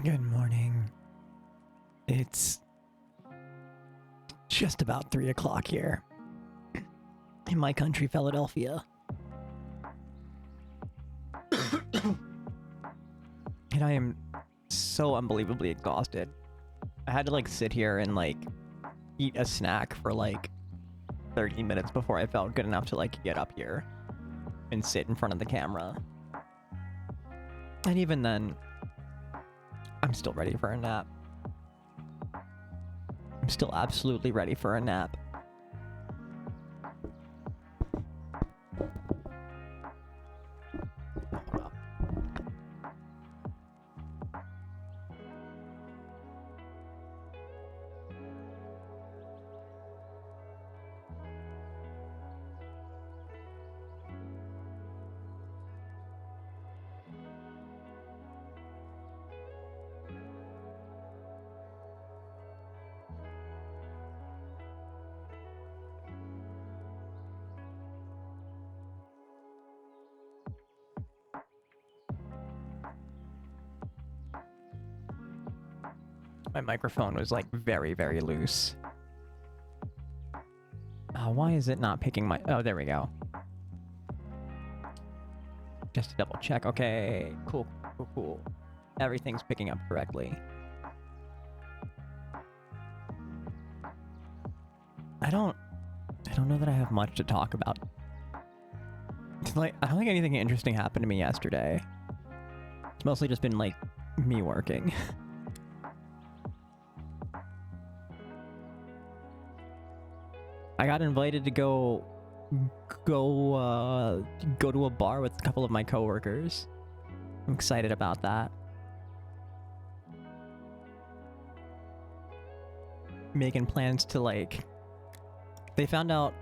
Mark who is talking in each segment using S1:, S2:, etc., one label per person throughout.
S1: Good morning. It's just about 3 o'clock here in my country, Philadelphia. And I am so unbelievably exhausted. I had to like sit here and like eat a snack for like 30 minutes before I felt good enough to like get up here and sit in front of the camera. And even then, I'm still ready for a nap. I'm still absolutely ready for a nap. My microphone was like very, very loose. Why is it not picking my... Oh, there we go. Just to double check. Okay, cool, cool, cool. Everything's picking up correctly. I don't know that I have much to talk about. Like, I don't think anything interesting happened to me yesterday. It's mostly just been like me working. I got invited to go to a bar with a couple of my coworkers. I'm excited about that. Making plans to like... They found out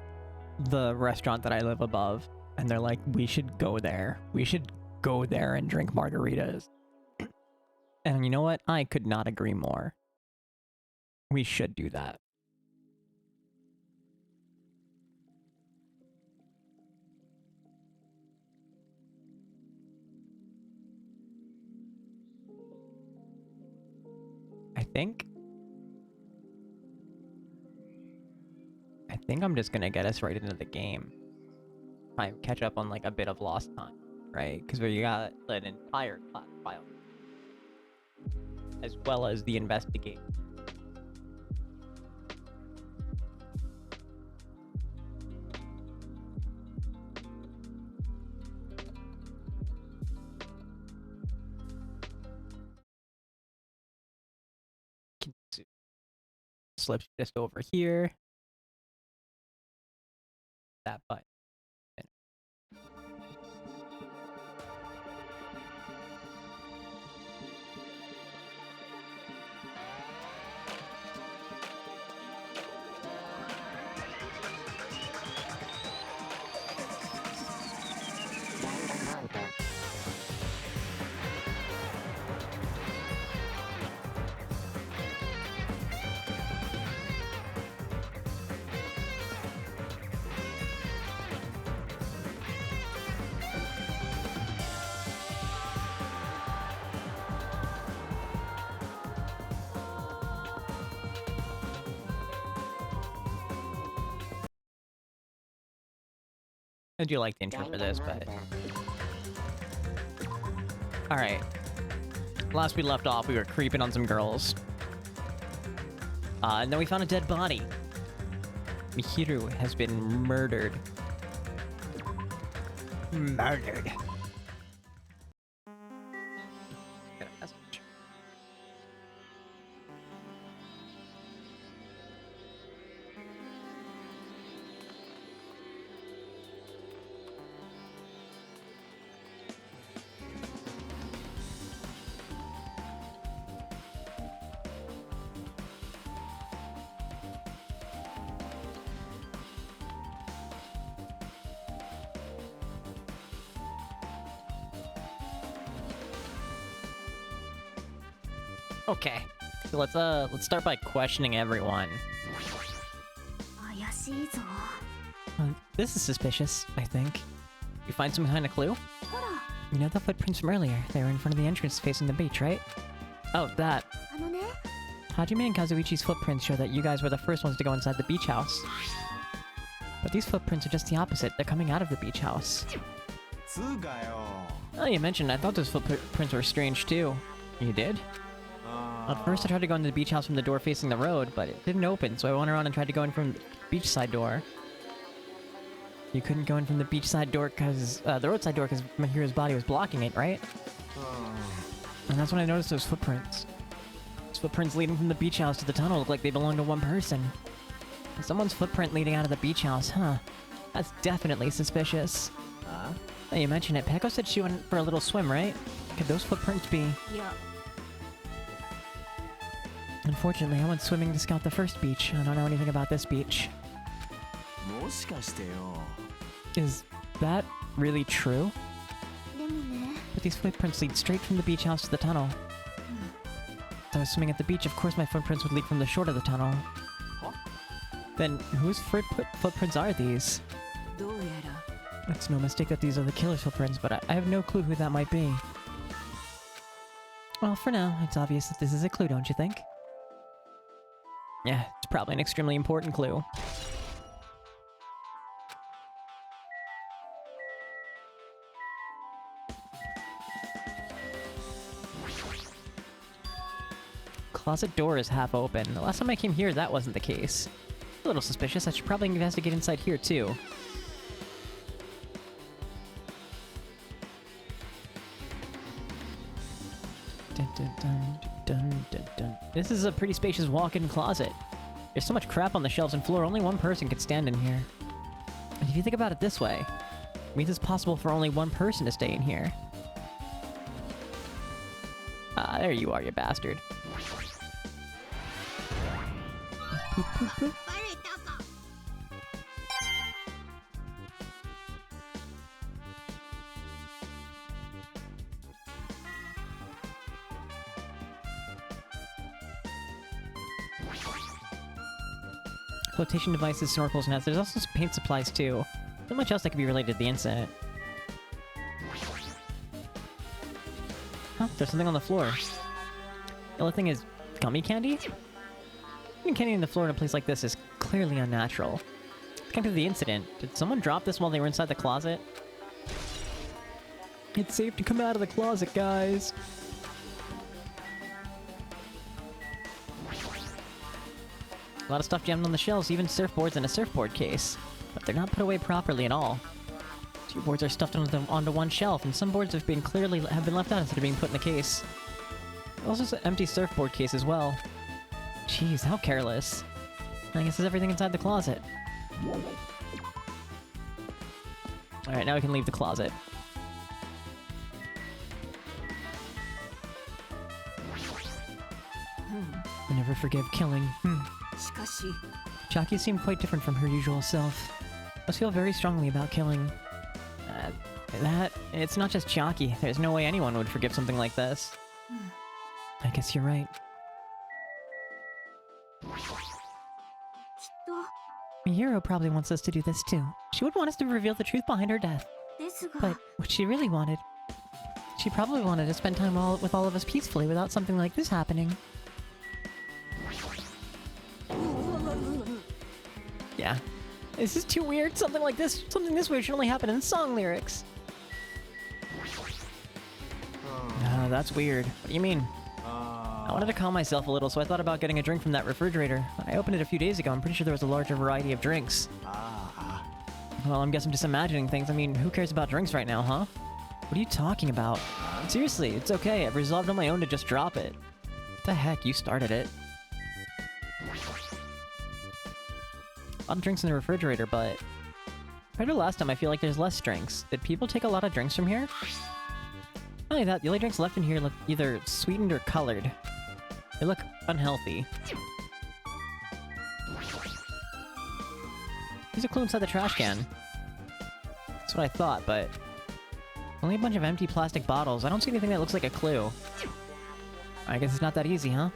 S1: the restaurant that I live above, and they're like, we should go there. We should go there and drink margaritas. And you know what? I could not agree more. We should do that. I think I'm just gonna get us right into the game. Try and catch up on like a bit of lost time, right? Because we got an entire class file, as well as the investigate. Slips just over here. That button. I do like the intro for this, but... Alright. Last we left off, we were creeping on some girls. And then we found a dead body. Mihiru has been murdered. Murdered. Get a message. Okay, so let's start by questioning everyone. This is suspicious, I think. You find some kind of clue? You know the footprints from earlier? They were in front of the entrance facing the beach, right? Oh, that.
S2: あのね、
S1: Hajime and Kazuichi's footprints show that you guys were the first ones to go inside the beach house. But these footprints are just the opposite. They're coming out of the beach house.
S3: つうかよ。
S1: Oh, you mentioned I thought those footprints were strange too. You did? At first I tried to go into the beach house from the door facing the road, but it didn't open, so I went around and tried to go in from the beachside door. You couldn't go in from the beachside door because, the roadside door because Mahiro's body was blocking it, right? And that's when I noticed those footprints. Those footprints leading from the beach house to the tunnel look like they belong to one person. Someone's footprint leading out of the beach house, huh? That's definitely suspicious. Oh, you mentioned it. Peko said she went for a little swim, right? Could those footprints be...
S2: いや、
S1: Unfortunately, I went swimming to scout the first beach. I don't know anything about this beach.
S3: もしかしてよ。
S1: Is that really true?
S2: でもね、
S1: But these footprints lead straight from the beach house to the tunnel. If I was swimming at the beach, of course my footprints would lead from the shore to the tunnel. Then whose footprints are these?
S2: どうやら
S1: It's no mistake that these are the killer's footprints, but I have no clue who that might be. Well, for now, it's obvious that this is a clue, don't you think? Yeah, it's probably an extremely important clue. Closet door is half open. The last time I came here, that wasn't the case. A little suspicious. I should probably investigate inside here, too. Dun, dun, dun, dun, dun, dun. This is a pretty spacious walk-in closet. There's so much crap on the shelves and floor, only one person could stand in here. And if you think about it this way, it means it's possible for only one person to stay in here. Ah, there you are, you bastard. Poop, poop, poop.
S2: バレたか。
S1: Flotation devices, snorkels, nets. There's also some paint supplies too. Not much else that could be related to the incident. Huh, there's something on the floor. The only thing is gummy candy? Putting candy on the floor in a place like this is clearly unnatural. Connected to the incident, did someone drop this while they were inside the closet? It's safe to come out of the closet, guys. A lot of stuff jammed on the shelves, even surfboards and a surfboard case. But they're not put away properly at all. 2 boards are stuffed onto one shelf, and some boards have been left out instead of being put in the case. There's also an empty surfboard case as well. Jeez, how careless. I guess there's everything inside the closet. Alright, now we can leave the closet. I never forgive killing.
S2: しかし、
S1: Chaki seemed quite different from her usual self. Must feel very strongly about killing. It's not just Chaki. There's no way anyone would forgive something like this. I guess you're right.
S2: きっと
S1: Mihiro probably wants us to do this too. She would want us to reveal the truth behind her death.
S2: ですが
S1: But what she really wanted... She probably wanted to spend time with all of us peacefully without something like this happening. Yeah. This is too weird. Something this weird should only happen in song lyrics. That's weird. What do you mean? I wanted to calm myself a little, so I thought about getting a drink from that refrigerator. I opened it a few days ago. I'm pretty sure there was a larger variety of drinks. Well, I guess I'm just imagining things. I mean, who cares about drinks right now, huh? What are you talking about? Seriously, it's okay. I've resolved on my own to just drop it. What the heck? You started it. A lot of drinks in the refrigerator, but... compared to last time, I feel like there's less drinks. Did people take a lot of drinks from here? Not only that, the only drinks left in here look either sweetened or colored. They look unhealthy. There's a clue inside the trash can. That's what I thought, but... only a bunch of empty plastic bottles. I don't see anything that looks like a clue. I guess it's not that easy, huh?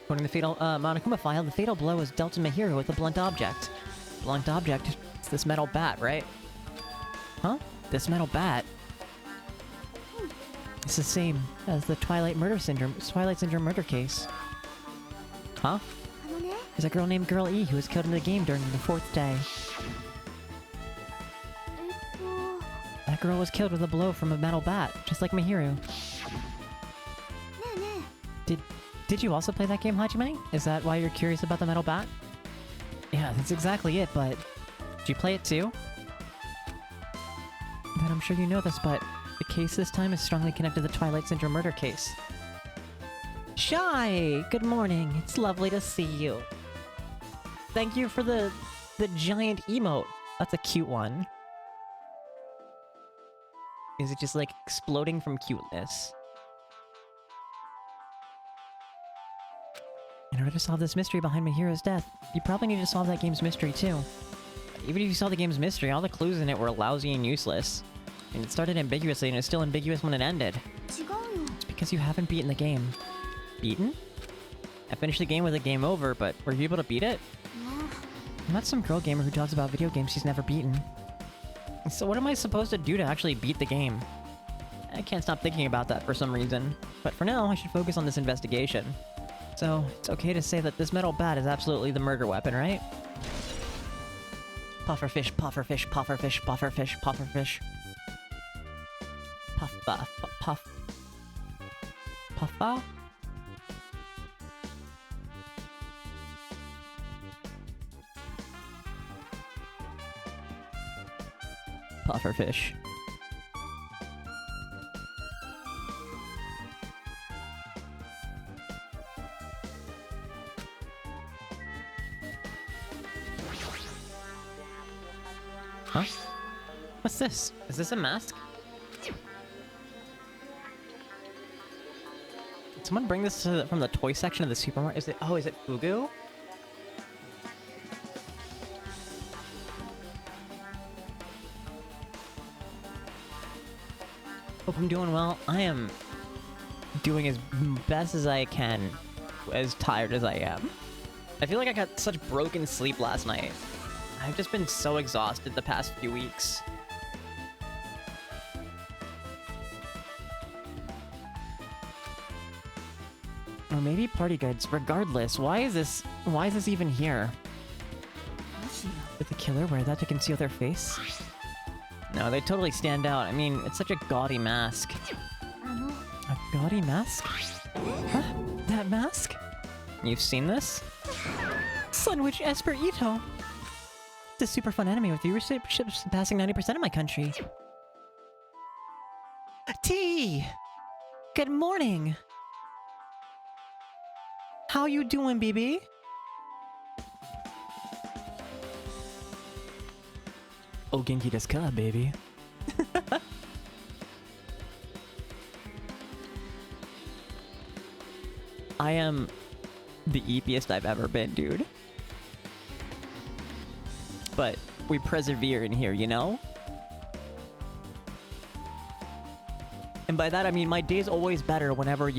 S1: According to the fatal Monokuma file, the fatal blow was dealt to Mahiro with a blunt object. Blunt object? It's this metal bat, right? Huh? This metal bat? It's the same as the Twilight Syndrome murder case. Huh?
S2: あのね
S1: There's a girl named Girl E who was killed in the game during the 4th day.
S2: えっと
S1: That girl was killed with a blow from a metal bat, just like Mihiru.
S2: ねえね
S1: Did you also play that game, Hajime? Is that why you're curious about the metal bat? Yeah, that's exactly it, but... Did you play it too? Then I'm sure you know this, but... The case this time is strongly connected to the Twilight Syndrome murder case. Shy! Good morning. It's lovely to see you. Thank you for the giant emote. That's a cute one. Is it just like exploding from cuteness? In order to solve this mystery behind Mihiro's death, you probably need to solve that game's mystery too. Even if you solve the game's mystery, all the clues in it were lousy and useless. And it started ambiguously and it's still ambiguous when it ended.
S2: え違うよ
S1: It's because you haven't beaten the game. Beaten? I finished the game with a game over, but were you able to beat it?
S2: ね
S1: I'm not some girl gamer who talks about video games she's never beaten. So what am I supposed to do to actually beat the game? I can't stop thinking about that for some reason. But for now, I should focus on this investigation. So, it's okay to say that this metal bat is absolutely the murder weapon, right? Pufferfish, pufferfish, pufferfish, pufferfish, pufferfish. Puff, puff, puff. Puffa? Pufferfish. Huh? What's this? Is this a mask? Did someone bring this from the toy section of the supermarket? Is it Fugu? Hope I'm doing well. I am doing as best as I can, as tired as I am. I feel like I got such broken sleep last night. I've just been so exhausted the past few weeks. Or maybe party goods. Regardless, why is this even here?
S2: もしや
S1: Did the killer wear that to conceal their face? No, they totally stand out. I mean, it's such a gaudy mask.
S2: あの
S1: A gaudy mask? Huh? That mask? You've seen this? Sunwitch Esper Ito! It's a super fun anime with viewership surpassing 90% of my country. T! Good morning! How you doing, BB? Oh, genki desu ka, baby? I am the eepiest I've ever been, dude. But we persevere in here, you know? And by that I mean my day's always better whenever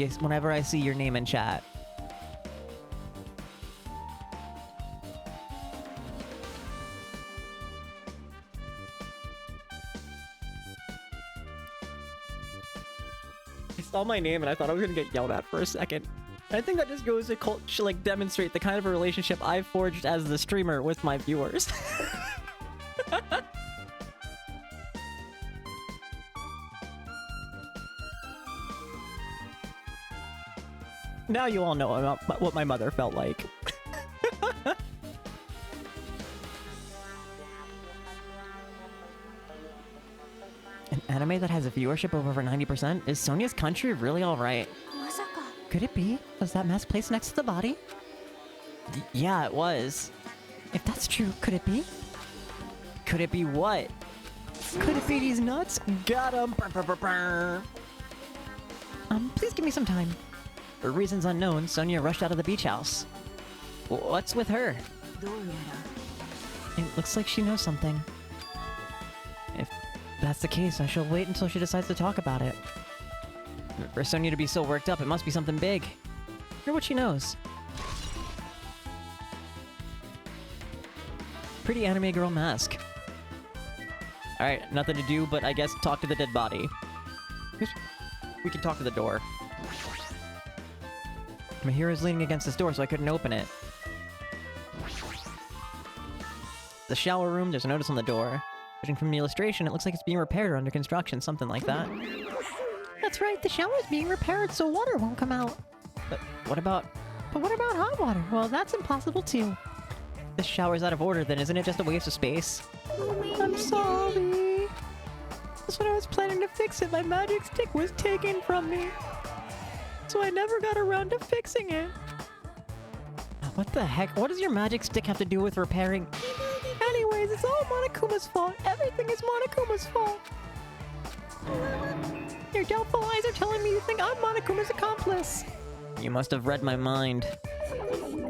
S1: I see your name in chat. I saw my name and I thought I was gonna get yelled at for a second. I think that just goes to like demonstrate the kind of a relationship I've forged as the streamer with my viewers. Now you all know about what my mother felt like. An anime that has a viewership of over 90%? Is Sonia's country really alright?
S2: まさか
S1: Could it be? Was that mask placed next to the body? Yeah, it was. If that's true, could it be? Could it be what? Could it be these nuts? Got 'em! Please give me some time. For reasons unknown, Sonia rushed out of the beach house. What's with her?
S2: どうやら
S1: It looks like she knows something. If that's the case, I shall wait until she decides to talk about it. For Sonia to be so worked up, it must be something big. Hear what she knows. Pretty anime girl mask. Alright, nothing to do, but I guess talk to the dead body. We can talk to the door. My hero's leaning against this door, so I couldn't open it. The shower room, there's a notice on the door. Judging from the illustration, it looks like it's being repaired or under construction, something like that. That's right, the shower's being repaired so water won't come out. But what about hot water? Well, that's impossible too. If this shower's out of order, then isn't it just a waste of space? I'm sorry. That's when I was planning to fix it. My magic stick was taken from me. So I never got around to fixing it. What the heck? What does your magic stick have to do with repairing? Anyways, it's all Monokuma's fault. Everything is Monokuma's fault. Your doubtful eyes are telling me you think I'm Monokuma's accomplice. You must have read my mind.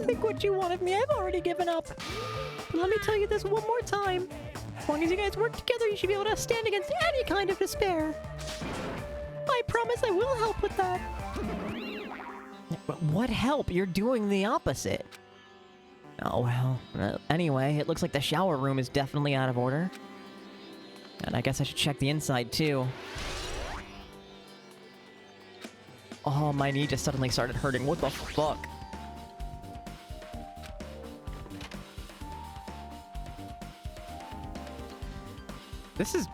S1: Think what you want of me. I've already given up. But let me tell you this one more time. As long as you guys work together, you should be able to stand against any kind of despair. I promise I will help with that. But what help? You're doing the opposite. Oh well. Anyway, it looks like the shower room is definitely out of order. And I guess I should check the inside too. Oh, my knee just suddenly started hurting. What the fuck? This is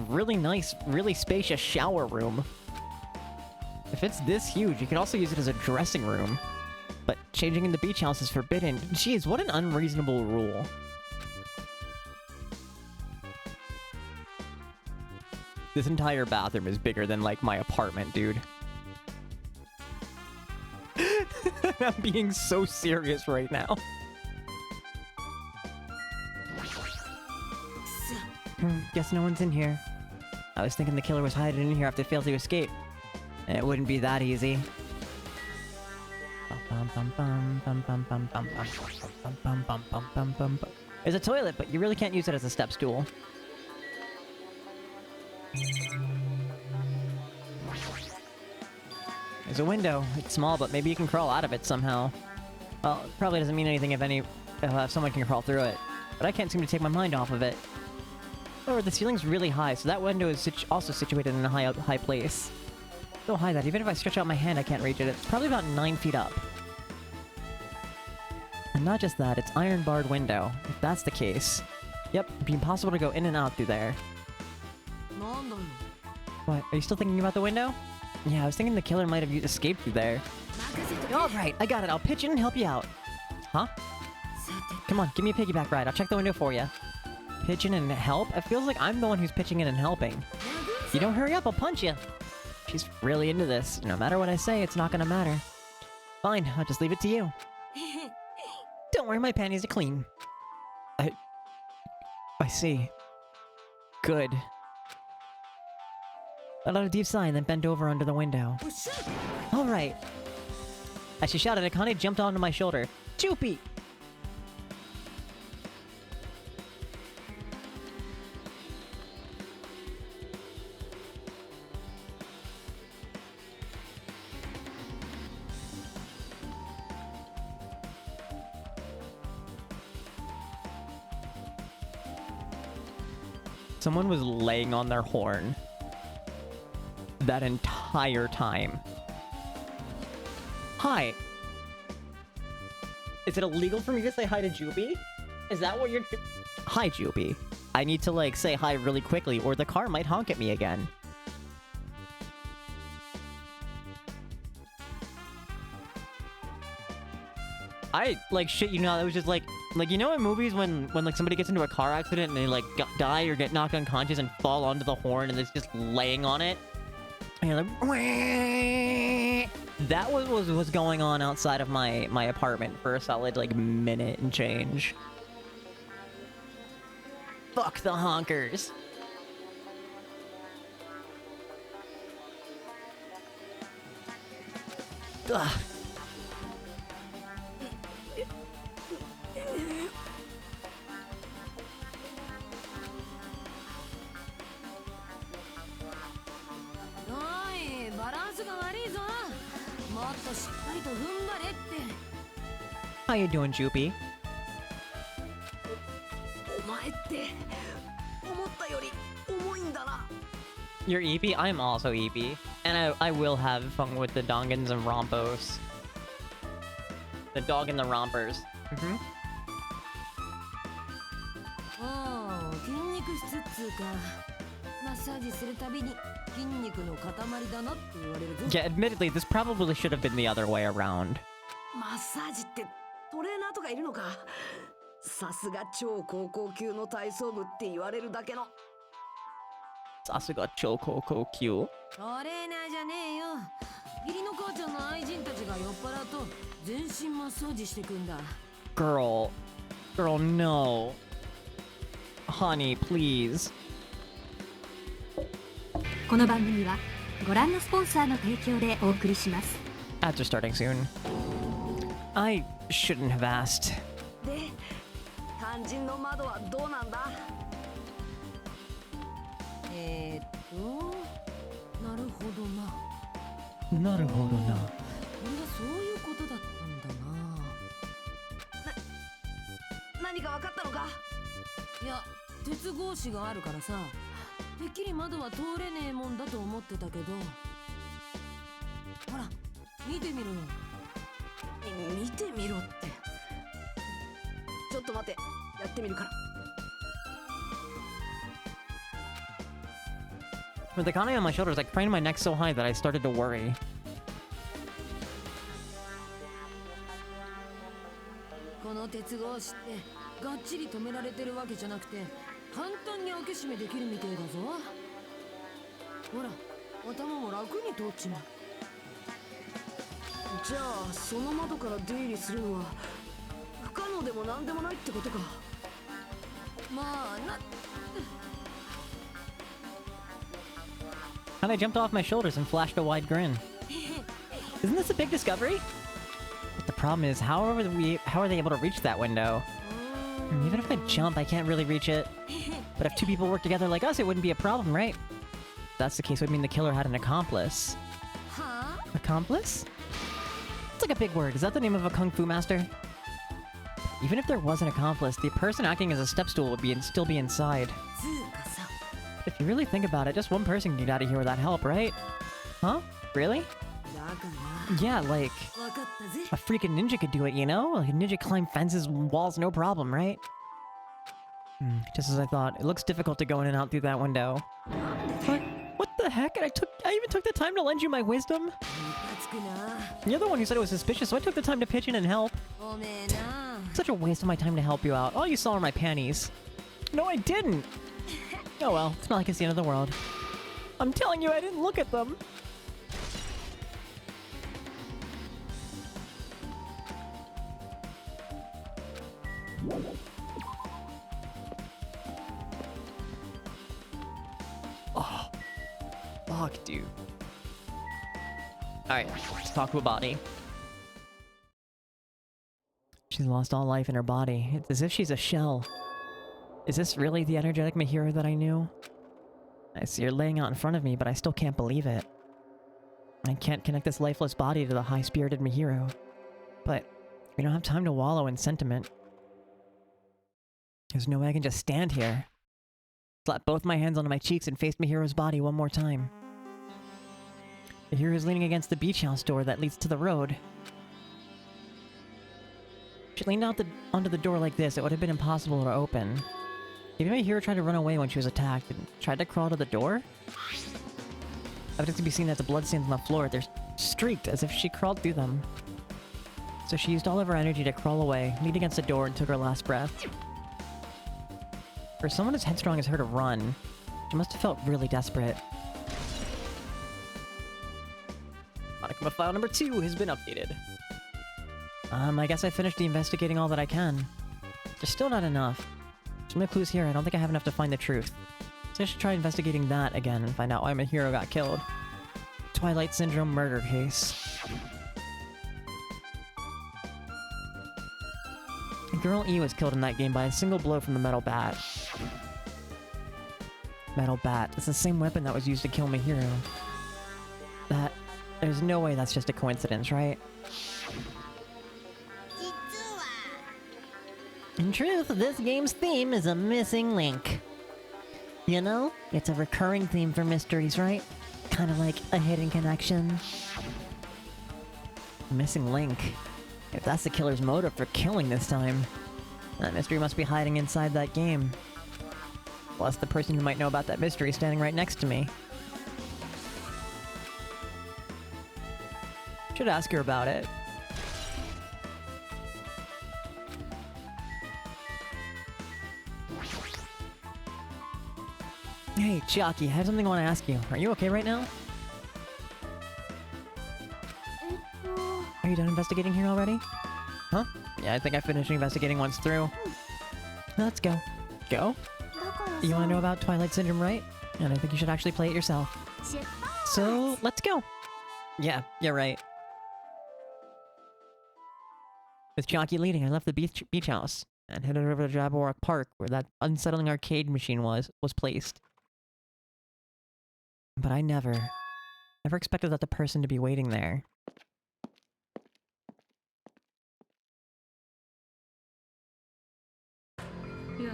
S1: really nice, really spacious shower room. If it's this huge, you can also use it as a dressing room. But changing in the beach house is forbidden. Jeez, what an unreasonable rule. This entire bathroom is bigger than, like, my apartment, dude. I'm being so serious right now. Guess no one's in here. I was thinking the killer was hiding in here after they failed to escape. It wouldn't be that easy. There's a toilet, but you really can't use it as a step stool. There's a window. It's small, but maybe you can crawl out of it somehow. Well, it probably doesn't mean anything if someone can crawl through it. But I can't seem to take my mind off of it. However, the ceiling's really high, so that window is also situated in a high place. So high that even if I stretch out my hand, I can't reach it. It's probably about 9 feet up. And not just that, it's iron-barred window. If that's the case, yep, it'd be impossible to go in and out through there. What? Are you still thinking about the window? Yeah, I was thinking the killer might have escaped through there. Alright, I got it. I'll pitch in and help you out. Huh? Come on, give me a piggyback ride. I'll check the window for you. Pitch in and help? It feels like I'm the one who's pitching in and helping. If you don't hurry up, I'll punch you. She's really into this. No matter what I say, it's not gonna matter. Fine, I'll just leave it to you. Don't worry, my panties are clean. I see. Good. I let a deep sigh and then bent over under the window. Alright. As she shouted, Akane jumped onto my shoulder. Joopy! Someone was laying on their horn that entire time. Hi. Is it illegal for me to say hi to Juby? Is that what you're... Hi, Juby. I need to, like, say hi really quickly, or the car might honk at me again. Shit, you know, it was just like, you know in movies when like, somebody gets into a car accident and they, like, die or get knocked unconscious and fall onto the horn and it's just laying on it? And you're like, wah! That was what was going on outside of my apartment for a solid, like, minute and change. Fuck the honkers. Ugh. How you doing, Joopy? You're EP? I'm also EP. And I will have fun with the Dongans and Rompos. The dog and the rompers. Mm-hmm.
S2: ああ、筋肉質っつうか。マッサージするたびに筋肉の塊だなって言われるぞ。
S1: Yeah, admittedly, this probably should have been the other way around.
S2: マッサージってトレーナーとかいるのか。さすが超高校級の体操部って言われるだけの。
S1: さすが超高校級。
S2: トレーナーじゃねえよ。義理の母ちゃんの愛人たちが酔っ払うと全身マッサージしてくんだ。
S1: Girl, no. Honey, please.
S4: この番組はご覧のスポンサーの提供でお送りします。
S1: Ads are starting soon. I shouldn't have asked.
S2: で、肝心の窓はどうなんだ。なるほどな。
S1: なるほどな。
S2: これはそういうことだったんだな。何か分かったのか。いや、鉄格子があるからさ、てっきり窓は通れねえもんだと思ってたけど。ほら、見てみろよ。見てみろって。ちょっと待って、やってみるから。
S1: With the Kanai on my shoulders, like craned my neck so high that I started to worry.
S2: この鉄格子ってがっちり止められてるわけじゃなくて簡単に開け閉めできるみてえだぞ。ほら、頭も楽に通っちまう。じゃあその窓から出入りするのは不可能でもなんでもないってことか。まあな。
S1: And I jumped off my shoulders and flashed a wide grin. Isn't this a big discovery? But the problem is, how are they able to reach that window? Even if I jump, I can't really reach it. But if two people work together like us, it wouldn't be a problem, right? If that's the case, it would mean the killer had an accomplice. Accomplice? It's like a big word. Is that the name of a kung fu master? Even if there was an accomplice, the person acting as a step stool would still be inside. If you really think about it, just one person can get out of here without help, right? Huh? Really? Yeah, like a freaking ninja could do it, you know? Like a ninja climb fences and walls, no problem, right? Just as I thought. It looks difficult to go in and out through that window. What the heck? I even took the time to lend you my wisdom? You're the one who said it was suspicious, so I took the time to pitch in and help. Such a waste of my time to help you out. All you saw were my panties. No, I didn't! Oh well, it's not like it's the end of the world. I'm telling you, I didn't look at them! Oh. Fuck, dude. Alright, let's talk to a body. She's lost all life in her body. It's as if she's a shell. Is this really the energetic Mahiro that I knew? I see her laying out in front of me, but I still can't believe it. I can't connect this lifeless body to the high-spirited Mahiro. But we don't have time to wallow in sentiment. There's no way I can just stand here. Slap both my hands onto my cheeks and face Mahiro's body one more time. Mahiro's leaning against the beach house door that leads to the road. She leaned out onto the door like this, it would have been impossible to open. Maybe my hero tried to run away when she was attacked and tried to crawl to the door? Evidence can be seen that the bloodstains on the floor, they're streaked as if she crawled through them. So she used all of her energy to crawl away, leaned against the door and took her last breath. For someone as headstrong as her to run, she must have felt really desperate. Monokuma file number 2 has been updated. I guess I finished investigating all that I can. There's still not enough. Some of the clues here, I don't think I have enough to find the truth. So I should try investigating that again and find out why my hero got killed. Twilight Syndrome murder case. Girl E was killed in that game by a single blow from the metal bat. Metal bat. It's the same weapon that was used to kill my hero. There's no way that's just a coincidence, right? In truth, this game's theme is a missing link. You know, it's a recurring theme for mysteries, right? Kind of like a hidden connection. Missing link. If that's the killer's motive for killing this time, that mystery must be hiding inside that game. Plus, the person who might know about that mystery is standing right next to me. Should ask her about it. Hey, Chiaki, I have something I want to ask you. Are you okay right now? Are you done investigating here already? Huh? Yeah, I think I finished investigating once through. Let's go. Go? You want to know about Twilight Syndrome, right? And I think you should actually play it yourself. So, let's go! Yeah, you're right. With Chiaki leading, I left the beach house and headed over to Jabberwock Park, where that unsettling arcade machine was placed. But I never expected that the person to be waiting there.
S2: Yeah.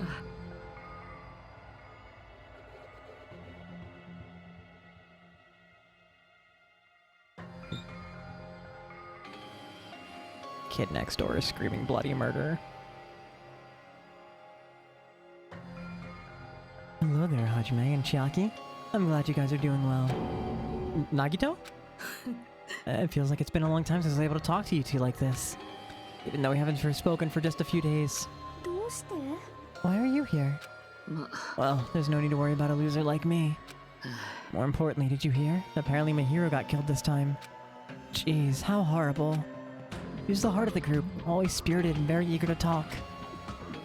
S1: Kid next door is screaming bloody murder. Hello there, Hajime and Chiaki. I'm glad you guys are doing well. Nagito? It feels like it's been a long time since I was able to talk to you two like this. Even though we haven't spoken for just a few days. Why are you here? Well, there's no need to worry about a loser like me. More importantly, did you hear? Apparently my hero got killed this time. Jeez, how horrible. She was the heart of the group, always spirited and very eager to talk.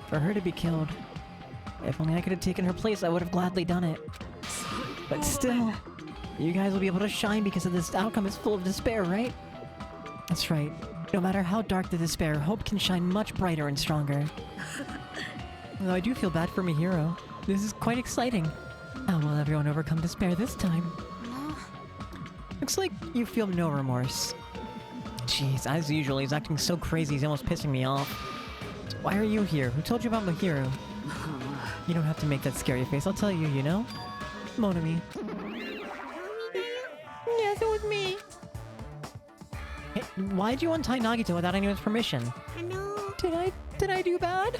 S1: For her to be killed, if only I could have taken her place, I would have gladly done it. But still, you guys will be able to shine because of this outcome is full of despair, right? That's right. No matter how dark the despair, hope can shine much brighter and stronger. Though I do feel bad for my hero. This is quite exciting. How will everyone overcome despair this time? Looks like you feel no remorse. Jeez, as usual, he's acting so crazy he's almost pissing me off. So why are you here? Who told you about my hero? You don't have to make that scary face, I'll tell you, you know? Monami. Yes, it was me. Hey, why'd you untie Nagito without anyone's permission? Did I do bad?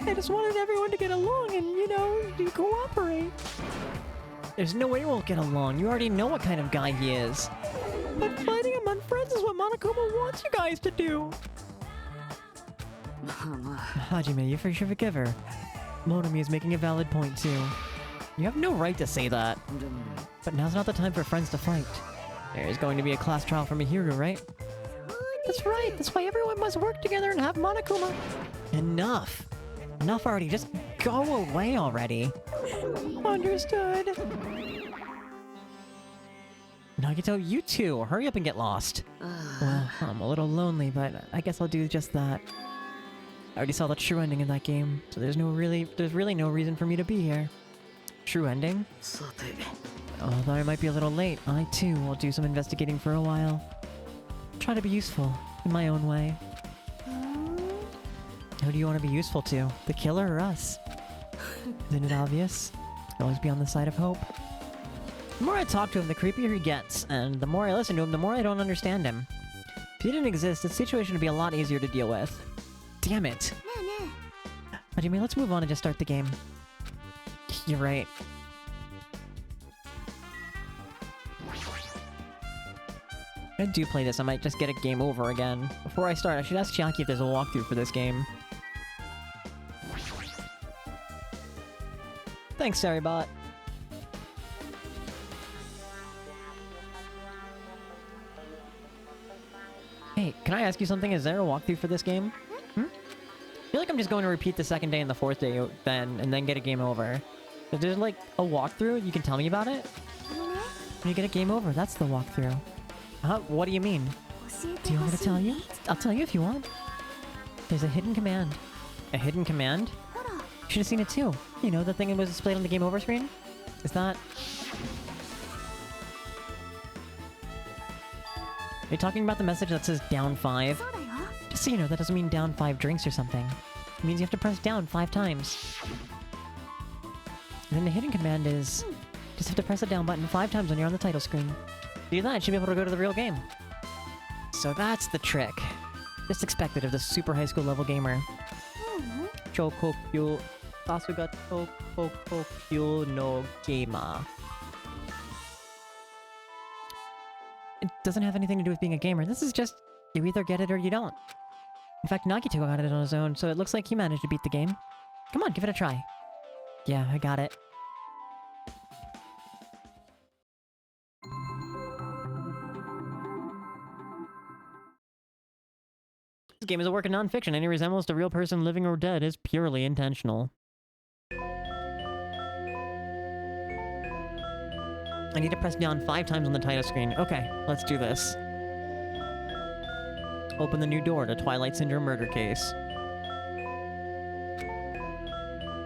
S1: I just wanted everyone to get along and, you know, to cooperate. There's no way we'll get along. You already know what kind of guy he is. But fighting among friends is what Monokuma wants you guys to do. Hajime, you should forgive her. Monami is making a valid point too. You have no right to say that. But now's not the time for friends to fight. There is going to be a class trial for Mihiro, right? That's right. That's why everyone must work together and have Monokuma. Enough. Enough already. Just go away already. Understood. Nagito, you too. Hurry up and get lost. Well, I'm a little lonely, but I guess I'll do just that. I already saw the true ending in that game, so there's really no reason for me to be here. True ending? Although I might be a little late, I too will do some investigating for a while. Try to be useful, in my own way. Who do you want to be useful to? The killer or us? Isn't it obvious? Always be on the side of hope. The more I talk to him, the creepier he gets, and the more I listen to him, the more I don't understand him. If he didn't exist, the situation would be a lot easier to deal with. Damn it! Hajime, let's move on and just start the game. You're right. If I do play this, I might just get a game over again. Before I start, I should ask Chiaki if there's a walkthrough for this game. Thanks, Saribot. Hey, can I ask you something? Is there a walkthrough for this game? I feel like I'm just going to repeat the second day and the fourth day and then get a game over. If there's like a walkthrough, you can tell me about it? When you get a game over, that's the walkthrough. Huh? What do you mean? Do you want me to tell you? I'll tell you if you want. There's a hidden command. A hidden command? You should have seen it too. You know, the thing that was displayed on the game over screen? Is that... Are you talking about the message that says down 5? Just so you know, that doesn't mean down 5 drinks or something. It means you have to press down 5 times. And then the hidden command is just have to press the down button 5 times when you're on the title screen. Do that, you should be able to go to the real game. So that's the trick. Just expected of the super high school level gamer. Chokokyo Sasuga Chokokyo no Gamer. It doesn't have anything to do with being a gamer. This is just, you either get it or you don't. In fact, Nagito got it on his own, so it looks like he managed to beat the game. Come on, give it a try. Yeah, I got it. This game is a work of non-fiction. Any resemblance to a real person, living or dead, is purely intentional. I need to press down 5 times on the title screen. Okay, let's do this. Open the new door to Twilight Syndrome murder case.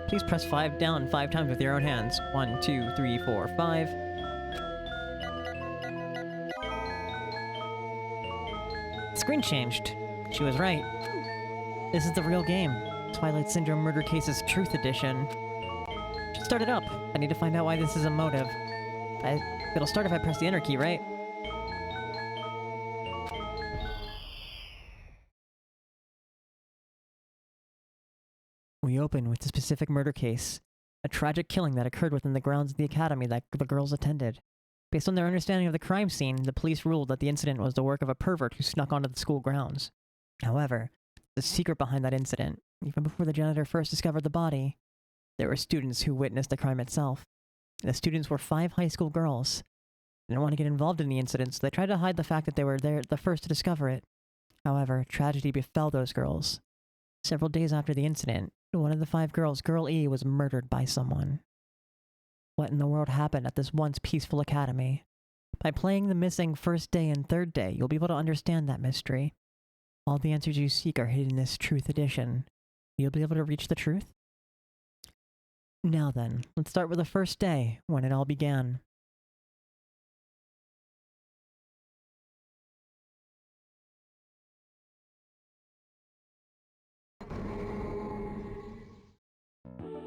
S1: Please press 5 down 5 times with your own hands. 1, 2, 3, 4, 5. Screen changed. She was right. This is the real game. Twilight Syndrome Murder Case's Truth Edition. Should start it up. I need to find out why this is a motive. It'll start if I press the enter key, right? We open with the specific murder case. A tragic killing that occurred within the grounds of the academy that the girls attended. Based on their understanding of the crime scene, the police ruled that the incident was the work of a pervert who snuck onto the school grounds. However, the secret behind that incident, even before the janitor first discovered the body, there were students who witnessed the crime itself. The students were 5 high school girls. They didn't want to get involved in the incident, so they tried to hide the fact that they were the first to discover it. However, tragedy befell those girls. Several days after the incident, one of the 5 girls, Girl E, was murdered by someone. What in the world happened at this once peaceful academy? By playing the missing first day and third day, you'll be able to understand that mystery. All the answers you seek are hidden in this Truth Edition. You'll be able to reach the truth? Now then, let's start with the first day, when it all began.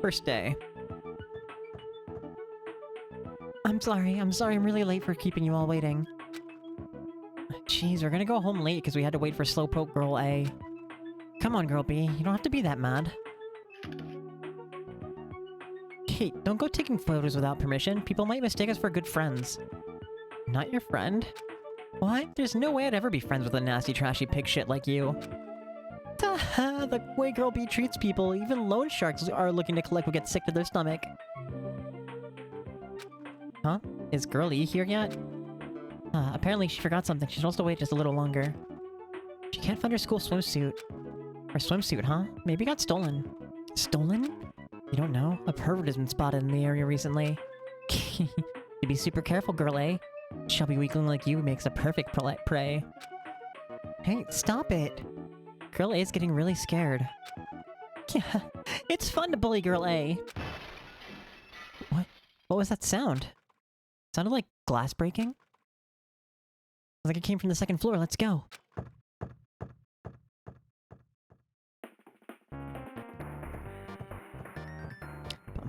S1: First day. I'm sorry, I'm really late for keeping you all waiting. Jeez, we're gonna go home late because we had to wait for Slowpoke Girl A. Come on, Girl B, you don't have to be that mad. Hey, don't go taking photos without permission. People might mistake us for good friends. Not your friend? What? There's no way I'd ever be friends with a nasty, trashy pig shit like you. Haha, the way Girl B treats people, even loan sharks are looking to collect will get sick to their stomach. Huh? Is Girl E here yet? Apparently she forgot something. She's supposed to wait just a little longer. She can't find her school swimsuit. Her swimsuit, huh? Maybe it got stolen. Stolen? You don't know? A pervert has been spotted in the area recently. You be super careful, Girl A. Chubby weakling like you makes a perfect prey. Hey, stop it! Girl A is getting really scared. Yeah, it's fun to bully Girl A. What? What was that sound? Sounded like glass breaking? Like it came from the second floor. Let's go.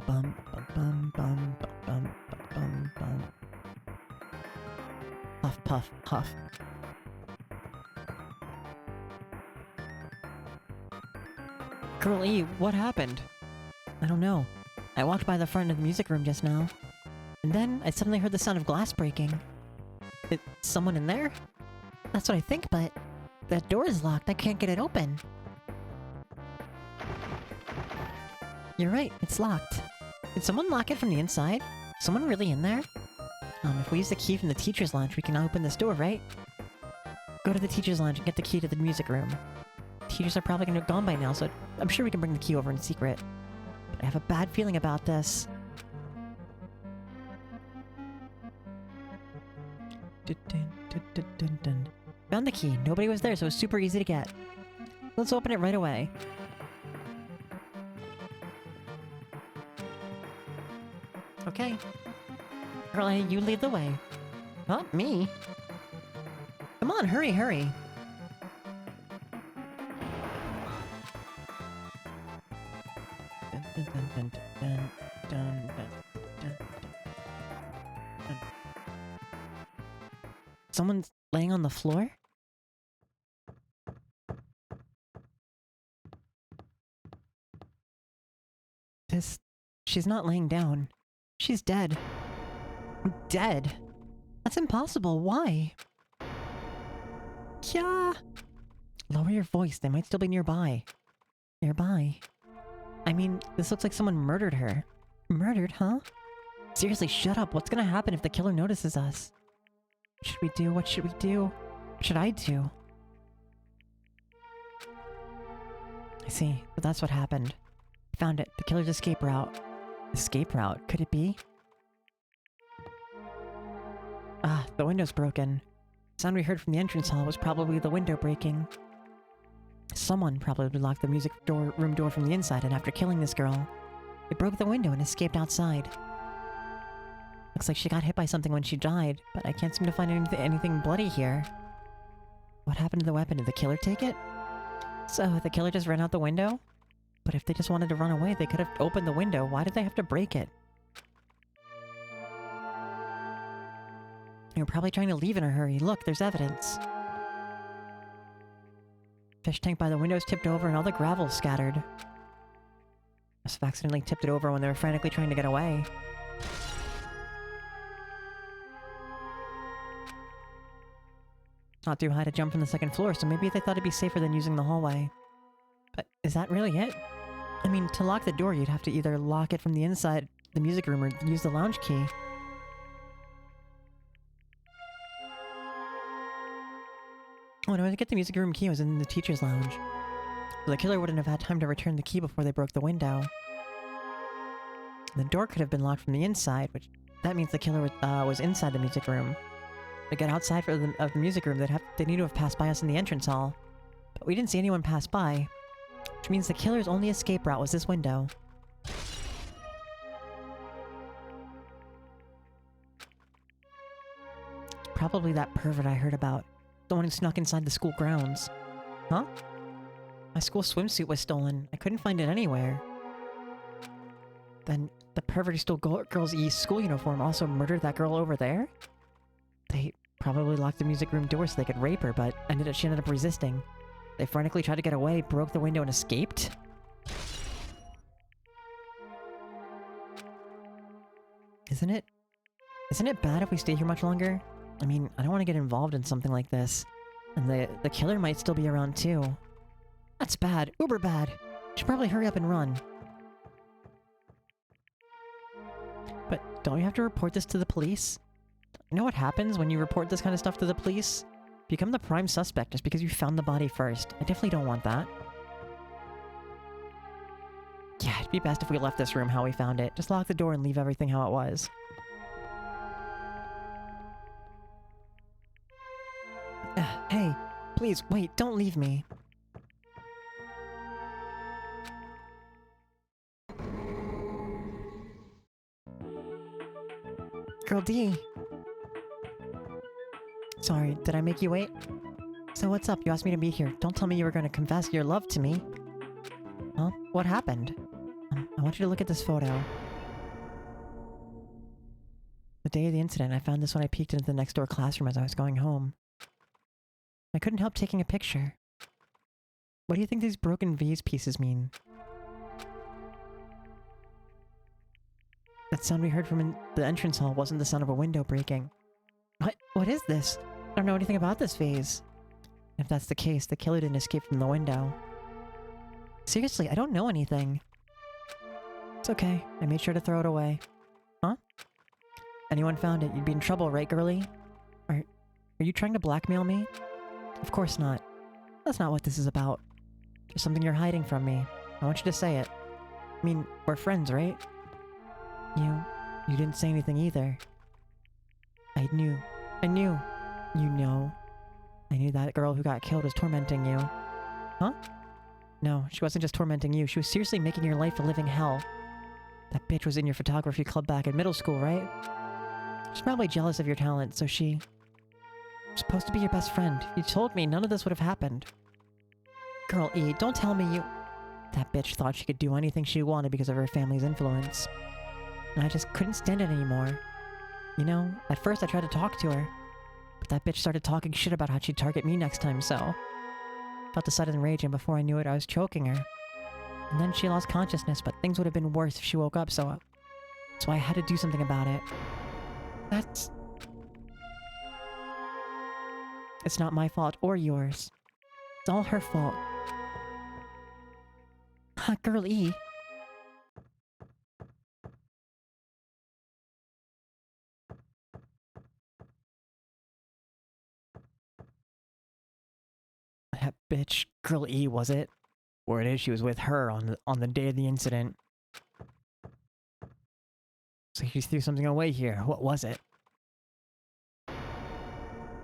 S1: Bum bum bum bum bum bum bum. Puff puff puff. Girl E, what happened? I don't know. I walked by the front of the music room just now, and then I suddenly heard the sound of glass breaking. Is someone in there? That's what I think, but that door is locked. I can't get it open. You're right, it's locked. Did someone lock it from the inside? Someone really in there? If we use the key from the teacher's lounge, we can open this door, right? Go to the teacher's lounge and get the key to the music room. Teachers are probably gonna have gone by now, so I'm sure we can bring the key over in secret. But I have a bad feeling about this. Found the key. Nobody was there, so it was super easy to get. Let's open it right away. Okay. Girl A, you lead the way. Not me. Come on, hurry, hurry. Dun, dun, dun, dun, dun, dun, dun. Someone's laying on the floor? She's not laying down. She's dead. Dead? That's impossible. Why? Yeah. Lower your voice. They might still be nearby. Nearby. I mean, this looks like someone murdered her. Murdered, huh? Seriously, shut up. What's gonna happen if the killer notices us? What should we do? What should we do? What should I do? I see. But that's what happened. I found it. The killer's escape route. Escape route? Could it be? Ah, the window's broken. The sound we heard from the entrance hall was probably the window breaking. Someone probably locked the room door from the inside, and after killing this girl, they broke the window and escaped outside. Looks like she got hit by something when she died, but I can't seem to find anything bloody here. What happened to the weapon? Did the killer take it? So, the killer just ran out the window? But if they just wanted to run away, they could have opened the window. Why did they have to break it? They were probably trying to leave in a hurry. Look, there's evidence. Fish tank by the window is tipped over and all the gravel's scattered. Must have accidentally tipped it over when they were frantically trying to get away. Not too high to jump from the second floor, so maybe they thought it'd be safer than using the hallway. But is that really it? I mean, to lock the door, you'd have to either lock it from the inside the music room or use the lounge key. Oh, no, to get the music room key was in the teacher's lounge. So the killer wouldn't have had time to return the key before they broke the window. The door could have been locked from the inside, which that means the killer was inside the music room. To get outside of the music room, they'd need to have passed by us in the entrance hall. But we didn't see anyone pass by, which means the killer's only escape route was this window. It's probably that pervert I heard about. The one who snuck inside the school grounds. Huh? My school swimsuit was stolen. I couldn't find it anywhere. Then the pervert who stole girl's school uniform also murdered that girl over there? They probably locked the music room door so they could rape her, but she ended up resisting. They frantically tried to get away, broke the window, and escaped? Isn't it bad if we stay here much longer? I mean, I don't want to get involved in something like this. And the killer might still be around too. That's bad. Uber bad. Should probably hurry up and run. But don't you have to report this to the police? You know what happens when you report this kind of stuff to the police? You become the prime suspect just because you found the body first. I definitely don't want that. Yeah, it'd be best if we left this room how we found it. Just lock the door and leave everything how it was. Hey, please, wait, don't leave me. Girl D. Sorry, did I make you wait? So what's up? You asked me to meet here. Don't tell me you were going to confess your love to me. Huh? What happened? I want you to look at this photo. The day of the incident, I found this when I peeked into the next door classroom as I was going home. I couldn't help taking a picture. What do you think these broken vase pieces mean? That sound we heard from the entrance hall wasn't the sound of a window breaking. What is this? I don't know anything about this vase. If that's the case, the killer didn't escape from the window. Seriously, I don't know anything. It's okay. I made sure to throw it away. Huh? Anyone found it, you'd be in trouble, right, girlie? Are you trying to blackmail me? Of course not. That's not what this is about. There's something you're hiding from me. I want you to say it. I mean, we're friends, right? You didn't say anything either. I knew. You know. I knew that girl who got killed was tormenting you. Huh? No, she wasn't just tormenting you. She was seriously making your life a living hell. That bitch was in your photography club back in middle school, right? She's probably jealous of your talent, so she... supposed to be your best friend. You told me none of this would have happened. Girl E, don't tell me you... That bitch thought she could do anything she wanted because of her family's influence. And I just couldn't stand it anymore. You know, at first I tried to talk to her. But that bitch started talking shit about how she'd target me next time, so... Felt the sudden rage, and before I knew it, I was choking her. And then she lost consciousness, but things would have been worse if she woke up, so I had to do something about it. That's... It's not my fault or yours. It's all her fault. Hot girl E. That bitch, girl E, was it? Word is she was with her on the day of the incident. So she threw something away here. What was it?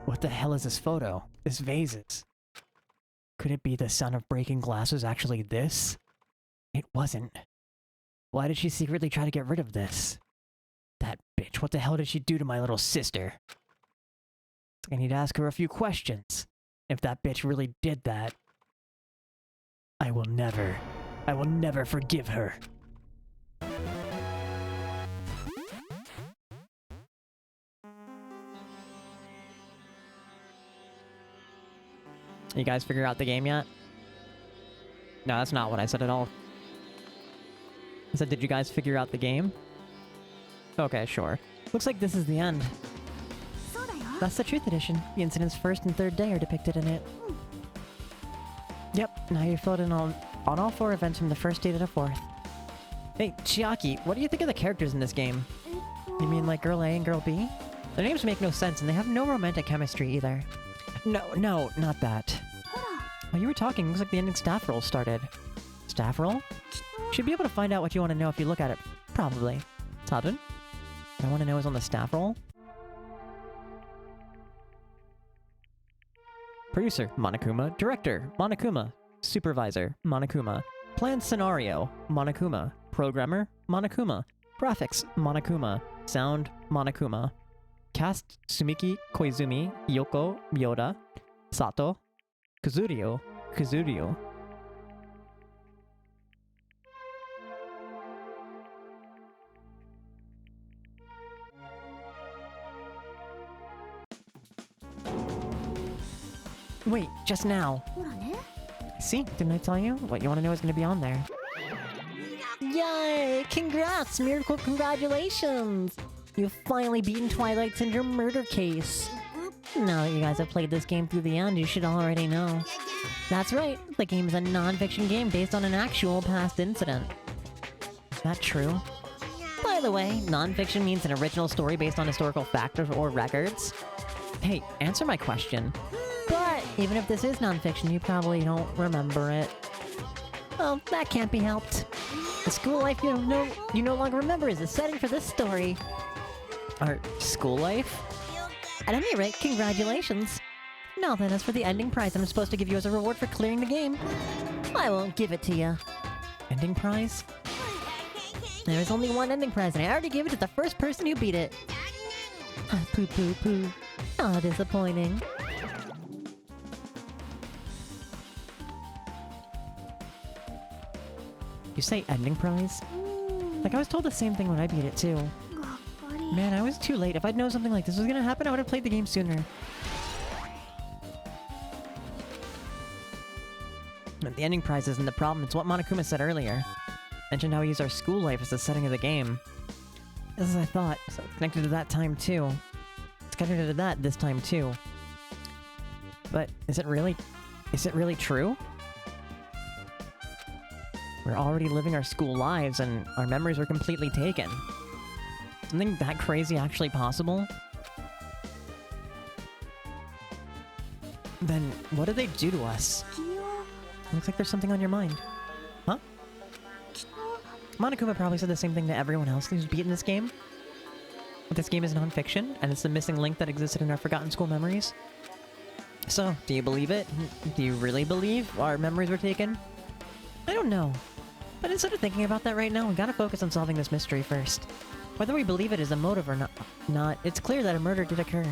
S1: What the hell is this photo? This vases? Could it be the son of breaking glass was actually this? It wasn't. Why did she secretly try to get rid of this? That bitch, what the hell did she do to my little sister? I need to ask her a few questions. If that bitch really did that, I will never forgive her. You guys figure out the game yet? No, that's not what I said at all. I said, did you guys figure out the game? Okay, sure. Looks like this is the end. That's the Truth Edition. The incident's first and third day are depicted in it. Yep, now you're filled in on all 4 events from the first day to the 4th. Hey, Chiaki, what do you think of the characters in this game? You mean like Girl A and Girl B? Their names make no sense, and they have no romantic chemistry either. No, not that. While you were talking, looks like the ending staff roll started. Staff roll? Should be able to find out what you want to know if you look at it. Probably. Tadun? What I want to know is on the staff roll. Producer, Monokuma. Director, Monokuma. Supervisor, Monokuma. Plan scenario, Monokuma. Programmer, Monokuma. Graphics, Monokuma. Sound, Monokuma. Cast, Sumiki Koizumi, Yoko Mioda, Sato, Kazurio. Wait, just now. See, didn't I tell you? What you want to know is going to be on there. Yay! Congrats! Miracle congratulations! You've finally beaten Twilight Syndrome murder case. Now that you guys have played this game through the end, you should already know. That's right, the game is a non-fiction game based on an actual past incident. Is that true? By the way, non-fiction means an original story based on historical factors or records. Hey, answer my question. But even if this is non-fiction, you probably don't remember it. Well, that can't be helped. The school life you no longer remember is the setting for this story. Our school life? At any rate, congratulations. Now then, as for the ending prize I'm supposed to give you as a reward for clearing the game, I won't give it to you. Ending prize? There's only one ending prize, and I already gave it to the first person who beat it. Poo poo poo. Aw, disappointing. You say ending prize? Like, I was told the same thing when I beat it, too. Man, I was too late. If I'd known something like this was gonna happen, I would have played the game sooner. But the ending prize isn't the problem, it's what Monokuma said earlier. Mentioned how we use our school life as the setting of the game. As I thought, so it's connected to that time too. It's connected to that this time too. But is it really true? We're already living our school lives and our memories were completely taken. Something that crazy actually possible? Then what did they do to us? Looks like there's something on your mind. Huh? Monokuma probably said the same thing to everyone else who's beaten this game. But this game is non-fiction, and it's the missing link that existed in our forgotten school memories. So, do you believe it? Do you really believe our memories were taken? I don't know. But instead of thinking about that right now, we gotta focus on solving this mystery first. Whether we believe it is a motive or not, it's clear that a murder did occur.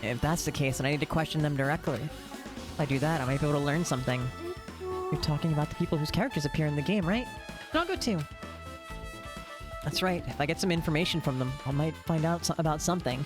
S1: If that's the case, then I need to question them directly. If I do that, I might be able to learn something. You're talking about the people whose characters appear in the game, right? Then I'll go too. That's right, if I get some information from them, I might find out about something.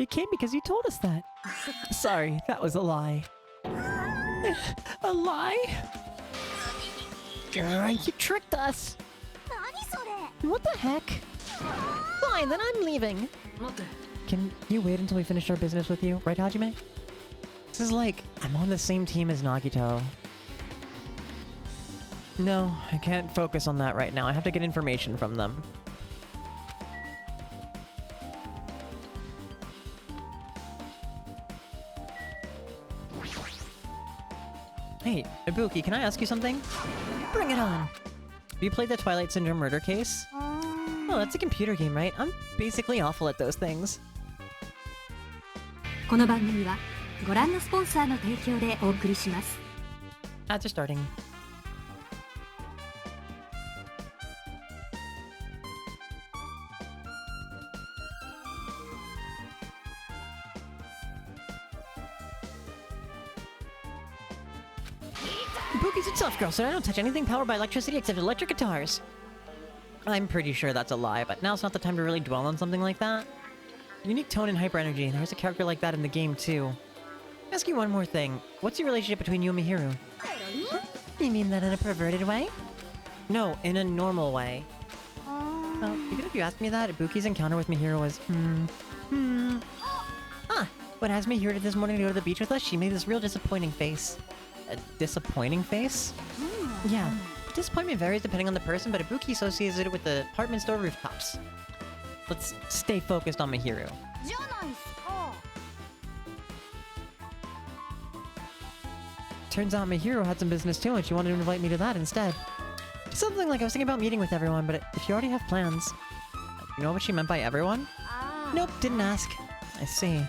S1: You came because you told us that. Sorry, that was a lie. A lie? You tricked us. What the heck? Fine, then I'm leaving. Can you wait until we finish our business with you, right, Hajime? This is like, I'm on the same team as Nagito. No, I can't focus on that right now. I have to get information from them. Hey, Ibuki, can I ask you something? Bring it on! Have you played the Twilight Syndrome murder case? Oh, that's a computer game, right? I'm basically awful at those things.
S4: この番組はご覧のスポンサーの提供でお送りします。
S1: Ads are starting. Ibuki's a tough girl, so I don't touch anything powered by electricity except electric guitars. I'm pretty sure that's a lie, but now's not the time to really dwell on something like that. Unique tone and hyper energy, and there's a character like that in the game too. Ask you one more thing. What's your relationship between you and Mihiru? You mean that in a perverted way? No, in a normal way. Well, even if you asked me that, Ibuki's encounter with Mihiru was, Ah, when I asked Mihiru this morning to go to the beach with us, she made this real disappointing face. A disappointing face? Yeah. Disappointment varies depending on the person, but Ibuki associates it with the apartment store rooftops. Let's stay focused on Mihiru. Turns out Mihiru had some business too, and she wanted to invite me to that instead. Something like I was thinking about meeting with everyone, but if you already have plans... You know what she meant by everyone? Nope, didn't ask. I see.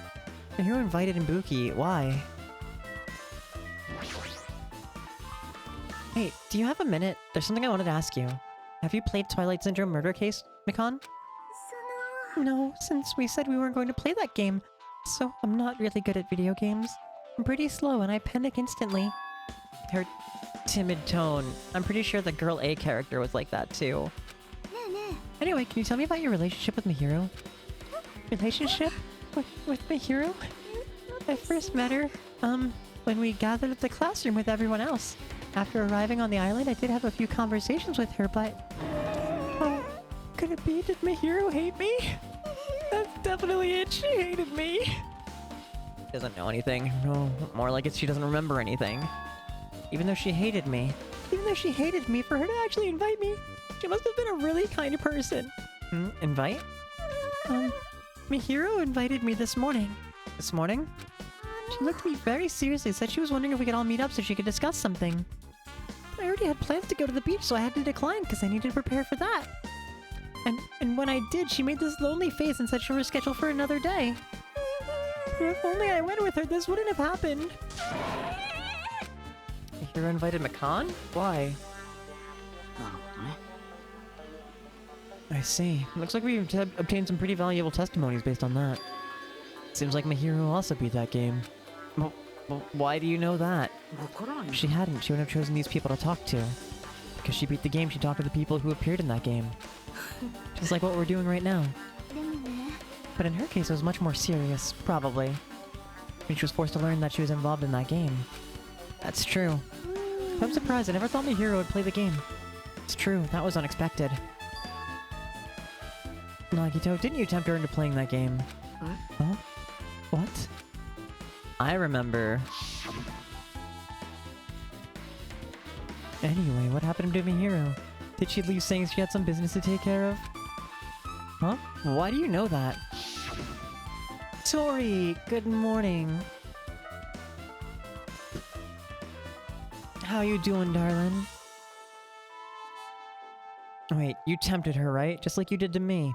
S1: Mihiru invited Ibuki. Why? Hey, do you have a minute? There's something I wanted to ask you. Have you played Twilight Syndrome Murder Case, Mikan? No, since we said we weren't going to play that game. So, I'm not really good at video games. I'm pretty slow and I panic instantly. Her timid tone. I'm pretty sure the girl A character was like that too. Anyway, can you tell me about your relationship with Mihiru? Relationship? With Mihiru? I first met her, when we gathered at the classroom with everyone else. After arriving on the island, I did have a few conversations with her, but... Oh, could it be? Did Mihiru hate me? That's definitely it. She hated me. Doesn't know anything. No, more like it's she doesn't remember anything. Even though she hated me. Even though she hated me, for her to actually invite me, she must have been a really kind person. Invite? Mihiru invited me this morning. This morning? She looked at me very seriously, said she was wondering if we could all meet up so she could discuss something. I already had plans to go to the beach, so I had to decline because I needed to prepare for that. And when I did, she made this lonely face and said she'll reschedule for another day. But if only I went with her, this wouldn't have happened. Mihiru invited Mikan? Why? I see. Looks like we've obtained some pretty valuable testimonies based on that. Seems like Mihiru also beat that game. Well, why do you know that? If she hadn't, she wouldn't have chosen these people to talk to. Because she beat the game, she talked to the people who appeared in that game. Just like what we're doing right now. But in her case, it was much more serious, probably. When she was forced to learn that she was involved in that game. That's true. I'm surprised, I never thought Mihiru would play the game. It's true, that was unexpected. Nagito, didn't you tempt her into playing that game? Huh? What? I remember. Anyway, what happened to Mihiru? Did she leave saying she had some business to take care of? Huh? Why do you know that? Tori, good morning. How you doing, darling? Wait, you tempted her, right? Just like you did to me.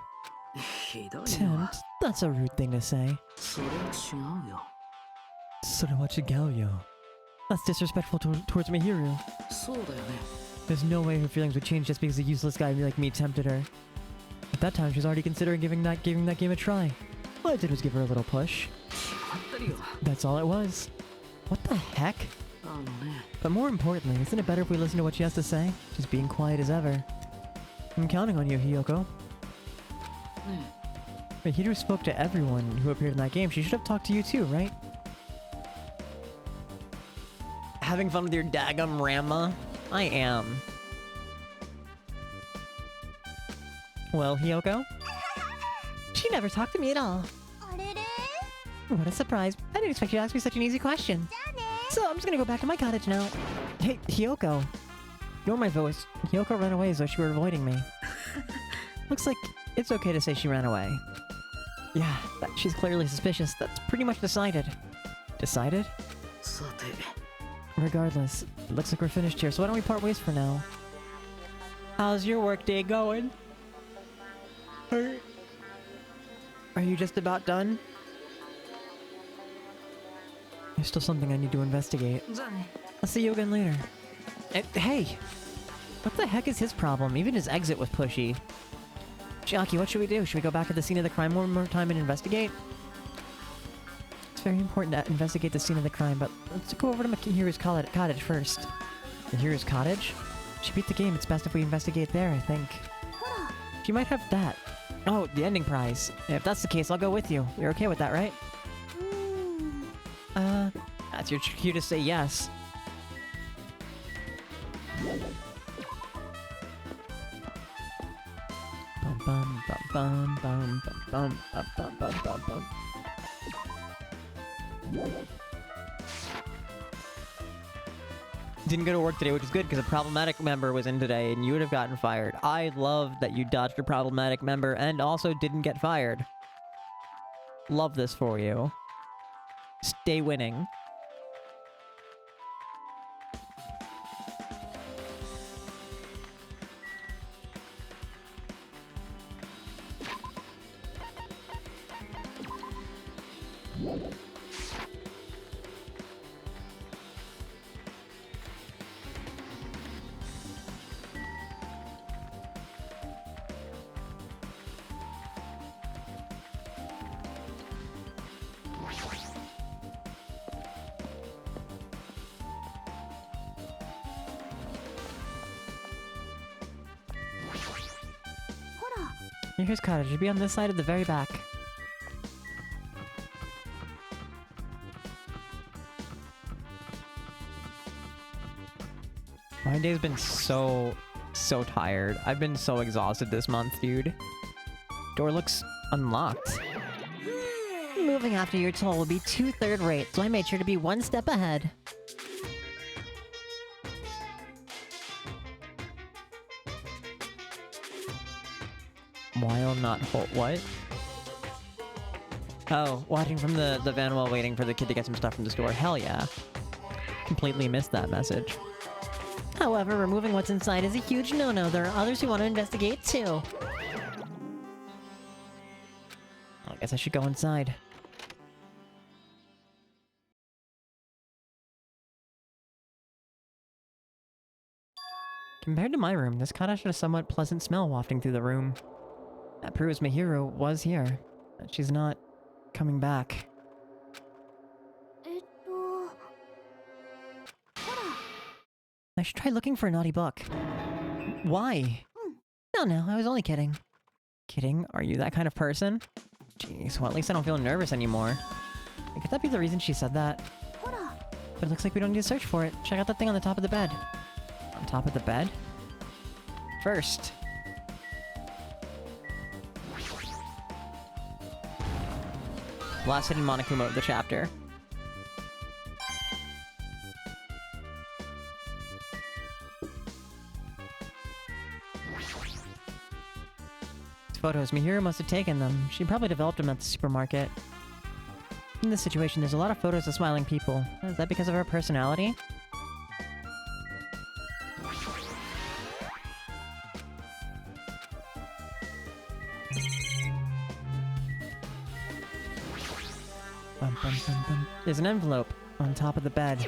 S1: Tempt? That's a rude thing to say. That's disrespectful towards Mihiru. There's no way her feelings would change just because a useless guy like me tempted her. At that time, she was already considering giving that game a try. All I did was give her a little push. That's all it was. What the heck? But more importantly, isn't it better if we listen to what she has to say? She's being quiet as ever. I'm counting on you, Hiyoko. Mahito spoke to everyone who appeared in that game. She should have talked to you too, right? Having fun with your daggum Ramma? I am. Well, Hiyoko?
S5: She never talked to me at all. What a surprise. I didn't expect you to ask me such an easy question. So I'm just gonna go back to my cottage now.
S1: Hey, Hiyoko. Ignore my voice. Hiyoko ran away as though she were avoiding me. Looks like it's okay to say she ran away. Yeah, she's clearly suspicious. That's pretty much decided. Decided? Regardless, it looks like we're finished here, so why don't we part ways for now? How's your workday going? Are you just about done? There's still something I need to investigate. I'll see you again later. Hey! What the heck is his problem? Even his exit was pushy. Chiaki, what should we do? Should we go back to the scene of the crime one more time and investigate? It's very important to investigate the scene of the crime, but let's go over to Mihiru's cottage first. Mihiru's cottage? She beat the game, it's best if we investigate there, I think. She might have that. Oh, the ending prize. If that's the case, I'll go with you. You're okay with that, right? That's your cue to say yes. Bum bum bum bum bum bum bum bum bum bum. Didn't go to work today, which is good because a problematic member was in today and you would have gotten fired. I love that you dodged a problematic member and also didn't get fired. Love this for you. Stay winning. Here's cottage. You'll be on this side at the very back. My day's been so tired. I've been so exhausted this month, dude. Door looks unlocked.
S5: Moving after your toll would be 2/3 rate, so I made sure to be one step ahead.
S1: While not what? Oh, watching from the van while waiting for the kid to get some stuff from the store. Hell yeah. Completely missed that message.
S5: However, removing what's inside is a huge no-no. There are others who want to investigate too.
S1: I guess I should go inside. Compared to my room, this cottage had a somewhat pleasant smell wafting through the room. That proves Mihiru was here. That she's not coming back. I should try looking for a naughty book. Why?
S5: No, I was only kidding.
S1: Kidding? Are you that kind of person? Jeez, well at least I don't feel nervous anymore. Could that be the reason she said that? But it looks like we don't need to search for it. Check out that thing on the top of the bed. On top of the bed? First. Last hidden Monokuma of the chapter. These photos, Mihiru must have taken them. She probably developed them at the supermarket. In this situation, there's a lot of photos of smiling people. Is that because of her personality? There's an envelope on top of the bed.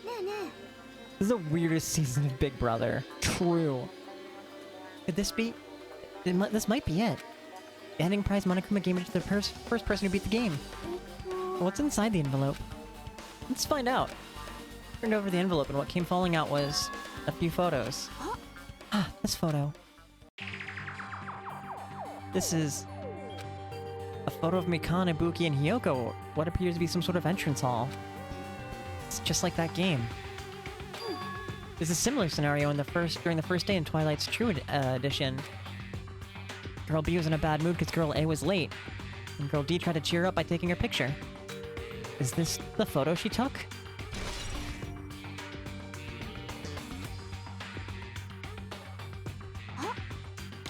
S1: This is the weirdest season of Big Brother. True. Could this be... This might be it. The ending prize Monokuma gave it to the first person who beat the game. What's inside the envelope? Let's find out. Turned over the envelope and what came falling out was a few photos. Ah, this photo. This is
S5: A photo of Mikan, Ibuki, and Hiyoko. What appears to be some sort of entrance hall. It's just like that game. There's a similar scenario during the first day in Twilight's True Edition. Girl B was in a bad mood because Girl A was late, and Girl D tried to cheer her up by taking her picture. Is this the photo she took?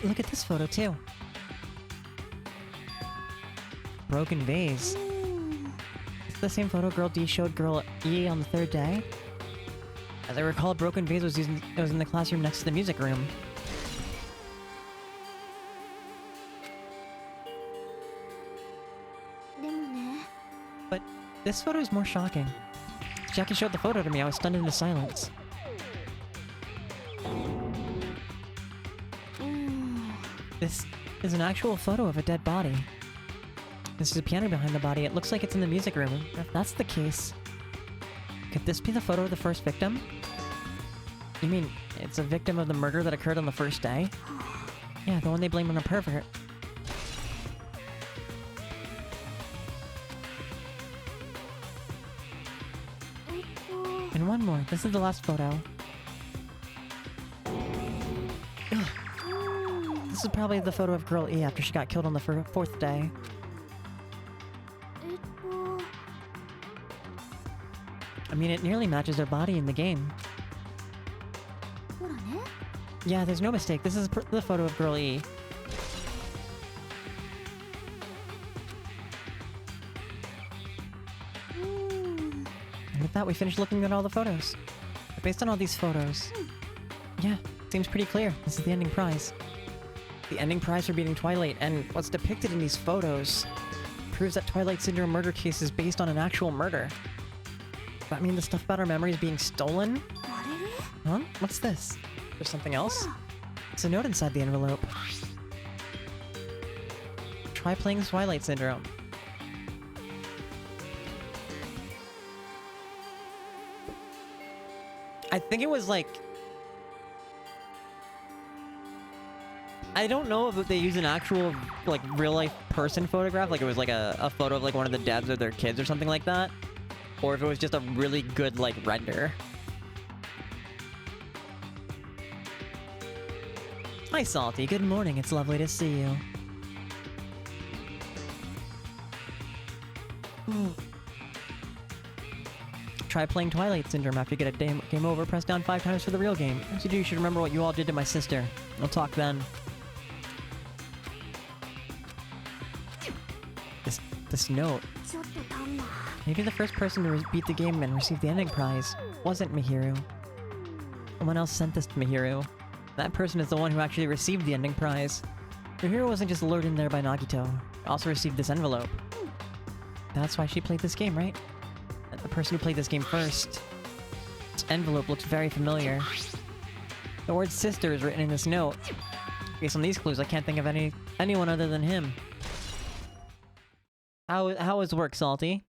S5: Look at this photo too. Broken vase. Is the same photo Girl D showed Girl E on the third day? As I recall, a broken vase was in the classroom next to the music room. But this photo is more shocking. Jackie showed the photo to me, I was stunned into silence. This is an actual photo of a dead body. This is a piano behind the body. It looks like it's in the music room. If that's the case, could this be the photo of the first victim? You mean it's a victim of the murder that occurred on the first day? Yeah, the one they blame on a pervert. And one more. This is the last photo. Ugh. This is probably the photo of Girl E after she got killed on the fourth day. I mean, it nearly matches their body in the game. Yeah, there's no mistake. This is the photo of Girl E. And with that, we finished looking at all the photos. But based on all these photos, yeah, seems pretty clear. This is the ending prize. The ending prize for beating Twilight, and what's depicted in these photos proves that Twilight Syndrome murder case is based on an actual murder. Does that mean the stuff about our memories being stolen? Huh? What's this? There's something else? It's a note inside the envelope. Try playing Twilight Syndrome. I think it was like... I don't know if they use an actual, like, real-life person photograph, like it was like a photo of like one of the devs or their kids or something like that. Or if it was just a really good, like, render. Hi, Salty. Good morning. It's lovely to see you. Try playing Twilight Syndrome after you get a game over. Press down 5 times for the real game. Once you do, you should remember what you all did to my sister. We'll talk then. This note. Maybe the first person to beat the game and receive the ending prize wasn't Mihiru. Someone else sent this to Mihiru. That person is the one who actually received the ending prize. Mihiru wasn't just lured in there by Nagito. She also received this envelope. That's why she played this game, right? The person who played this game first. This envelope looks very familiar. The word sister is written in this note. Based on these clues, I can't think of anyone other than him. How is work, Salty?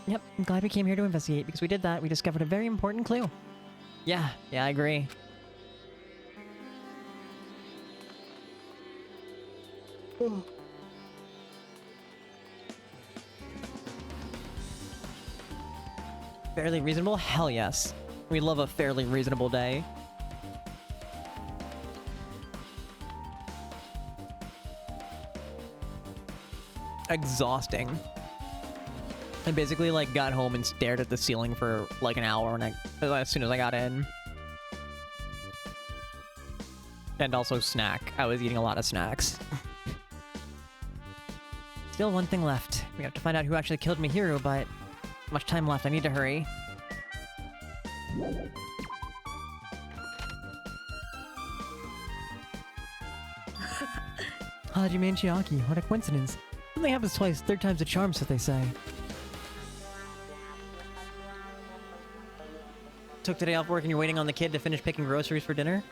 S5: Yep, I'm glad we came here to investigate, because we did that. We discovered a very important clue. Yeah, I agree. Fairly reasonable? Hell yes. We love a fairly reasonable day. Exhausting. I basically, like, got home and stared at the ceiling for, like, an hour as soon as I got in. And also snack. I was eating a lot of snacks. Still one thing left. We have to find out who actually killed Mihiru, but... much time left. I need to hurry. Hajime and Chiaki, what a coincidence. Something happens twice, third time's a charm, so they say. Took today off work and you're waiting on the kid to finish picking groceries for dinner?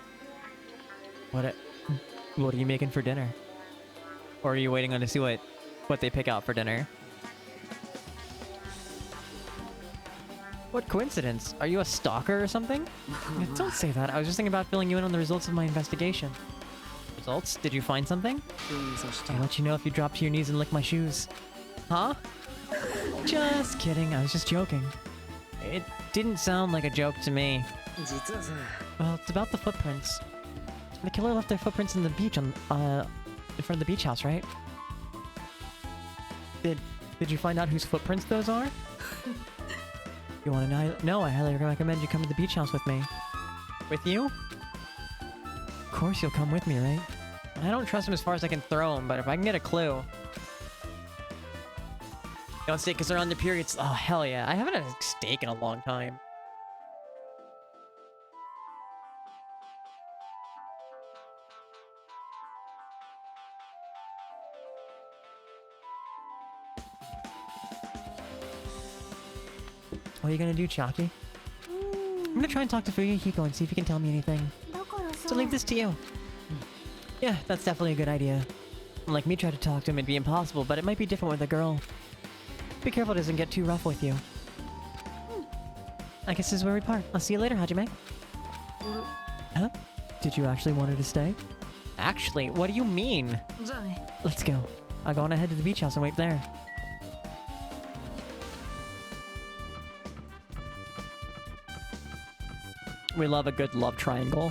S5: What are you making for dinner? Or are you waiting on to see what they pick out for dinner? What coincidence? Are you a stalker or something? Don't say that. I was just thinking about filling you in on the results of my investigation. Results? Did you find something? I'll let you know if you drop to your knees and lick my shoes. Huh? Just kidding. I was just joking. It didn't sound like a joke to me. Well, it's about the footprints. The killer left their footprints in the beach in front of the beach house, right? Did you find out whose footprints those are? You want to know? No, I highly recommend you come to the beach house with me. With you? Of course you'll come with me, right? I don't trust him as far as I can throw him, but if I can get a clue... Don't steak because they're on their periods. Oh, hell yeah. I haven't had a steak in a long time. What are you gonna do, Chalky? I'm gonna try and talk to Fuyuhiko and see if he can tell me anything. So leave this to you. Yeah, that's definitely a good idea. Like me try to talk to him, it'd be impossible, but it might be different with a girl. Be careful it doesn't get too rough with you. I guess this is where we part. I'll see you later, Hajime. Huh? Did you actually want her to stay? Actually? What do you mean? Let's go. I'll go on ahead to the beach house and wait there. We love a good love triangle.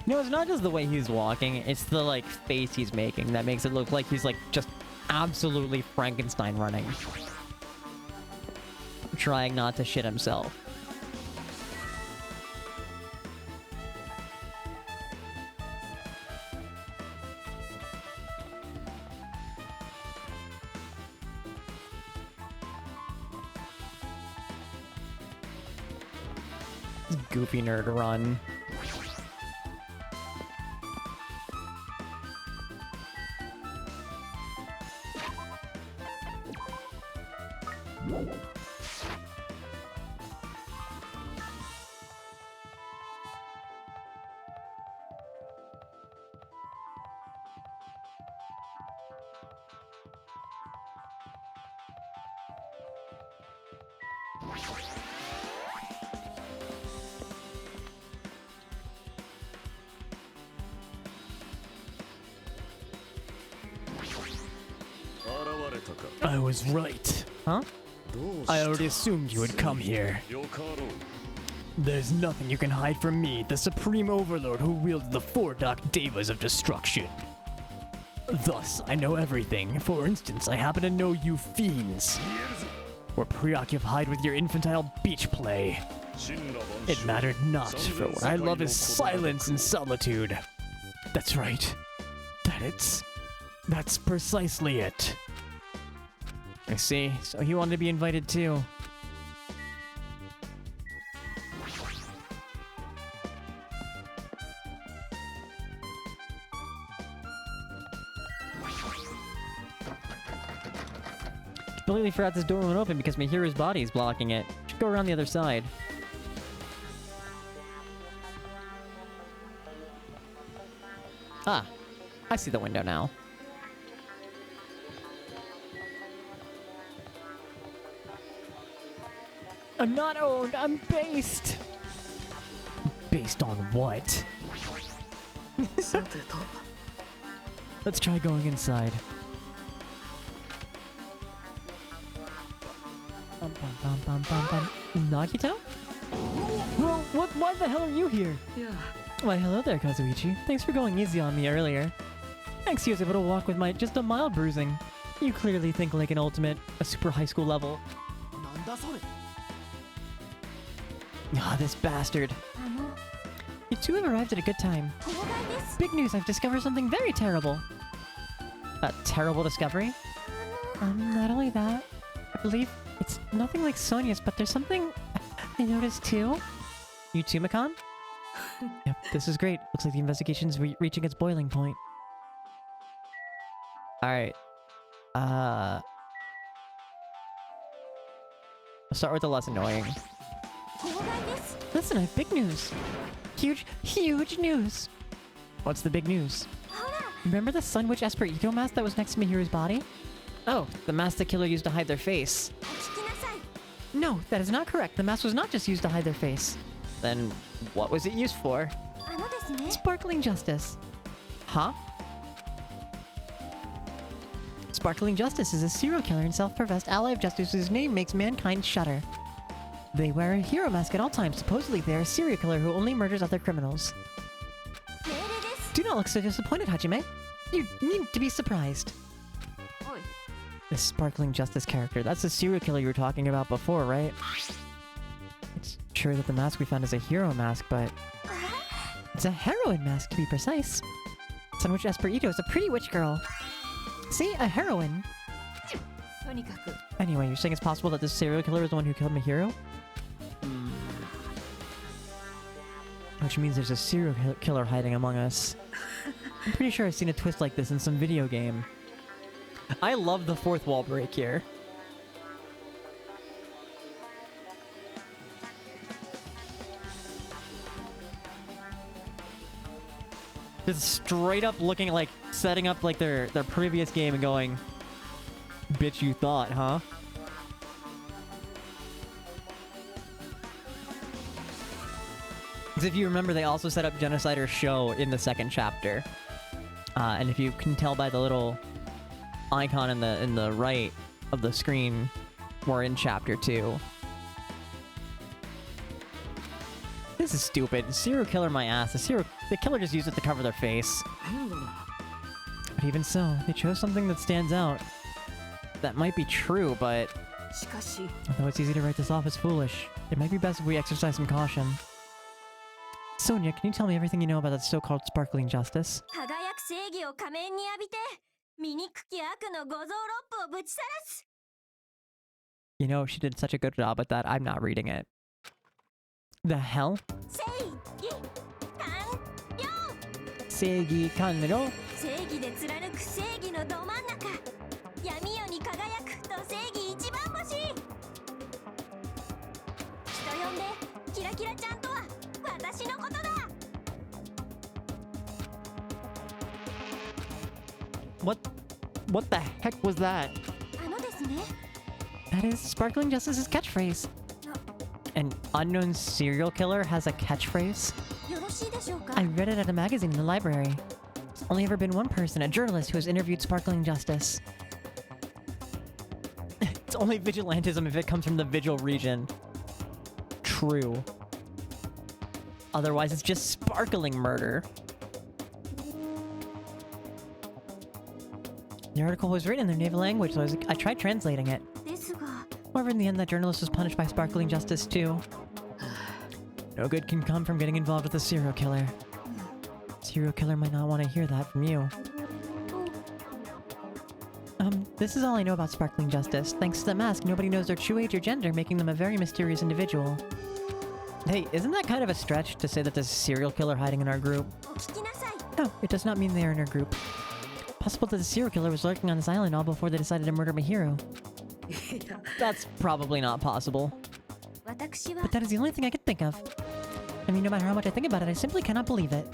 S5: No, it's not just the way he's walking, it's the, like, face he's making that makes it look like he's, like, just absolutely Frankenstein running. Trying not to shit himself. Goofy nerd run.
S6: I was right.
S5: Huh?
S6: I already assumed you would come here. There's nothing you can hide from me, the Supreme Overlord who wields the four dark devas of destruction. Thus, I know everything. For instance, I happen to know you fiends were preoccupied with your infantile beach play. It mattered not, for what I love is silence and solitude. That's right. That's precisely it. I see. So he wanted to be invited too. Completely forgot this door won't open because my hero's body is blocking it. Should go around the other side. Ah, I see the window now. I'm not owned, I'm based! Based on what? Let's try going inside. Nagito? Well, why the hell are you here?
S2: Yeah.
S5: Why, hello there, Kazuichi. Thanks for going easy on me earlier. Thanks, he was able to walk with just a mild bruising. You clearly think like an ultimate, a super high school level. Ah, this bastard. He two have arrived at a good time. Big news, I've discovered something very terrible. A terrible discovery? Not only that, I believe it's nothing like Sonia's, but there's something I noticed too. You too, Makan? Yep, this is great. Looks like the investigation's reaching its boiling point. Alright. Let's start with the less annoying. Listen, I have big news. Huge news. What's the big news? Remember the Sun Witch Esperito mask that was next to Mihiru's body? Oh, the mask the killer used to hide their face. No, that is not correct. The mask was not just used to hide their face. Then, what was it used for? Sparkling Justice. Huh? Sparkling Justice is a serial killer and self-professed ally of justice whose name makes mankind shudder. They wear a hero mask at all times. Supposedly, they are a serial killer who only murders other criminals. Do not look so disappointed, Hajime. You need to be surprised. This Sparkling Justice character, that's the serial killer you were talking about before, right? It's true that the mask we found is a hero mask, but... it's a heroine mask, to be precise. Sun Witch Esperito is a pretty witch girl. See? A heroine. Anyway, you're saying it's possible that this serial killer is the one who killed Mihiru? Which means there's a serial killer hiding among us. I'm pretty sure I've seen a twist like this in some video game. I love the fourth wall break here. Just straight up looking like, setting up like their previous game and going, bitch you thought, huh? Because if you remember, they also set up Genocider's show in the second chapter. And if you can tell by the little icon in the right of the screen, we're in chapter 2. This is stupid. Serial killer my ass. The killer just used it to cover their face. But even so, they chose something that stands out. That might be true, but... although it's easy to write this off as foolish, it might be best if we exercise some caution. Sonia, can you tell me everything you know about that so-called Sparkling Justice? You know, she did such a good job at that, I'm not reading it. The hell? Seigi Kanro? What the heck was that? That is Sparkling Justice's catchphrase. An unknown serial killer has a catchphrase? I read it at a magazine in the library. There's only ever been one person, a journalist, who has interviewed Sparkling Justice. It's only vigilantism if it comes from the Vigil region. True. Otherwise, it's just sparkling murder. The article was written in their native language, so I tried translating it. However, in the end, that journalist was punished by Sparkling Justice, too. No good can come from getting involved with a serial killer. Serial killer might not want to hear that from you. This is all I know about Sparkling Justice. Thanks to the mask, nobody knows their true age or gender, making them a very mysterious individual. Hey, isn't that kind of a stretch to say that there's a serial killer hiding in our group? No, it does not mean they are in our group. Possible that the serial killer was lurking on this island all before they decided to murder Mihiru. That's probably not possible. But that is the only thing I can think of. I mean, no matter how much I think about it, I simply cannot believe it.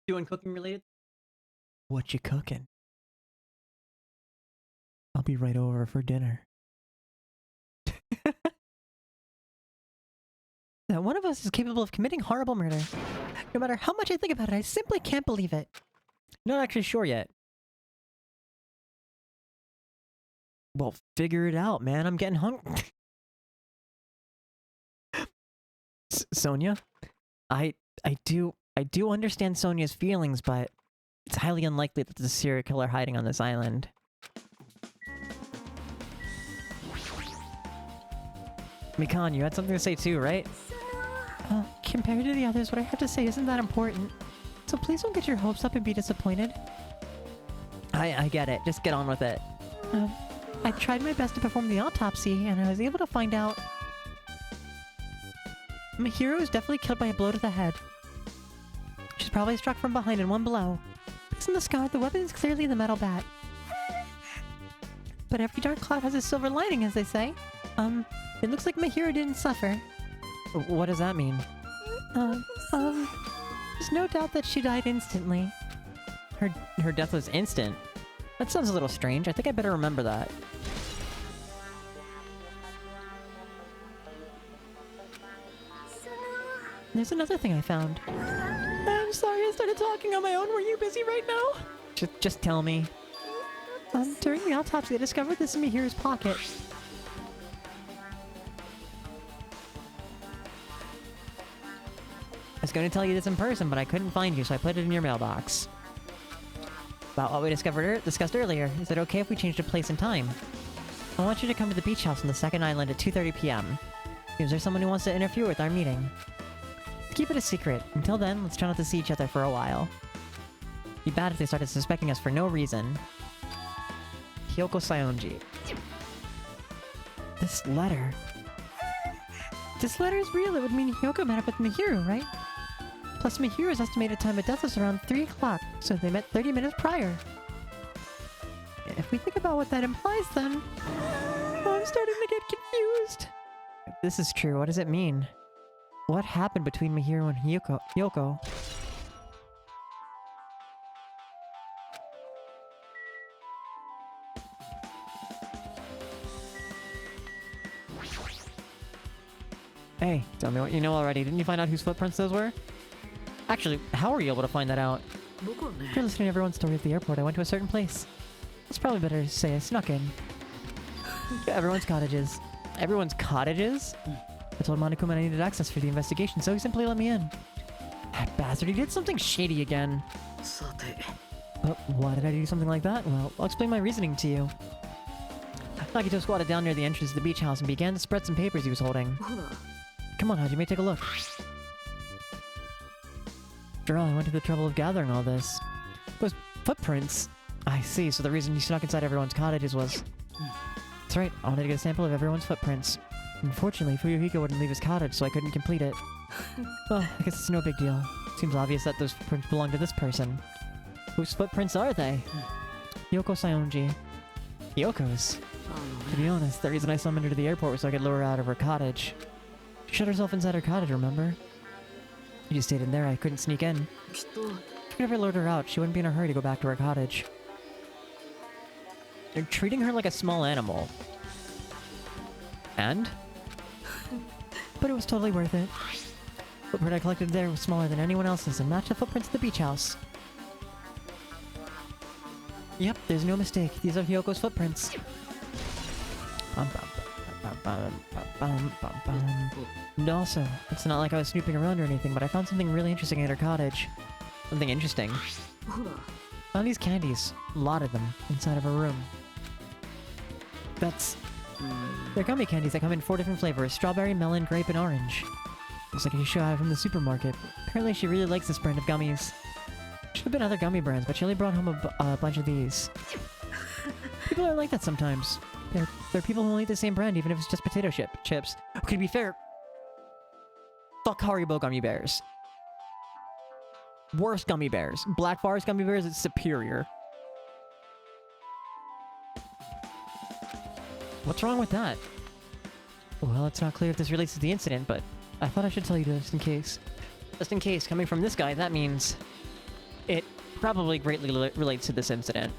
S5: Doing cooking related? What you cooking? I'll be right over for dinner. That one of us is capable of committing horrible murder. No matter how much I think about it, I simply can't believe it. Not actually sure yet. Well, figure it out, man. I'm getting hungry. Sonia? I do understand Sonia's feelings, but it's highly unlikely that there's a serial killer hiding on this island. Mikan, you had something to say too, right? Compared to the others, what I have to say isn't that important. So please don't get your hopes up and be disappointed. I get it. Just get on with it. I tried my best to perform the autopsy, and I was able to find out... Mahiro was definitely killed by a blow to the head. She's probably struck from behind in one blow. Based on the scar, the weapon is clearly the metal bat. But every dark cloud has a silver lining, as they say. It looks like Mahiro didn't suffer. What does that mean? There's no doubt that she died instantly. Her death was instant? That sounds a little strange. I think I better remember that. There's another thing I found. I'm sorry I started talking on my own. Were you busy right now? Just tell me. During the autopsy, I discovered this in Mihiru's pocket. I was going to tell you this in person, but I couldn't find you, so I put it in your mailbox. About what we discussed earlier. Is it okay if we change the place and time? I want you to come to the beach house on the second island at 2:30 p.m. Is there someone who wants to interfere with our meeting? Keep it a secret. Until then, let's try not to see each other for a while. Be bad if they started suspecting us for no reason. Hyoko Sayonji. This letter... This letter is real. It would mean Hyoko met up with Mihiru, right? Plus Mihiru's estimated time of death was around 3 o'clock, so they met 30 minutes prior. If we think about what that implies, then... I'm starting to get confused. If this is true, what does it mean? What happened between Mihiru and Hyoko? Hey, tell me what you know already. Didn't you find out whose footprints those were? Actually, how were you able to find that out? After listening to everyone's story at the airport, I went to a certain place. It's probably better to say I snuck in. Everyone's cottages. Everyone's cottages? I told Monokuma I needed access for the investigation, so he simply let me in. That bastard, he did something shady again. But why did I do something like that? Well, I'll explain my reasoning to you. Nagito squatted down near the entrance of the beach house and began to spread some papers he was holding. Come on, Hajime, take a look. After all, I went to the trouble of gathering all this. Those footprints. I see, so the reason you snuck inside everyone's cottages was... That's right, I wanted to get a sample of everyone's footprints. Unfortunately, Fuyuhiko wouldn't leave his cottage, so I couldn't complete it. Well, I guess it's no big deal. Seems obvious that those footprints belong to this person. Whose footprints are they? Hyoko Sayonji. Hyoko's? To be honest, the reason I summoned her to the airport was so I could lure her out of her cottage. She shut herself inside her cottage, remember? She just stayed in there, I couldn't sneak in. If I could ever lured her out, she wouldn't be in a hurry to go back to her cottage. They're treating her like a small animal. And? But it was totally worth it. The footprint I collected there was smaller than anyone else's and matched the footprints at the beach house. Yep, there's no mistake. These are Hyoko's footprints. And also, it's not like I was snooping around or anything, but I found something really interesting at her cottage. Something interesting. Found these candies, a lot of them, inside of her room. They're gummy candies that come in 4 different flavors: strawberry, melon, grape, and orange. Looks like she should have from the supermarket. Apparently she really likes this brand of gummies. Should have been other gummy brands, but she only brought home a bunch of these. People are like that sometimes. There are people who only eat the same brand, even if it's just potato chips. Okay, to be fair, fuck Haribo gummy bears. Worst gummy bears. Black Forest gummy bears is superior. What's wrong with that? Well, it's not clear if this relates to the incident, but I thought I should tell you just in case. Just in case, coming from this guy, that means it probably greatly relates to this incident.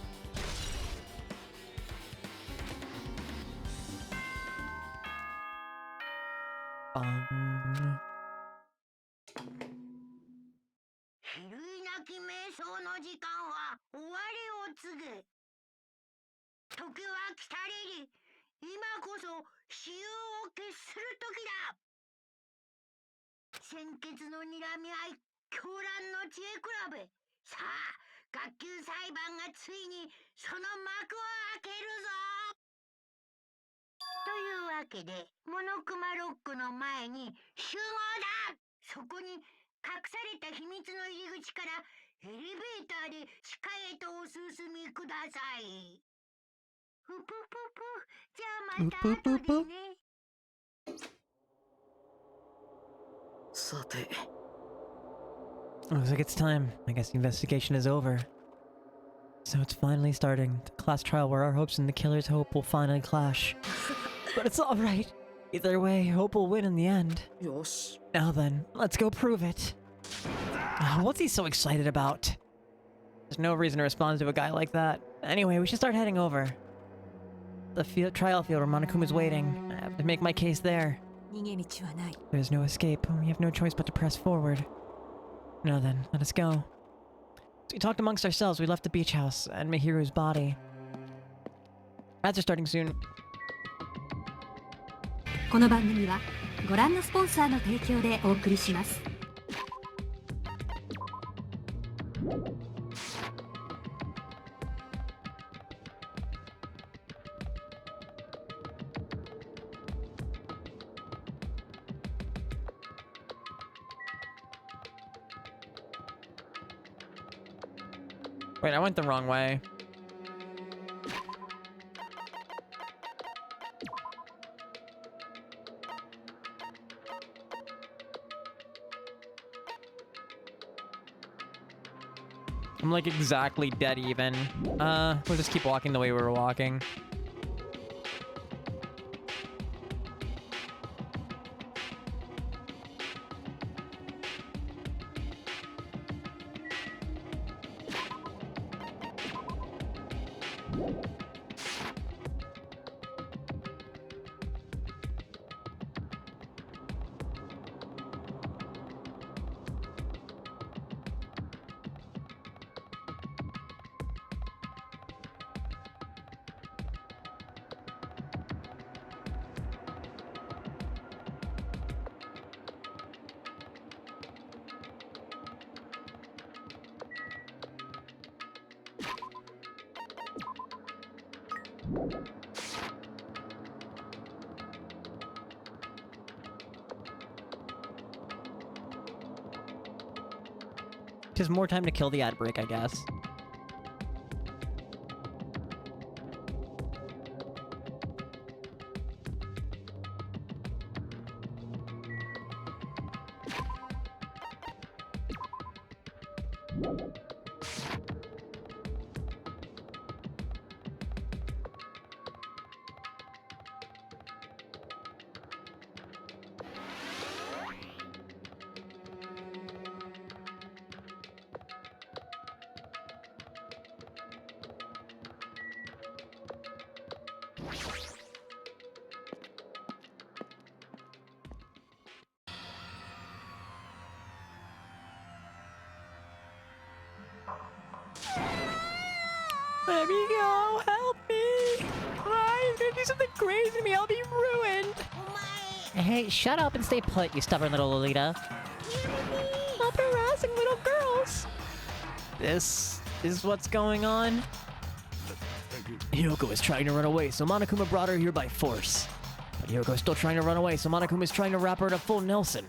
S7: わけで、モノクマロックの前に集合だ。そこに隠された秘密の入り口からエレベーターで地下へとお進みください。ふぷぷぷ。じゃあまた後でね。
S8: さて。
S5: Looks like it's time. I guess the investigation is over. So it's finally starting. The class trial where our hopes and the killer's hope will finally clash. But it's alright. Either way, hope will win in the end.
S8: よし。
S5: Now then, let's go prove it. What's he so excited about? There's no reason to respond to a guy like that. Anyway, we should start heading over. The trial field where Monokuma's waiting. I have to make my case there.
S2: 逃げ道はない。
S5: There's no escape. We have no choice but to press forward. Now then, let us go. So we talked amongst ourselves. We left the beach house and Mihiru's body. Ads are starting soon.
S4: この番組はご覧のスポンサーの提供でお送りします。
S1: Wait, I went the wrong way. I'm like exactly dead even. We'll just keep walking the way we were walking. Just more time to kill the ad break, I guess. Let me go! Help me! I'm gonna do something crazy to me! I'll be ruined!
S5: Hey, shut up and stay put, you stubborn little Lolita. Stop harassing little girls! This is what's going on?
S6: Hyoko is trying to run away, so Monokuma brought her here by force. But Hyoko is still trying to run away, so Monokuma is trying to wrap her in a full Nelson.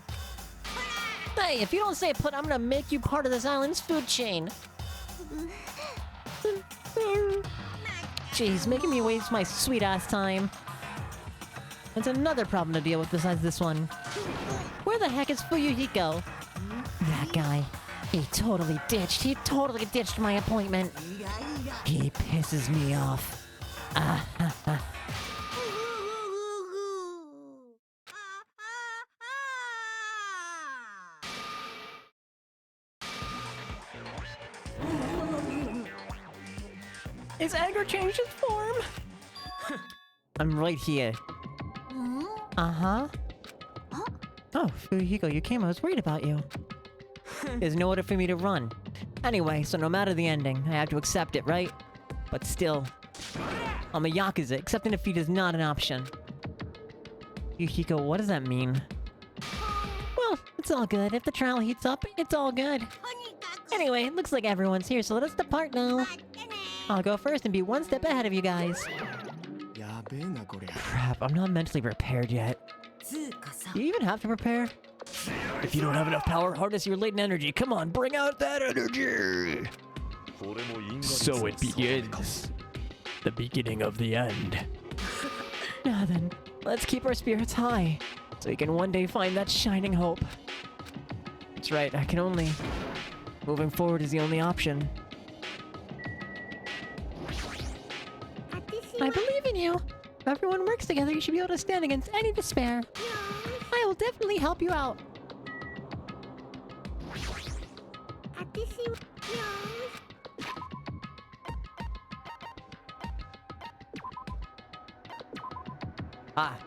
S5: Hey, if you don't stay put, I'm gonna make you part of this island's food chain. Jeez, making me waste my sweet-ass time. There's another problem to deal with besides this one. Where the heck is Fuyuhiko? That guy. He totally ditched my appointment. He pisses me off. His anger changed his form. I'm right here. Uh-huh. Oh, Fuyuhiko, you came. I was worried about you. There's nowhere for me to run. Anyway, so no matter the ending, I have to accept it, right? But still, I'm a Yakuza. Accepting defeat is not an option. Fuyuhiko, what does that mean? Well, it's all good. If the trial heats up, it's all good. Anyway, it looks like everyone's here, so let us depart now. I'll go first and be one step ahead of you guys.
S3: やべえなこりゃ。
S5: Crap, I'm not mentally prepared yet.
S2: つうかさ
S5: Do you even have to prepare?
S6: If you don't have enough power, harness your latent energy. Come on, bring out that energy! So it begins. The beginning of the end.
S5: Now then, let's keep our spirits high, so we can one day find that shining hope. That's right, I can only... Moving forward is the only option. I believe in you! If everyone works together, you should be able to stand against any despair. I will definitely help you out. Ah.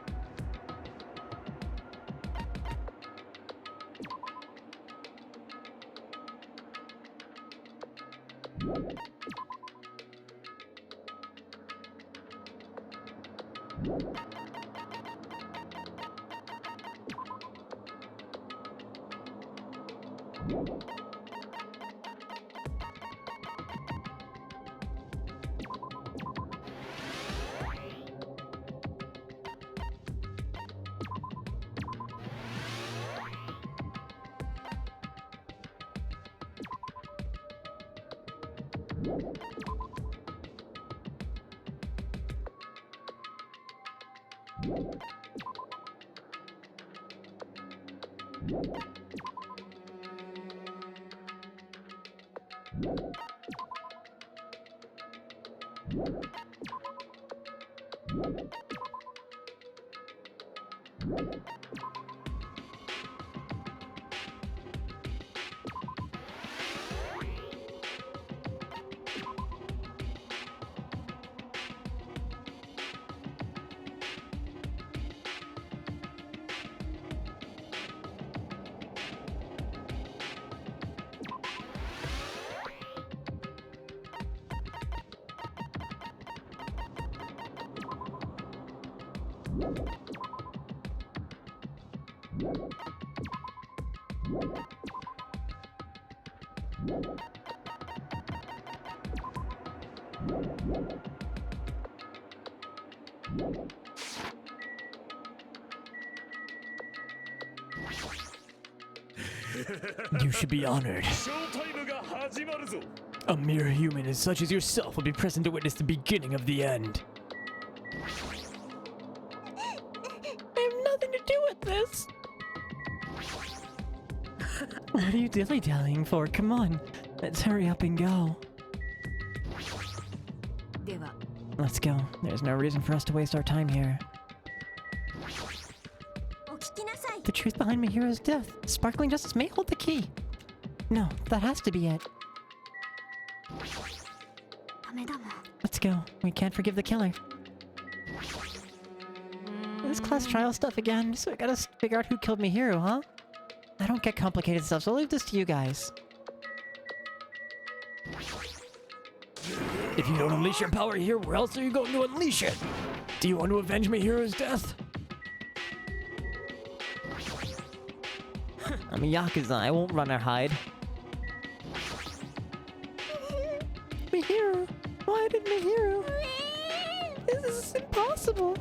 S6: You should be honored. A mere human as such as yourself will be present to witness the beginning of the end.
S5: I have nothing to do with this! What are you dilly-dallying for? Come on, let's hurry up and go.
S2: では
S5: Let's go. There's no reason for us to waste our time here.
S7: お聞きなさい
S5: The truth behind Mihiro's death. Sparkling justice may hold the key. No, that has to be it.
S7: ダメだもん
S5: Let's go. We can't forgive the killer. This class trial stuff again, so I gotta figure out who killed Mihiru, huh? I don't get complicated stuff, so I'll leave this to you guys.
S6: If you don't unleash your power here, where else are you going to unleash it? Do you want to avenge Mihiro's death?
S5: I'm a Yakuza, I won't run or hide. Mihiru! Why did Mihiru? This is impossible!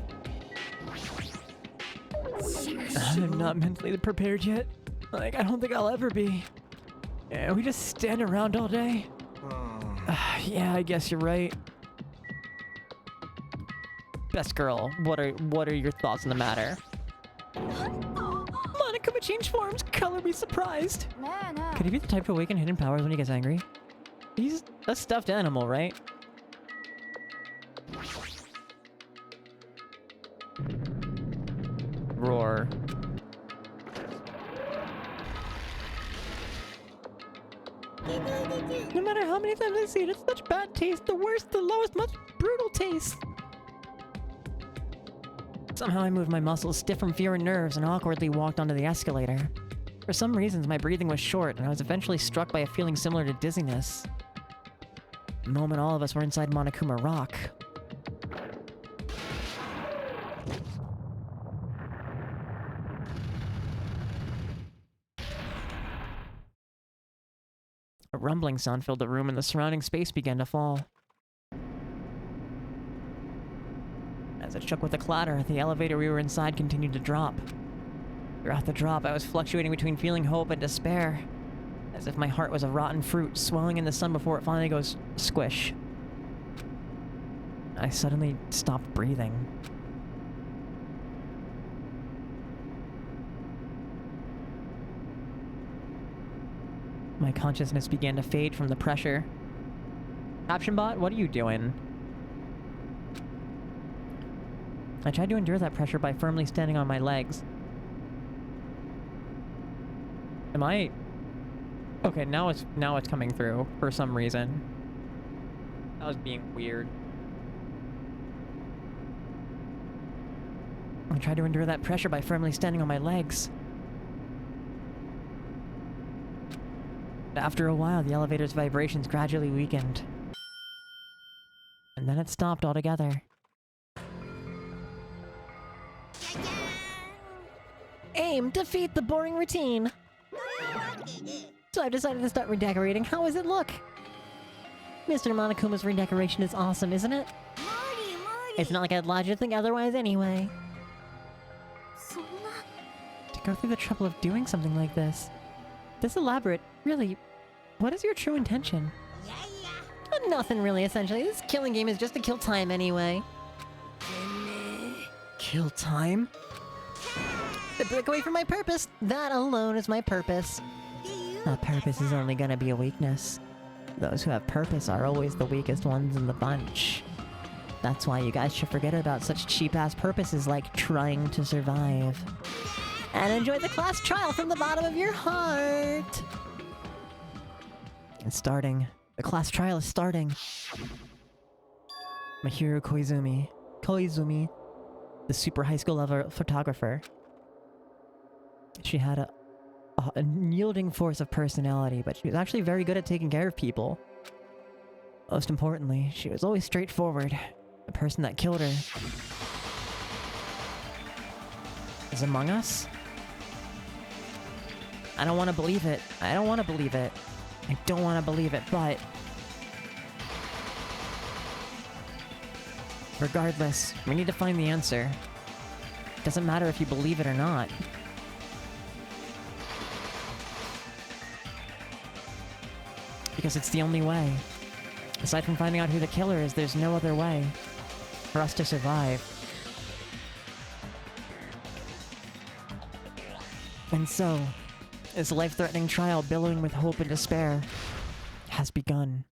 S5: I'm not mentally prepared yet. Like, I don't think I'll ever be. Yeah, we just stand around all day. Yeah, I guess you're right. Best girl, what are your thoughts on the matter? Monokuma changed forms. Color be surprised. Could he be the type to awaken hidden powers when he gets angry? He's a stuffed animal, right? Roar. No matter how many times I see it, it's such bad taste. The worst, the lowest, most brutal taste. Somehow I moved my muscles, stiff from fear and nerves, and awkwardly walked onto the escalator. For some reasons, my breathing was short, and I was eventually struck by a feeling similar to dizziness. The moment all of us were inside Monokuma Rock. A rumbling sound filled the room and the surrounding space began to fall. As it shook with a clatter. The elevator we were inside continued to drop. Throughout the drop, I was fluctuating between feeling hope and despair, as if my heart was a rotten fruit swelling in the sun before it finally goes squish. I suddenly stopped breathing. My consciousness began to fade from the pressure. Caption bot, what are you doing? I tried to endure that pressure by firmly standing on my legs. Am I... Okay, now it's coming through for some reason. That was being weird. I tried to endure that pressure by firmly standing on my legs. After a while, the elevator's vibrations gradually weakened. And then it stopped altogether. Aim, defeat the boring routine! So I've decided to start redecorating. How does it look? Mr. Monokuma's redecoration is awesome, isn't it? It's not like I'd lodge to think otherwise anyway. To go through the trouble of doing something like this. This elaborate, really, what is your true intention? Nothing really, essentially. This killing game is just to kill time anyway. Kill time? To break away from my purpose. That alone is my purpose. That purpose is only gonna be a weakness. Those who have purpose are always the weakest ones in the bunch. That's why you guys should forget about such cheap-ass purposes like trying to survive. And enjoy the class trial from the bottom of your heart! It's starting. The class trial is starting. Mihiru Koizumi, the super high school level photographer. She had a unyielding force of personality, but she was actually very good at taking care of people. Most importantly, she was always straightforward. The person that killed her is among us? I don't want to believe it. I don't want to believe it. I don't want to believe it, but... regardless, we need to find the answer. It doesn't matter if you believe it or not. Because it's the only way. Aside from finding out who the killer is, there's no other way for us to survive. And so, this life-threatening trial billowing with hope and despair has begun.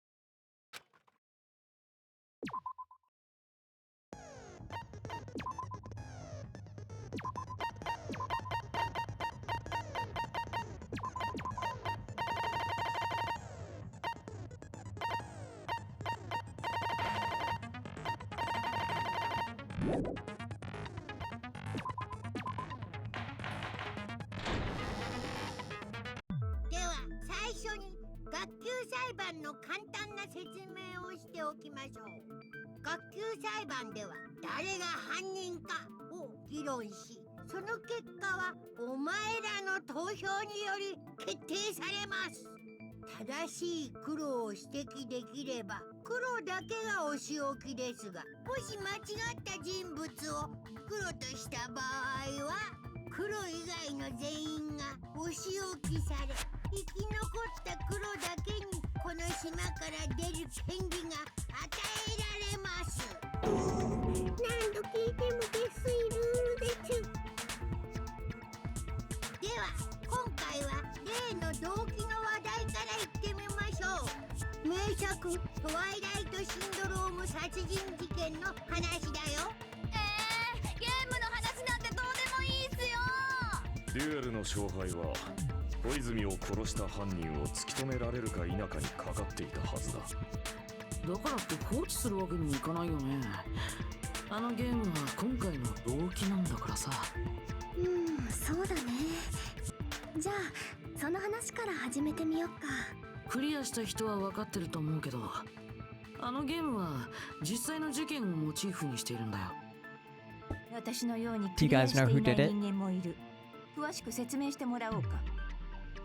S5: Do you guys know who did it?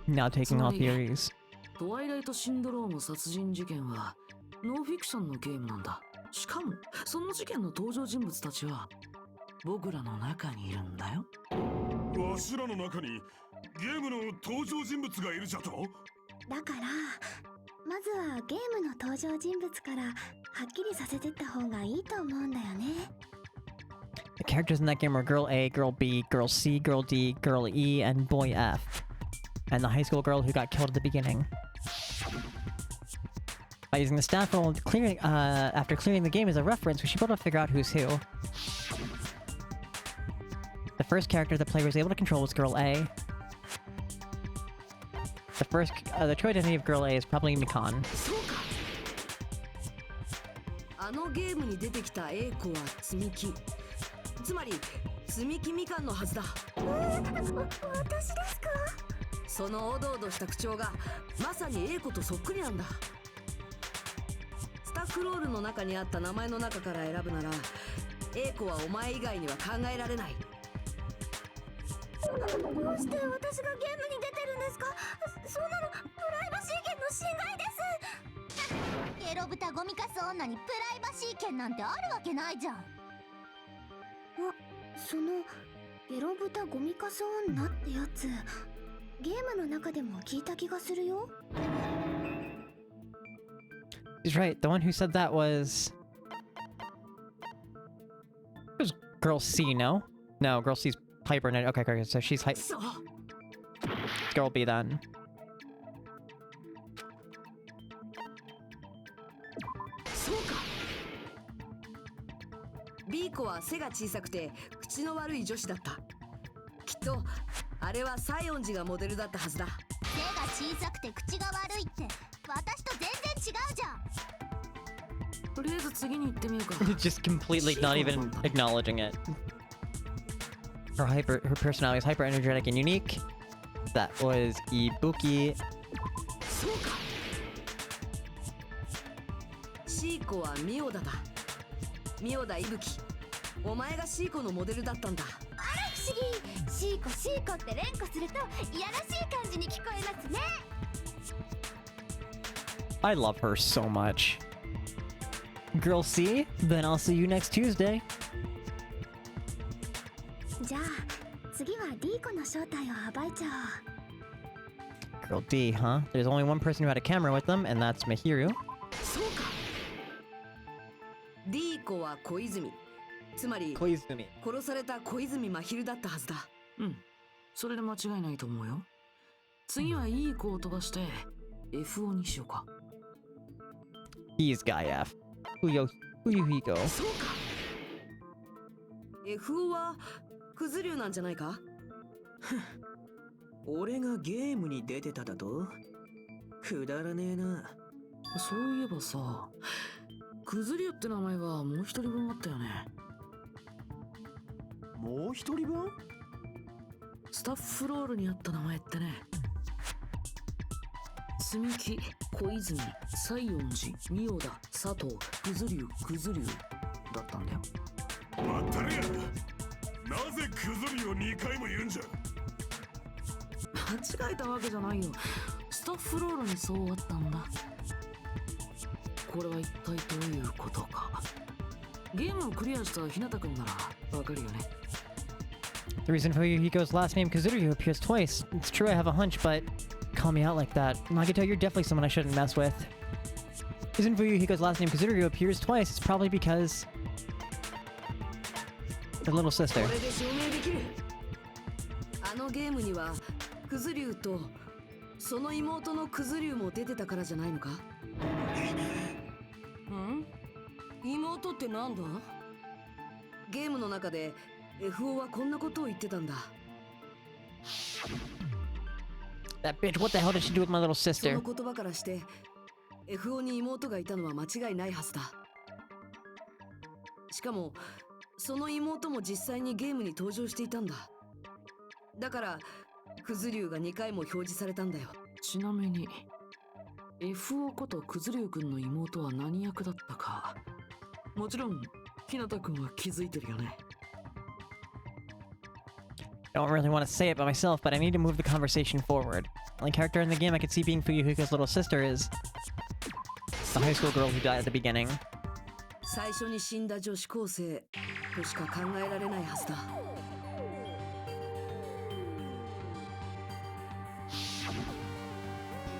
S5: Now taking all theories.
S8: トワイライトシンドローム殺人事件はノンフィクションのゲームなんだ。しかもその事件の登場人物たちは僕らの中にいるんだよ。
S3: わしらの中にゲームの登場人物がいるじゃと。
S9: だからまずはゲームの登場人物からはっきりさせてった方がいいと思うんだよね。
S5: The characters in that game were Girl A, Girl B, Girl C, Girl D, Girl E, and Boy F. And the high school girl who got killed at the beginning. By using the staff roll after clearing the game as a reference, we should be able to figure out who's who. The first character the player was able to control was Girl A. The true identity of Girl A is probably Mikan.
S2: あのゲームに出てきた A 子は積み木、つまり積み木みかんのはずだ。
S9: 私ですか？
S2: そのおどおどした口調がまさに A 子とそっくりなんだ。スタッフロールの中にあった名前の中から選ぶなら A 子はお前以外には考えられない。
S9: どうして私がゲームに出てるんですか？そんなのプライバシー権の侵害です。
S7: ゲロ豚ゴミカス女にプライバシー権なんてあるわけないじゃん。
S9: そのゲロ豚ゴミカス女ってやつ、ゲームの中でも聞いた気がするよ。
S5: He's right. The one who said that was... It was Girl C, no? No, Girl C's Piper. Okay, okay, so she's Girl B then.
S2: そうか。B 子は背が小さくて口の悪い女子だった。きっとあれは西園寺がモデルだったはずだ。
S7: 背が小さくて口が悪いって私と全然違うじゃん。
S8: とりあえず次に行ってみようか。
S5: Just completely not even acknowledging it. Her personality is hyper energetic and unique. That was Ibuki.
S2: そうか。C 子はミオダだ。ミオダイブキ。お前が C 子のモデルだったんだ。
S7: あら不思議。シーコって連呼するといやらしい感じに聞こえますね。
S5: I love her so much. Girl C, then I'll see you next Tuesday.
S9: じゃあ次は D 子の正体を暴いちゃおう。
S5: Girl D, huh? There's only one person who had a camera with them, and that's Mihiru.
S2: そうか。D 子は小泉。つまり殺された小泉真昼だったはずだ。
S8: うん、それで間違いないと思うよ。次はいい子を飛ばして FO にしようか。
S5: He's Guy F. Who you he go?
S2: そうか。FO はクズ流なんじゃないか？
S10: 俺がゲームに出てただと？くだらねえな。
S8: そういえばさ、クズ流って名前はもう一人分あったよね。
S3: もう一人分？
S8: スタッフロールにあった名前ってね、積木、小泉、西園寺、仁王田、佐藤、くず流だったんだよ。
S3: まったりや。なぜクズリを2回も言うんじゃ。
S8: 間違えたわけじゃないよ。スタッフロールにそうあったんだ。これは一体どういうことか。ゲームをクリアしたひなたくんならわかるよね。
S5: The reason Fuyuhiko's last name Kazuryu appears twice. It's true I have a hunch, but call me out like that. I can tell you're definitely someone I shouldn't mess with. The reason Fuyuhiko's last name Kazuryu appears twice is probably because... her little sister.
S2: これで証明できる。あのゲームにはクズ流とその妹のクズ流も出てたからじゃないのか？妹ってなんだ？ゲームの中で FO はこんなことを言ってたんだ。
S5: That bitch, what the hell did she do with my little
S2: そ
S5: sister?
S2: の言葉からして FO に妹がいたのは間違いないはずだ。しかもその妹も実際にゲームに登場していたんだ。だからクズ流が2回も表示されたんだよ。
S8: ちなみに FO ことくずりゅうくんの妹は何役だったか、もちろんひなたくんは気づいてるよね。
S5: I don't really want to say it by myself, but I need to move the conversation forward. The only character in the game I could see being Fuyuhiko's little sister is the high school girl who died at the beginning.
S2: 最初に死んだ女子高生としか考えられないはずだ。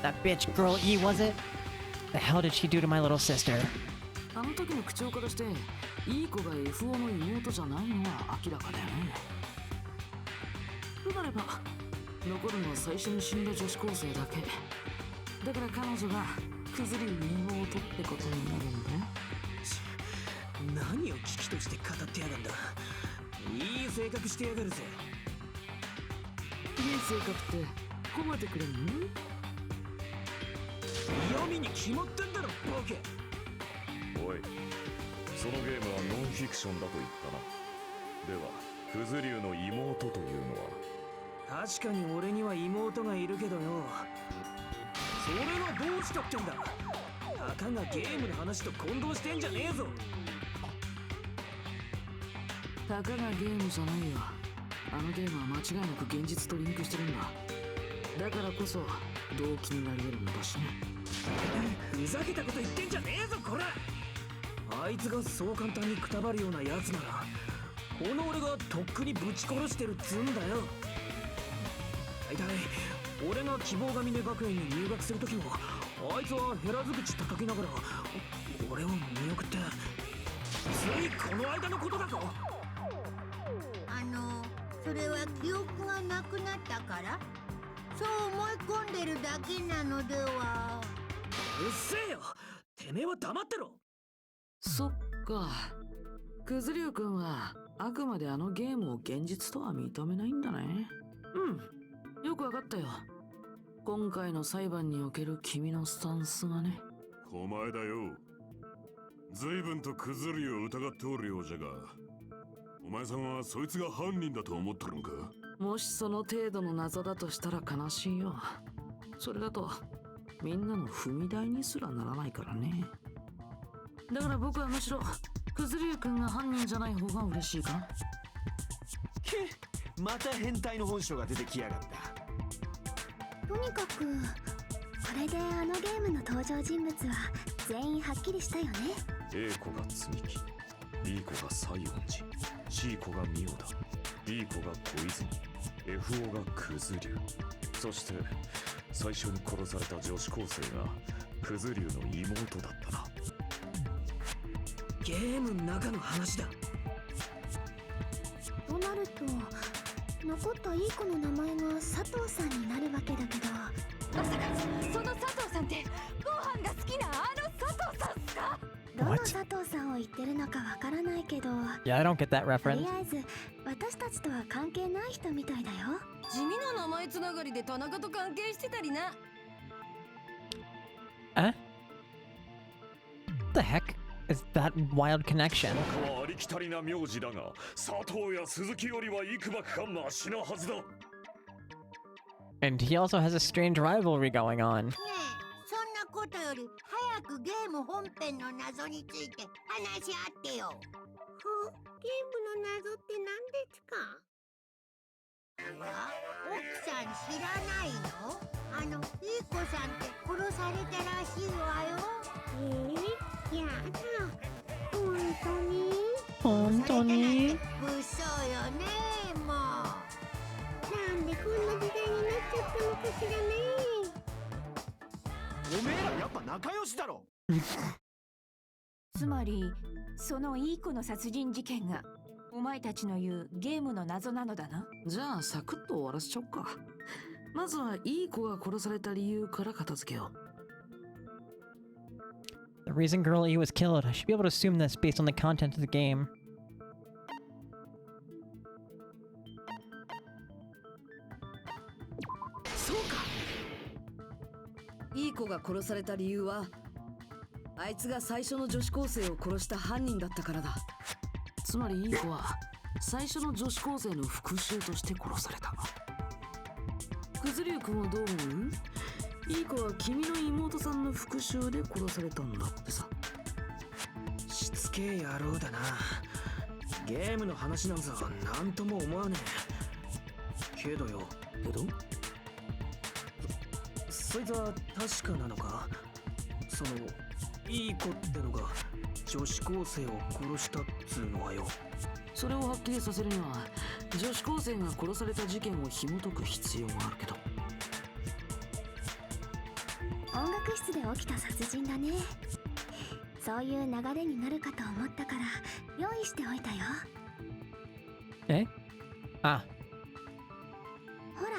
S5: That bitch girl E, was it? The hell did she do to my little sister?
S8: あの時の口調からしていい子が FO の妹じゃないのは明らかだよね。となれば残るのは最初に死んだ女子高生だけだから彼女がクズリュウ妹ってことになるんだよ。
S10: 何を危機として語ってやがんだ。いい性格してやがるぜ。
S8: いい性格って褒めてくれるの？
S10: 読みに決まってんだろボケ。
S3: おい、そのゲームはノンフィクションだと言ったな。ではクズリュウの妹というのは？
S10: 確かに俺には妹がいるけどよ、それはどうしたってんだ。たかがゲームの話と混同してんじゃねえぞ。
S8: たかがゲームじゃないよ。あのゲームは間違いなく現実とリンクしてるんだ。だからこそ動機になり得るんだしね。
S10: ふざけたこと言ってんじゃねえぞこら。あいつがそう簡単にくたばるようなやつならこの俺がとっくにぶち殺してるっつうんだよ。大体俺が希望が峰学園に入学する時もあいつはヘラづ口叩きながら俺を見送って、ついこの間のことだぞ。
S7: それは記憶がなくなったからそう思い込んでるだけなのでは。
S10: うっせえよ、てめえは黙ってろ。
S8: そっか、クズリュウ君はあくまであのゲームを現実とは認めないんだね。うん、よくわかったよ。今回の裁判における君のスタンスがね。
S3: お前だよ。随分とクズリュウを疑っておるようじゃが、お前さんはそいつが犯人だと思ってるんか？
S8: もしその程度の謎だとしたら悲しいよ。それだとみんなの踏み台にすらならないからね。だから僕はむしろクズリュウ君が犯人じゃない方が嬉しいかな。
S10: また変態の本性が出てきやがった。
S9: とにかくこれであのゲームの登場人物は全員はっきりしたよね。
S3: A 子が積み木、B 子が西園寺、C 子がミオだ、D 子が小泉、FO がクズリュウ、そして最初に殺された女子高生がクズリュウの妹だったな。
S10: ゲームの中の話だ。
S9: となると残ったいい子の名前が佐藤さんになるわけだけど、
S11: まさかその佐藤さんってご飯が好きなあの佐藤さんっすか？
S9: どの佐藤さんを言ってるのかわからないけど、
S5: Yeah, I don't get that
S9: と
S5: reference.
S9: りあえず私たちとは関係ない人みたいだよ。
S2: 地味な名前つながりで田中と関係してたりな。
S5: What the heck is that wild connection?
S3: 田中はありきたりな名字だが、佐藤や鈴木よりは幾ばくかマシなはずだ。
S5: And he also has a strange rivalry going on.
S7: ねえ、そんなことより早くゲーム本編の謎について話し合ってよ。ゲームの謎って何ですか？奥さん知らないの？いい子さんって殺されたらしいわよ。やだ、本当に？
S5: 本当に？
S7: 物騒よね、もう。なんでこんな時代になっちゃったのかしらね。
S10: おめえらやっぱ仲良しだろ。
S11: つまりそのいい子の殺人事件がお前たちの言うゲームの謎なのだな。
S8: じゃあサクッと終わらせちゃおっか。まずはいい子が殺された理由から片付けよう。
S5: The reason Girl E was killed, I should be able to assume this based on the content of the game.
S2: そうか。いい子が殺された理由はあいつが最初の女子高生を殺した犯人だったからだ。
S8: つまりいい子は最初の女子高生の復讐として殺された。クズリュウ君はどう思う？いい子は君の妹さんの復讐で殺されたんだってさ。
S10: しつけえ野郎だな。ゲームの話なんざなんとも思わねえけどよ。
S8: けど
S10: そいつは確かなのか？そのいい子ってのが女子高生を殺したっつうのはよ。
S8: それをはっきりさせるには女子高生が殺された事件を紐解く必要があるけど。
S9: 音楽室で起きた殺人だね。そういう流れになるかと思ったから用意しておいたよ。
S5: え？あ。
S9: ほら、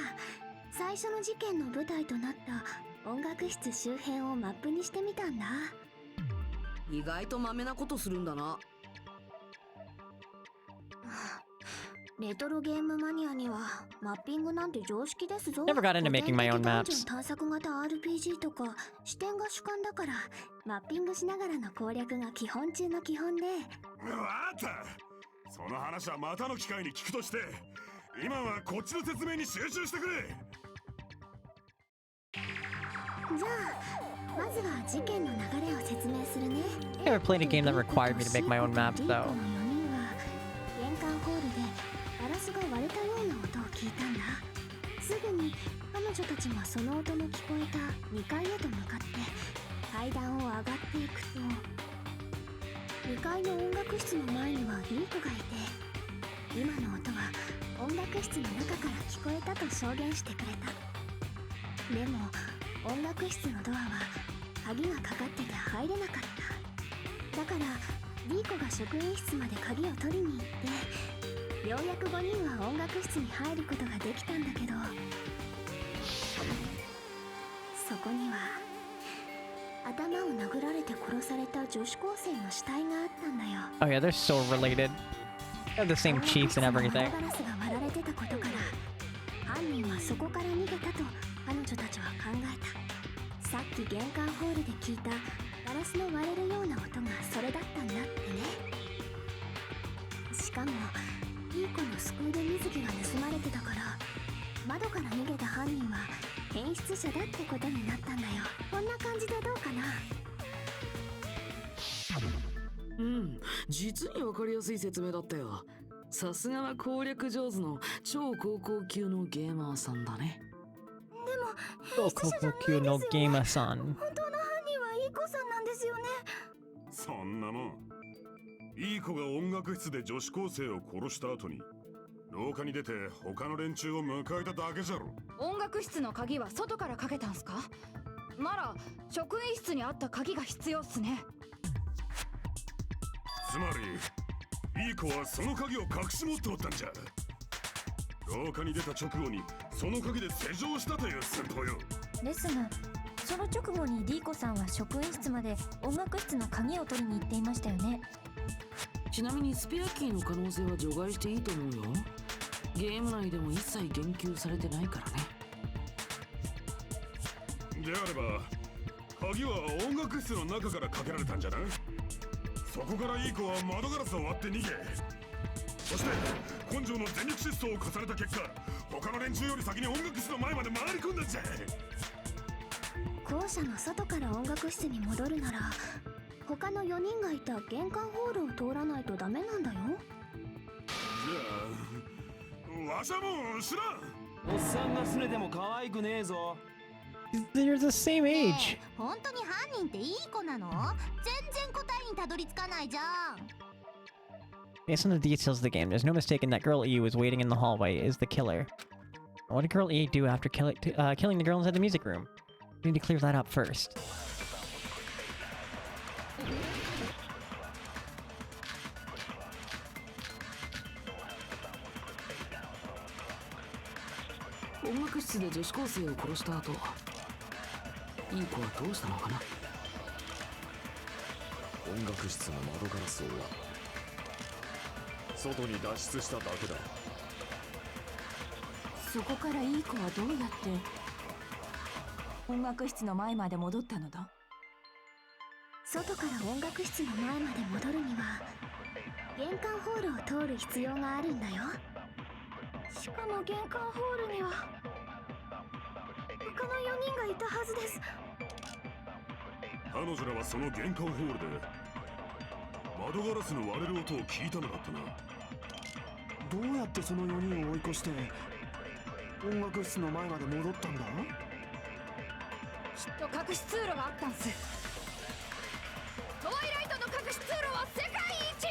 S9: 最初の事件の舞台となった音楽室周辺をマップにしてみたんだ。
S2: 意外とマメなことするんだな。
S9: レトロゲームマニアにはマッピングなんて常識ですぞ。
S5: Never got into making my own
S9: ダンジ
S5: maps.
S9: ョン探索型 RPG とか視点が主観だからマッピングしながらの攻略が基本中の基本で。
S3: わかった。その話はまたの機会に聞くとして、今はこっちの説明に集中してくれ。
S9: じゃあまずは事件の流れを説明するね。
S5: I never played a game that required me to make my own maps, though.
S9: 玄関ホールでガラスが割れたような音を聞いたんだ。すぐに彼女たちがその音の聞こえた2階へと向かって階段を上がっていくと、2階の音楽室の前にはリーコがいて、今の音は音楽室の中から聞こえたと証言してくれた。でも音楽室のドアは鍵がかかってて入れなかった。だからリーコが職員室まで鍵を取りに行って、ようやく5人は音楽室に入ることができたんだけど、そこには頭を殴られて殺された女子高生の死体があったんだよ。
S5: Oh yeah, they're so related. They have the same cheeks and everything.
S9: ガラスが割られてたことから犯人はそこから逃げたと彼女たちは考えた。さっき玄関ホールで聞いたガラスの割れるような音がそれだったんだってね。しかもいい子のスクール水着が盗まれてたから、窓から逃げた犯人は変質者だってことになったんだよ。こんな感じでどうかな。
S8: うん、実にわかりやすい説明だったよ。さすがは攻略上手の超高校級のゲーマーさんだね。
S9: でも変質者じゃないですよね。本当の犯人はいい子さんなんですよね。
S3: そんなもん、いい子が音楽室で女子高生を殺した後に廊下に出て他の連中を迎えただけじゃろ。
S12: 音楽室の鍵は外からかけたんすか？なら職員室にあった鍵が必要っすね。
S3: つまりいい子はその鍵を隠し持っておったんじゃ。廊下に出た直後にその鍵で施錠したという寸法よ。
S13: ですがその直後にリーコさんは職員室まで音楽室の鍵を取りに行っていましたよね。
S8: ちなみにスペアキーの可能性は除外していいと思うよ。ゲーム内でも一切言及されてないからね。
S3: であれば鍵は音楽室の中からかけられたんじゃな。そこからいい子は窓ガラスを割って逃げ、そして根性の全力疾走を重ねた結果、他の連中より先に音楽室の前まで回り込んだんじゃ。
S9: 校舎の外から音楽室に戻るなら他の4人がいた玄関ホールを通らないとダメなんだよ。
S3: じゃあわしはもう知らん。
S10: おっさんがすねても可愛くねえぞ。
S5: They're the same age.
S7: 本当に犯人っていい子なの？全然答えにたどり着かないじゃん。
S5: Based on the details of the game, there's no mistaking that girl E who was waiting in the hallway is the killer. What did girl E do after killing the girl inside the music room? We need to clear that up first.
S8: 音楽室で女子高生を殺した後、いい子はどうしたのかな。
S3: 音楽室の窓ガラスを割外に脱出しただけだ。
S11: そこからいい子はどうやって音楽室の前まで戻ったのだ。
S9: 外から音楽室の前まで戻るには玄関ホールを通る必要があるんだよ。しかも玄関ホールには他の4人がいたはずです。
S3: 彼女らはその玄関ホールで窓ガラスの割れる音を聞いたのだったな。
S10: どうやってその4人を追い越して音楽室の前まで戻ったんだ？
S12: きっと隠し通路があったんす。トワイライトの隠し通路は世界一。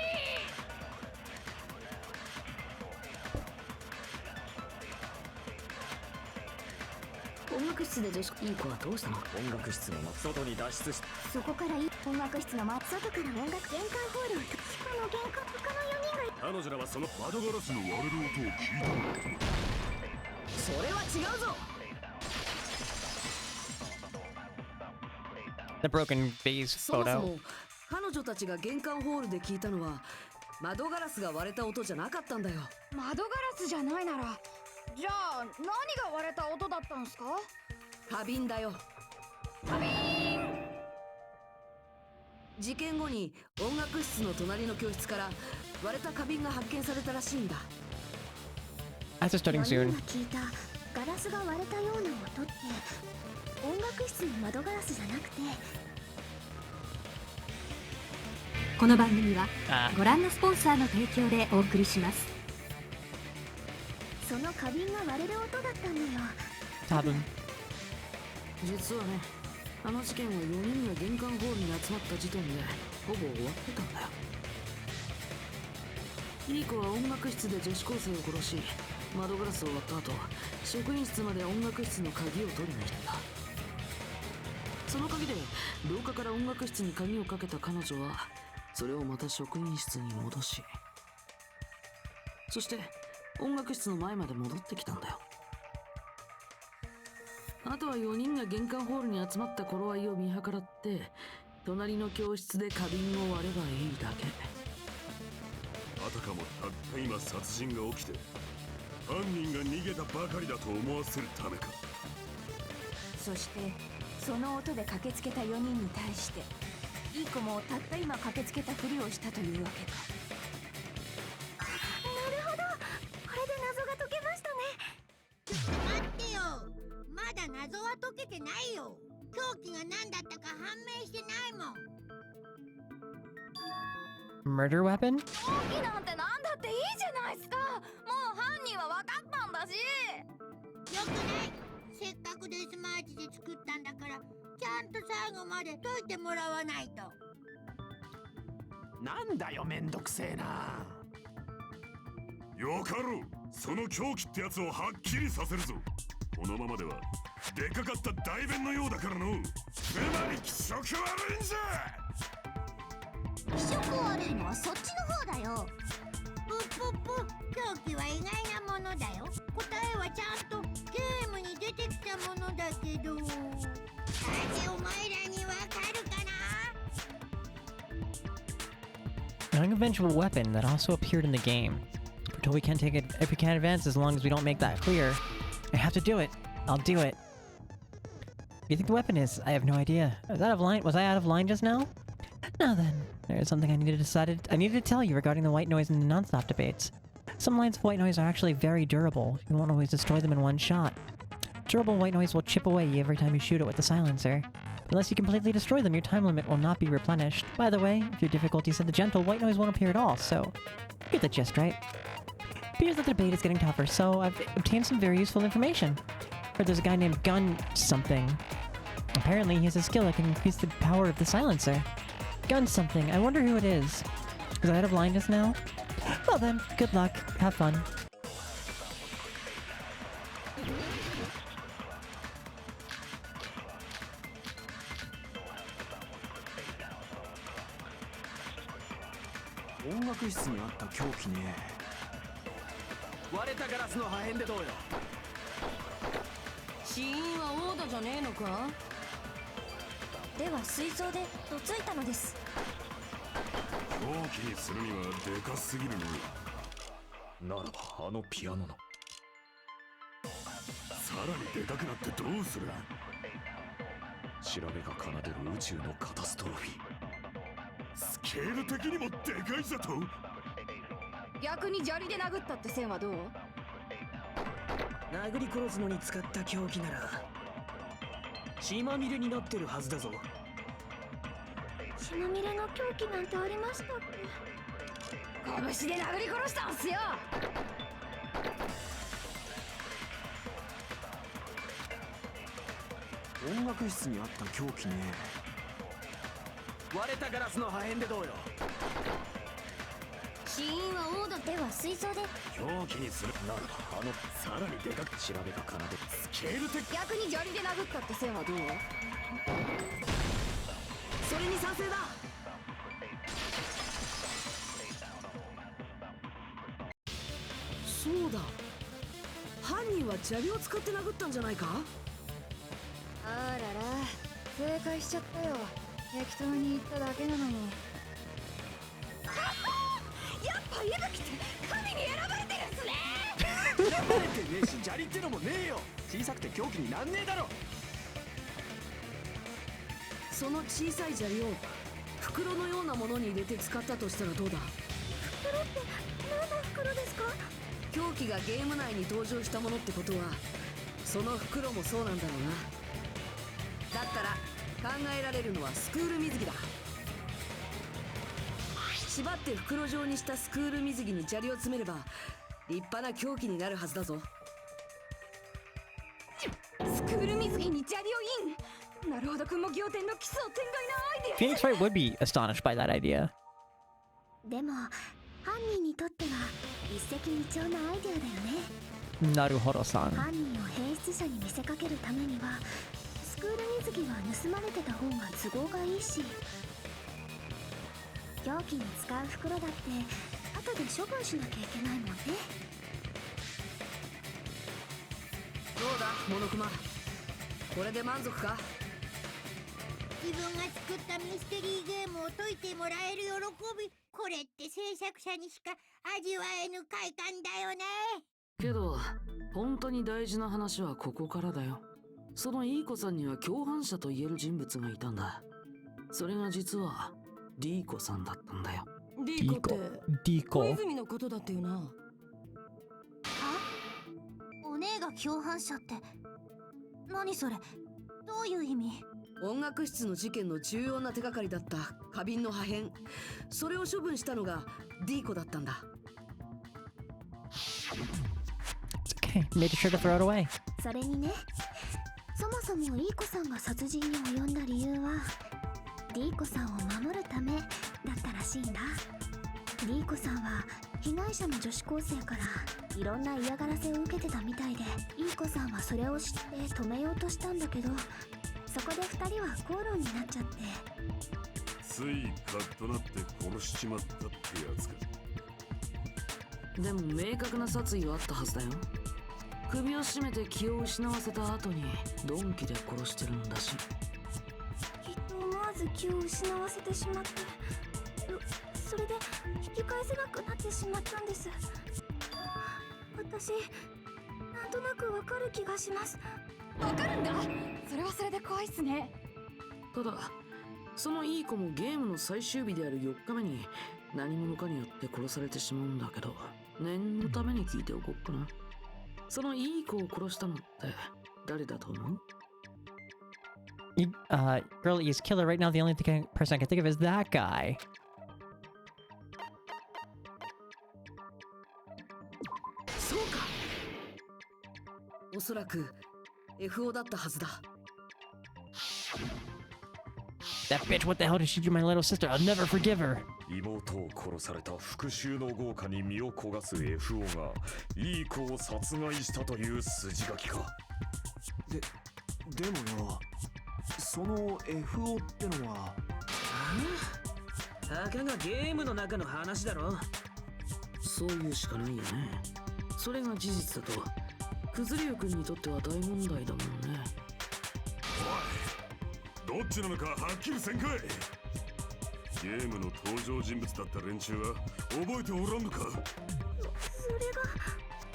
S2: 楽室で女子いい子はどうしたの？
S3: 音楽室の外に脱出し
S9: そこから音楽室の外から音楽玄関ホールをしかも玄関他の4人が
S3: 彼女らはその窓ガラスの割れる音を聞いた。
S2: それは違うぞ。
S1: The broken vase
S2: そもそ
S1: photo.
S2: も彼女たちが玄関ホールで聞いたのは窓ガラスが割れた音じゃなかったんだよ。
S12: 窓ガラスじゃないならじゃあ何が割れた音だったんすか？
S2: 花瓶だよ。
S12: 花瓶。
S2: 事件後に音楽室の隣の教室から割れた花瓶が発見されたらしいんだ。
S1: As it's starting
S9: 4人
S1: soon.
S9: が聞いたガラスが割れたような音って音楽室の窓ガラスじゃなくて。
S4: この番組は
S1: Ah.
S4: ご覧のスポンサーの提供でお送りします。
S9: その花瓶が割れる音だったんだよ。
S1: 多分。
S8: 実はね、あの事件は4人が玄関ホールに集まった時点でほぼ終わってたんだよ。いい子は音楽室で女子高生を殺し、窓ガラスを割った後、職員室まで音楽室の鍵を取りに行った。その鍵で廊下から音楽室に鍵をかけた彼女はそれをまた職員室に戻し、そして音楽室の前まで戻ってきたんだよ。あとは4人が玄関ホールに集まった頃合いを見計らって隣の教室で花瓶を割ればいいだけ。
S3: あたかもたった今殺人が起きて犯人が逃げたばかりだと思わせるためか。
S11: そしてその音で駆けつけた4人に対していい子もたった今駆けつけたふりをしたというわけか。
S9: なるほど、これで謎が解けましたね。
S7: ちょっと待ってよ、まだ謎は解けてないよ。凶器が何だったか判明してないもん。
S1: Murder weapon?
S12: 凶器なんてなんだっていいじゃないすか。もう犯人は分かったんだし。
S7: よくない。せっかくデスマーチで作ったんだからちゃんと最後まで解いてもらわないと。
S10: なんだよ、めんどくせえな。
S3: よかろう、その凶器ってやつをはっきりさせるぞ。このままではでかかった大便のようだからの。つまり気色悪いんじゃ。
S9: 気色悪いのはそっちの方だよ。
S7: ぷっぷっぷ、凶器は意外なものだよ。答えはちゃんとゲームに出てきたものだけど、なぜお前らにわかるかな？
S5: An unconventional weapon that also appeared in the game. We're told we can't take it if we can't advance as long as we don't make that clear. I have to do it. I'll do it. What do you think the weapon is? I have no idea. Was I out of line just now? Now then, there's something I needed to tell you regarding the white noise and the non-stop debates. Some lines of white noise are actually very durable. You won't always destroy them in one shot. Durable white noise will chip away every time you shoot it with the silencer. Unless you completely destroy them, your time limit will not be replenished. By the way, if your difficulty is set to gentle, white noise won't appear at all, so you get the gist, right? It appears that the debate is getting tougher, so I've obtained some very useful information. Heard there's a guy named Gun something. Apparently he has a skill that can increase the power of the silencer. Gun something, I wonder who it is. Was I out of line just now? Well then, good luck, have fun.
S2: "死因はオーダじゃねえのか?"
S13: では水槽でどついたのです。
S3: 凶器にするにはでかすぎるの。ならばあのピアノのさらにでかくなってどうする。調べが奏でる宇宙のカタストロフィー。スケール的にもでかいぞと。
S12: 逆に砂利で殴ったって線はどう？
S10: 殴り殺すのに使った凶器なら血まみれになってるはずだぞ。
S9: 血まみれの凶器なんてありましたっけ？
S12: 拳で殴り殺したんすよ。
S10: 音楽室にあった凶器ね。割れたガラスの破片でどうよ。
S2: 死
S9: 死因は王だ。では水槽で
S10: 凶器にする。なんださらにでかく調べたかなでスケール的。
S12: 逆に砂利で殴ったって線はどう？
S2: それに賛成だ。そうだ、犯人は砂利を使って殴ったんじゃないか。
S12: あらら、正解しちゃったよ。適当に言っただけなのに。やっぱ伊吹って神に選ばれてるっすね。
S10: 選ばれてねえし砂利ってのもねえよ。小さくて凶器になんねえだろ。
S2: その小さい砂利を袋のようなものに入れて使ったとしたらどうだ。
S9: 袋って何の袋ですか？
S2: 凶器がゲーム内に登場したものってことは、その袋もそうなんだろうな。だったら考えられるのはスクール水着だ。縛って袋状にしたスクール水着に砂利を詰めれば立派な凶器になるはずだぞ。
S12: スクール水着に砂利をイン。なるほど、君も仰天の奇想天外なアイデア。
S5: Phoenix Wright would be astonished by that idea.
S9: でも犯人にとっては一石二鳥なアイデアだよね。
S5: Naruhodo-san.
S9: 犯人を変質者に見せかけるためにはスクール水着は盗まれてた方が都合がいいし、凶器に使う袋だって後で処分しなきゃいけないもんね。
S2: どうだモノクマ、これで満足か。
S7: 自分が作ったミステリーゲームを解いてもらえる喜び、これって制作者にしか味わえぬ快感だよね。
S8: けど本当に大事な話はここからだよ。そのいい子さんには共犯者と言える人物がいたんだ。それが実はリーコさんだったんだよ。
S2: リーコって小泉のことだったよな。
S9: は？お姉が共犯者って何それ、どういう意味？
S2: 音楽室の事件の重要な手がかりだった花瓶の破片、それを処分したのがディーコだったんだ。
S5: Okay, made sure to throw it away.
S9: それにね、そもそもいい子さんが殺人に及んだ理由はディーコさんを守るためだったらしいんだ。ディーコさんは被害者の女子高生からいろんな嫌がらせを受けてたみたいで、いい子さんはそれを知って止めようとしたんだけど、そこで2人は口論になっちゃって、
S3: ついカッとなって殺しちまったってやつか。
S8: でも明確な殺意はあったはずだよ。首を絞めて気を失わせた後に鈍器で殺してるんだし。
S9: きっと思わず気を失わせてしまって、それで引き返せなくなってしまったんです。私なんとなくわかる気がします。
S12: わかるんだ。それはそれで怖いっすね。
S8: ただそのいい子もゲームの最終日である4日目に何者かによって殺されてしまうんだけど、念のために聞いておこっかな。そのいい子を殺したのって誰だと思う？
S5: Girl is killer right now. The only person I can think of is that guy.
S2: そうか、おそらく FO だったはずだ。
S5: That bitch, what the hell did she do to my little sister? I'll never forgive her.
S3: 妹を殺された復讐の豪華に身を焦がす FO がいい子を殺害したという筋書きか。
S10: でもよ、その FO ってのはたかがゲームの中の話だろ。
S8: そういうしかないよね。それが事実だとクズリュウ君にとっては大問題だもんね。
S3: おい、どっちなのかはっきりせんかい。ゲームの登場人物だった連中は覚えておらんのか。
S9: それが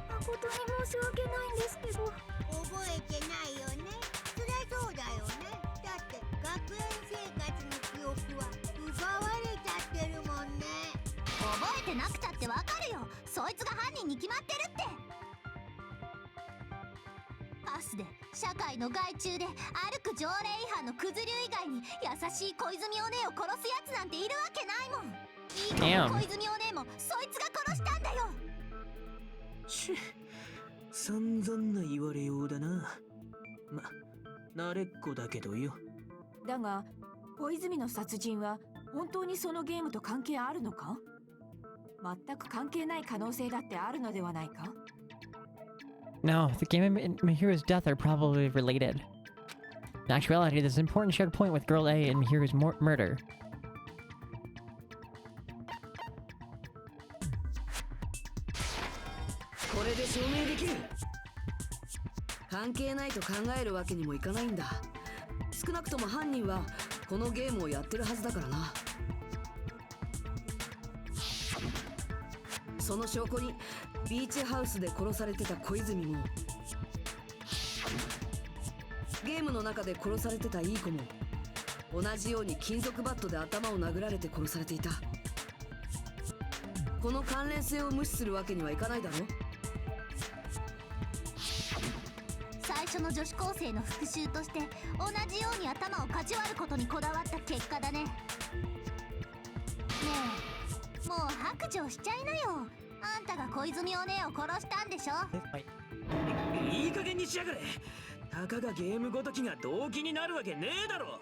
S9: 誠に申し訳ないんですけど。
S7: 覚えてないよね。そりゃそうだよね。だって学園生活の記憶は奪われちゃってるもんね。
S9: 覚えてなくたってわかるよ。そいつが犯人に決まってるって。パスで社会の害虫で歩く条例違反のクズ流以外に優しい小泉お姉を殺すやつなんているわけないもん。いい子も小泉お姉もそいつが殺したんだよ。
S10: 散々な言われようだな。慣れっこだけどよ。
S11: だが小泉の殺人は本当にそのゲームと関係あるのか？全く関係ない可能性だってあるのではないか？
S5: No, the game and Mihiru's death are probably related. In actuality, there's an important shared point with Girl A and Mihiru's murder.
S2: これで証明できる。関係ないと考えるわけにもいかないんだ。少なくとも犯人はこのゲームをやってるはずだからな。その証拠にビーチハウスで殺されてた小泉も、ゲームの中で殺されてたいい子も同じように金属バットで頭を殴られて殺されていた。この関連性を無視するわけにはいかないだろ。
S9: 最初の女子高生の復讐として同じように頭をかち割ることにこだわった結果だね。ねえ、もう白状しちゃいなよ。あんたが小泉お姉を殺したんでしょ。
S10: いい加減にしやがれ。たかがゲームごときが動機になるわけねえだろ。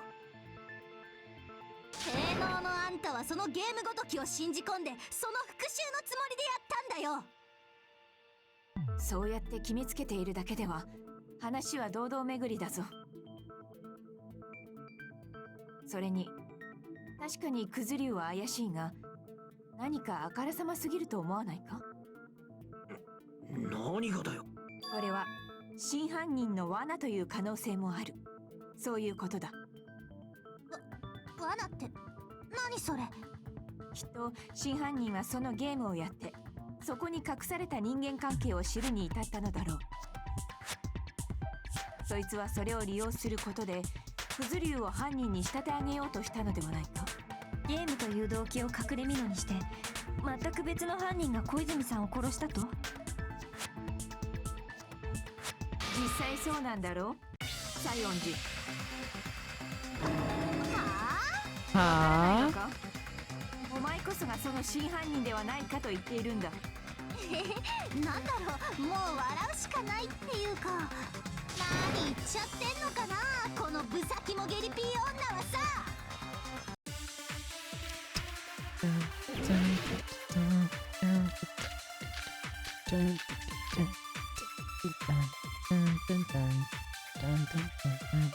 S9: 性能のあんたはそのゲームごときを信じ込んでその復讐のつもりでやったんだよ。
S11: そうやって決めつけているだけでは話は堂々巡りだぞ。それに確かにクズリュウは怪しいが、何かあからさますぎると思わないか？
S10: 何がだよ。
S11: これは真犯人の罠という可能性もある。そういうことだ。
S9: 罠って何それ？
S11: きっと真犯人はそのゲームをやってそこに隠された人間関係を知るに至ったのだろう。そいつはそれを利用することでクズリュウを犯人に仕立て上げようとしたのではないか。
S13: ゲームという動機を隠れ蓑にして全く別の犯人が小泉さんを殺したと？
S11: 実際そうなんだろう、西園寺。
S5: は
S11: あ？お前こそがその真犯人ではないかと言っているんだ。
S9: なんだろう、もう笑うしかないっていうか、何言っちゃってんのかな、このブサキモゲリピー女はさ。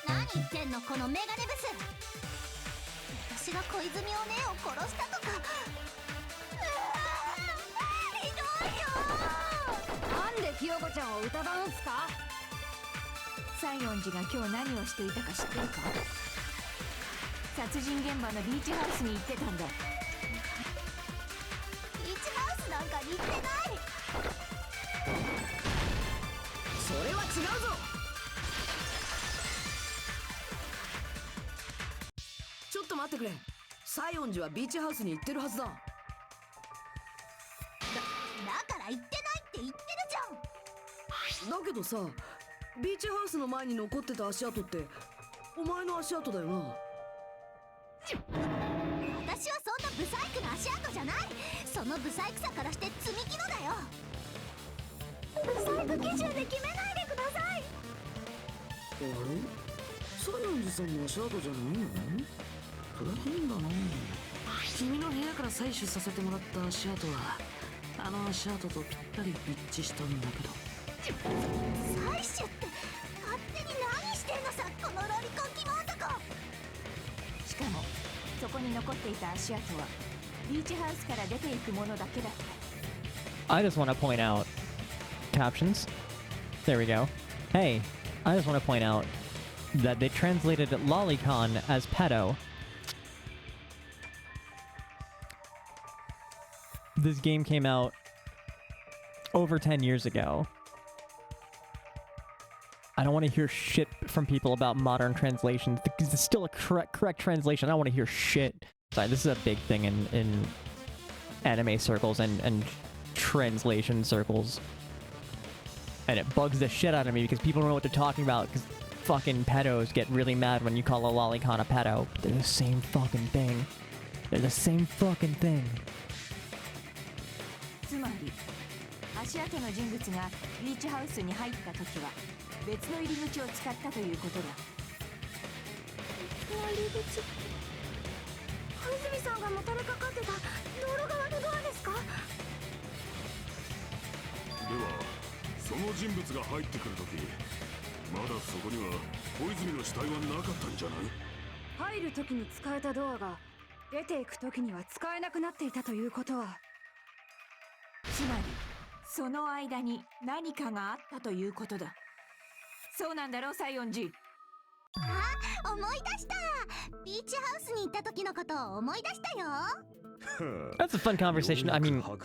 S9: 何言ってんのこのメガネブス。私が小泉お姉を殺したとか。ひどいよ。
S12: なんでひよこちゃんを疑うんすか？
S11: 西園寺が今日何をしていたか知ってるか？殺人現場のビーチハウスに行ってたんだ。
S9: ビーチハウスなんかに行ってない。
S2: それは違うぞ。ちょっと待ってくれ。西園寺はビーチハウスに行ってるはずだ。だ
S9: から行ってないって言ってるじゃん。
S2: だけどさ、ビーチハウスの前に残ってた足跡ってお前の足跡だよな。
S9: 私はそんなブサイクな足跡じゃない。そのブサイクさからして積み木のだよ。ブサイク基準で決めないでください。
S10: あれ、西園寺さんの足跡じゃないの？それ変だな。君の部屋から採取させてもらった足跡はあの足跡とぴったり一致したんだけど。
S9: 採取って勝手に何してんのさ、このロリコンキモ男。
S11: しかもそこに残っていた足跡はビーチハウスから出ていくものだけだった。
S5: I just want to point out captions. There we go. Hey, I just want to point out that they translated lolicon as pedo. This game came out over 10 years ago. I don't want to hear shit from people about modern translations. It's still a correct translation. I don't want to hear shit. Sorry, this is a big thing in anime circles and translation circles. And it bugs the shit out of me because people don't know what they're talking about because fucking pedos get really mad when you call a lolicon a pedo. They're the same fucking thing. They're the same fucking thing.
S11: つまり足跡の人物がビーチハウスに入った時は別の入り口を使ったということだ。
S9: 入り口。泉さんがもたれかかってた道路側のドアですか？
S3: ではその人物が入ってくるとき、まだそこには小泉の死体はなかったんじゃない？
S12: 入る時に使えたドアが出ていく時には使えなくなっていたということは、
S11: つまりその間に何かがあったということだ。そうなんだろう、西園寺。
S9: あ、思い出した。ビーチハウスに行った時のことを思い出したよ。
S5: That's a fun conversation. I mean, I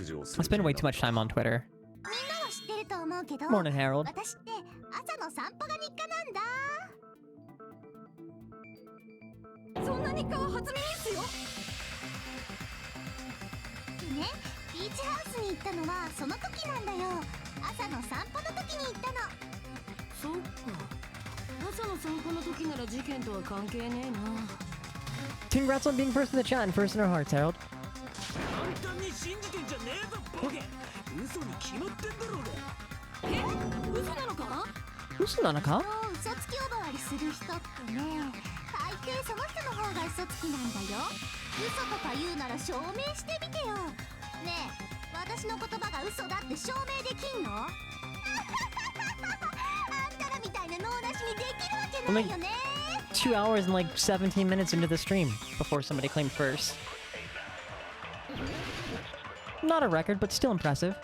S5: spend way too much time on Twitter.
S9: みんなは知ってると思うけど、
S5: Morning, Harold.
S9: 私って朝の散歩が日課なんだ。
S12: そんな日課は初耳っすよ。
S9: でね、ビーチハウスに行ったのはその時なんだよ。朝の散歩の時に行ったの。
S2: そっか、朝の散歩の時なら事件とは関係ねえな。
S5: Congrats on being first in the chat and first in our hearts, Harold.
S10: 簡単に信じてんじゃねえぞボケ。嘘に決まってんだろうが。
S2: 嘘なのか？
S5: 嘘なのか？
S9: 嘘つき呼ばわりする人ってね、大抵その人の方が嘘つきなんだよ。嘘とか言うなら証明してみてよ。ねえ、私の言葉が嘘だって証明できんの？あんたらみたいな脳なしにできるわけないよね。
S5: 2 hours and like 17 minutes into the stream before somebody claimed first. Not a record, but still impressive.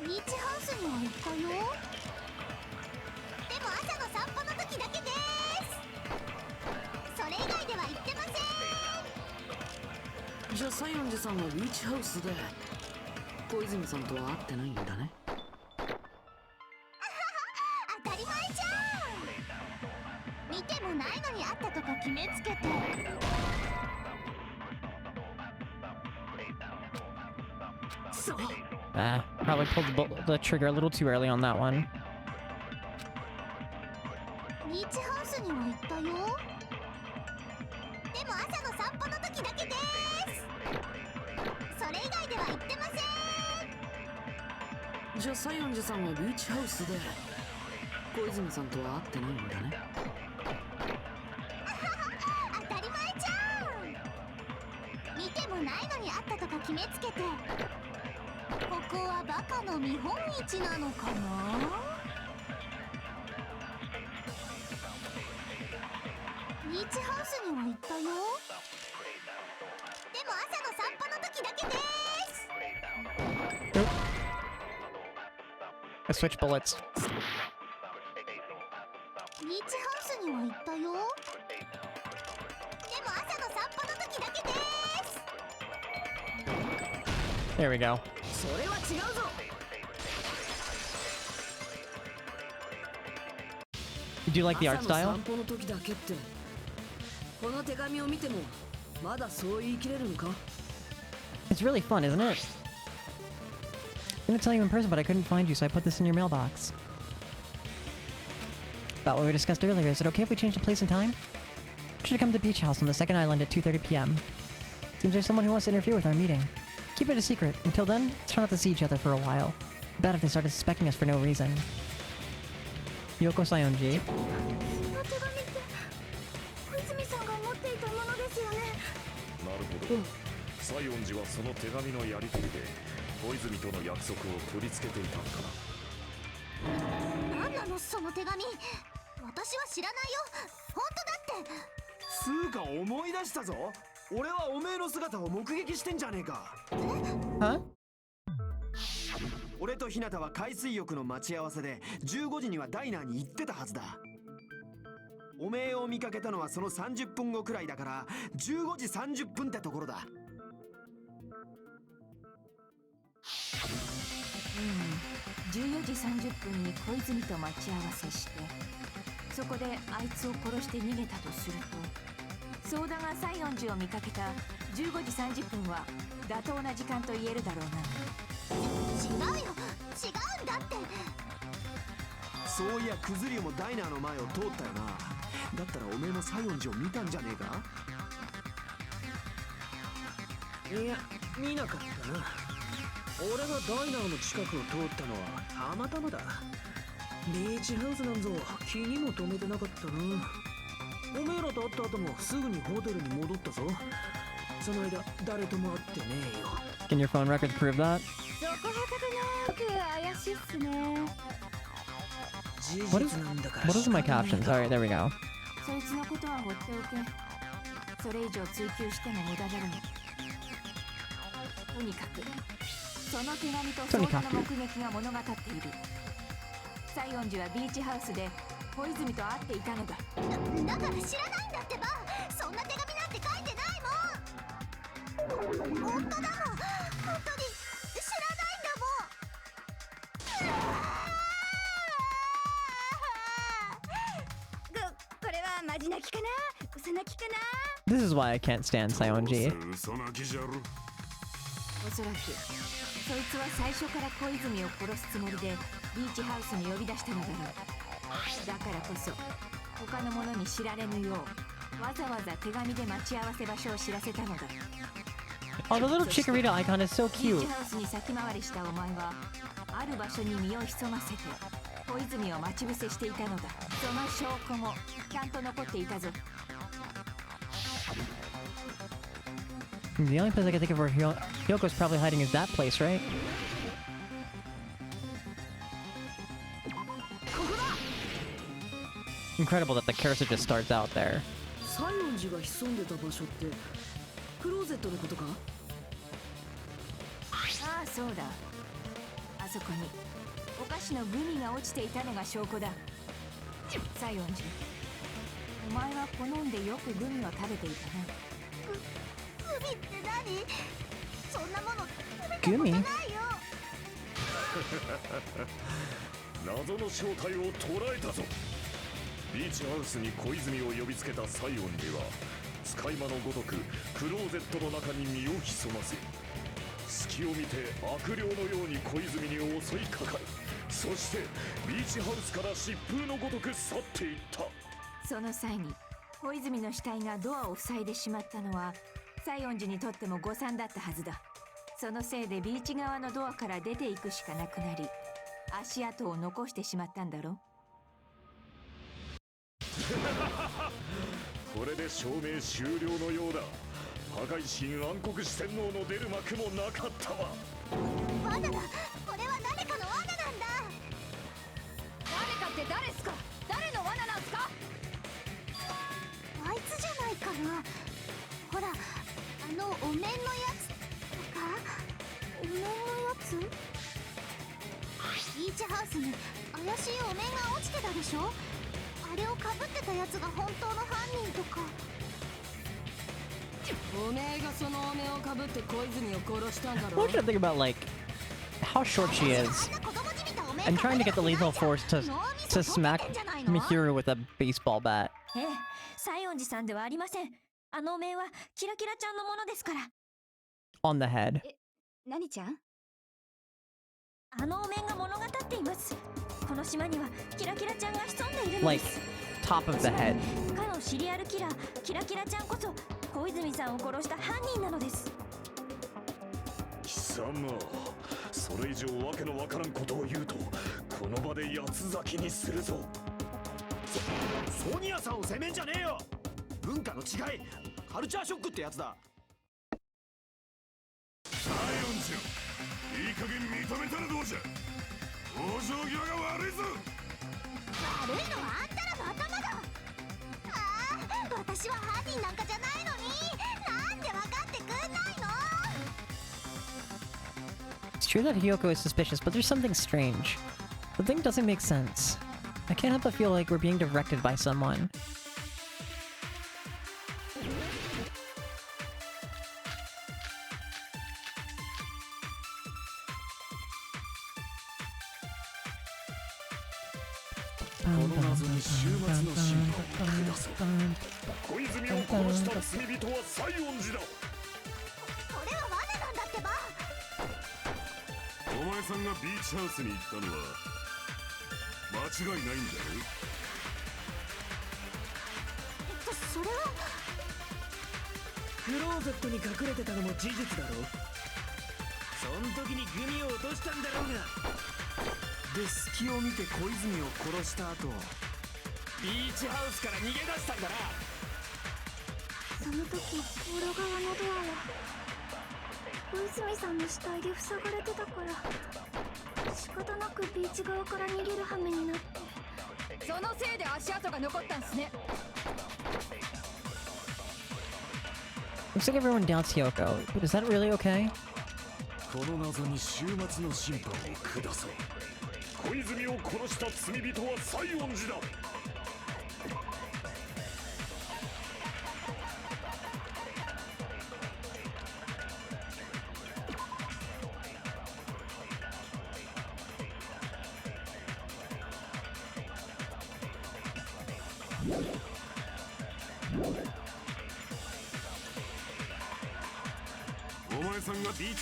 S9: ビーチハウスには行ったよ。でも朝の散歩の時だけです。それ以外では行ってません。
S8: じゃあ西園寺さんはビーチハウスで小泉さんとは会ってないんだね。
S9: 当たり前じゃん。見てもないのにあったとか決めつけて。
S8: そう。
S5: Probably pulled the trigger a little too early on that one.
S9: ビーチハウスには行ったよ。でも朝の散歩の時だけです。それ以外では行ってません。
S8: じゃあ西園寺さんはビーチハウスで小泉さんとは会ってないんだね。
S9: 当たり前じゃん。見てもないのにあったとか決めつけて。ここはバカの見本市なのかな。ビーチハウスには行ったよ。でも朝の散歩の時だけです。
S5: I switched bullets.
S9: ビーチハウスには行ったよ。でも朝の散歩の時だけです。
S5: There we go.
S2: それは違うぞ。
S5: Do you like the art
S2: 朝の
S5: style?
S2: 散歩の時だけって、この手紙を見てもまだそう言い切れるのか？
S5: It's really fun, isn't it? I'm gonna tell you in person, but I couldn't find you, so I put this in your mailbox. About what we discussed earlier, is it okay if we change the place and time? You should come to the beach house on the second island at 2:30 p.m. Seems there's someone who wants to interfere with our meeting. Keep it a secret. Until then, let's try not to see each other for a while. Bad if they started suspecting us for no reason. Yoko Sayonji.
S9: この手紙って小泉さんが持っていたものですよね。
S3: なるほど。西園寺はその手紙のやり取りで小泉との約束を取り付けていたんだな。
S9: 何なのその手紙。私は知らないよ。本当だって。
S10: つうか思い出したぞ。俺はおめえの姿を目撃してんじゃねえか。
S5: Huh?
S10: 俺と日向は海水浴の待ち合わせで15時にはダイナーに行ってたはずだ。おめえを見かけたのはその30分後くらいだから15時30分ってところだ。
S11: 14時30分に小泉と待ち合わせして、そこであいつを殺して逃げたとすると、相田が西園寺を見かけた15時30分は妥当な時間と言えるだろうな。
S9: 違うよ、違うんだって。
S10: そういやクズリュウもダイナーの前を通ったよな。だったらおめえも西園寺を見たんじゃねえか。いや見なかったな。俺がダイナーの近くを通ったのはたまたまだ。ビーチハウスなんぞ気にも留めてなかったな。おめえらと会った後もすぐにホテルに戻ったぞ。その間誰とも会ってねえよ。
S5: Can your phone records prove that?
S12: そこはかとなく怪しいっすね。
S5: What is my captions? Alright, there we go.
S11: そいつのことは放っておけ。それ以上追求しても無駄だろう。とにかくその手紙と相談の目撃が物語っている。西園寺はビーチハウスで小泉と会っていたのだ。
S9: だから知らないんだってば。そんな手紙なんて書いてないもん。本当だもん。本当に知らないんだもん。これはマジ泣きかな、嘘泣きかな。
S5: This is why I can't stand Sionji.
S11: おそらくそいつは最初から小泉を殺すつもりでビーチハウスに呼び出したのだろう。だからこそ他の者に知られぬようわざわざ手紙で待ち合わせ場所を知らせたのだ。
S5: Oh, the little Chikorita icon is so
S11: ビー
S5: cute.
S11: チハウスに先回りしたお前はある場所に身を潜ませて小泉を待ち伏せしていたのだ。その証拠もちゃんと残っていたぞ。
S5: The only place I can think of where Hyoko's probably hiding is that place, right? Incredible that the cursor just starts out there.
S2: 西園寺が潜んでた場所ってクローゼットのことか。
S11: ああ、そうだ。あそこにお菓子のグミが落ちていたのが証拠だ。西園寺、お前は好んでよくグミを食べていたな。
S9: グミって何？そんなもの
S5: グミ？
S3: 謎の正体を捉えたぞ。ビーチハウスに小泉を呼びつけた西園寺は使い魔のごとくクローゼットの中に身を潜ませ、隙を見て悪霊のように小泉に襲いかかる。そしてビーチハウスから疾風のごとく去っていった。
S11: その際に小泉の死体がドアを塞いでしまったのは西園寺にとっても誤算だったはずだ。そのせいでビーチ側のドアから出ていくしかなくなり足跡を残してしまったんだろ。
S3: これで証明終了のようだ。破壊神暗黒四天王の出る幕もなかったわ。
S9: 罠だ。これは誰かの罠なんだ。
S12: 誰かって誰っすか？誰の罠なんすか？
S9: あいつじゃないかな。ほら、お面のやつとか。お面のやつ？ビーチハウスに怪しいお面が落ちてたでしょ。あれをかぶってたやつが本当の犯人とか。
S2: おめえがそのお面をかぶって小泉を殺したんだろ。
S5: I want you to think about like how short she is and trying to get the lethal force to smack Mihiru with a baseball bat.
S13: ええ、西園寺さんではありません。あのお面はキラキラちゃんのものですから。
S5: On the head.
S12: 何ちゃん？
S13: あのお面が物語っています。この島にはキラキラちゃんが潜んでいるので
S5: Like
S13: す。
S5: top of the head.
S13: かのシリアルキラーキラキラちゃんこそ小泉さんを殺した犯人なのです。
S3: 貴様、それ以上わけのわからんことを言うとこの場で八つ咲きにするぞ。
S10: ソニアさんを責めんじゃねえよ。文化の違い、カルチャーショックってやつだ。
S3: 西園寺、いい加減認めたらどうじゃ。往生際が悪いぞ。
S9: 悪いのはあんたらの頭だ。ああ、私は犯人なんかじゃないのに、なんで分かってくんないの。
S5: It's true that Hyoko is suspicious, but there's something strange. The thing doesn't make sense. I can't help but feel like we're being directed by someone.
S10: の時にグミを落としたんだろうが。で隙を見て小泉を殺した後、ビーチハウスから逃げ出したんだな。
S9: その時道路側のドアは小泉さんの死体で塞がれてたから、仕方なくビーチ側から逃げる羽目になって。
S12: そのせいで足跡が残ったんすね。
S5: Looks like everyone doubts Hyoko, but is that really okay?
S3: この謎に終末の審判を下そう。小泉を殺した罪人は西園寺だ。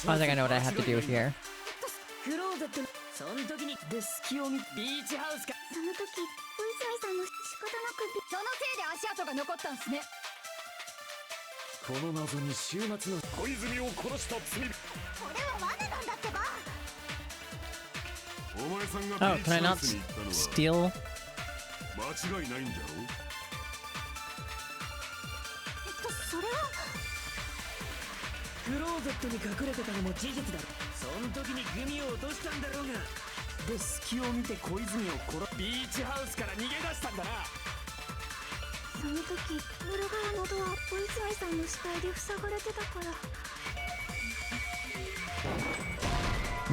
S5: I think I know what I have to do here.
S10: クローゼットにその時にで隙を見ビーチハウスか。
S9: その時小泉さんの仕方なく
S12: そのせいで足跡が残ったんすね。
S3: この謎に終末の小泉を殺した罪人。
S7: これは罠なんだってば。
S3: お前さんが
S5: Oh,
S3: ビー
S5: can I
S3: チハ
S5: not
S3: ウスに行ったのは
S5: steal?
S3: 間違いないんじゃろう。
S9: それは
S10: クローゼットに隠れてたのも事実だろ。その時にグミを落としたんだろうが。で隙を見て小泉を殺ビーチハウスから逃げ出したんだな。
S9: その時道路側のドア小泉さんの死体で塞がれてたか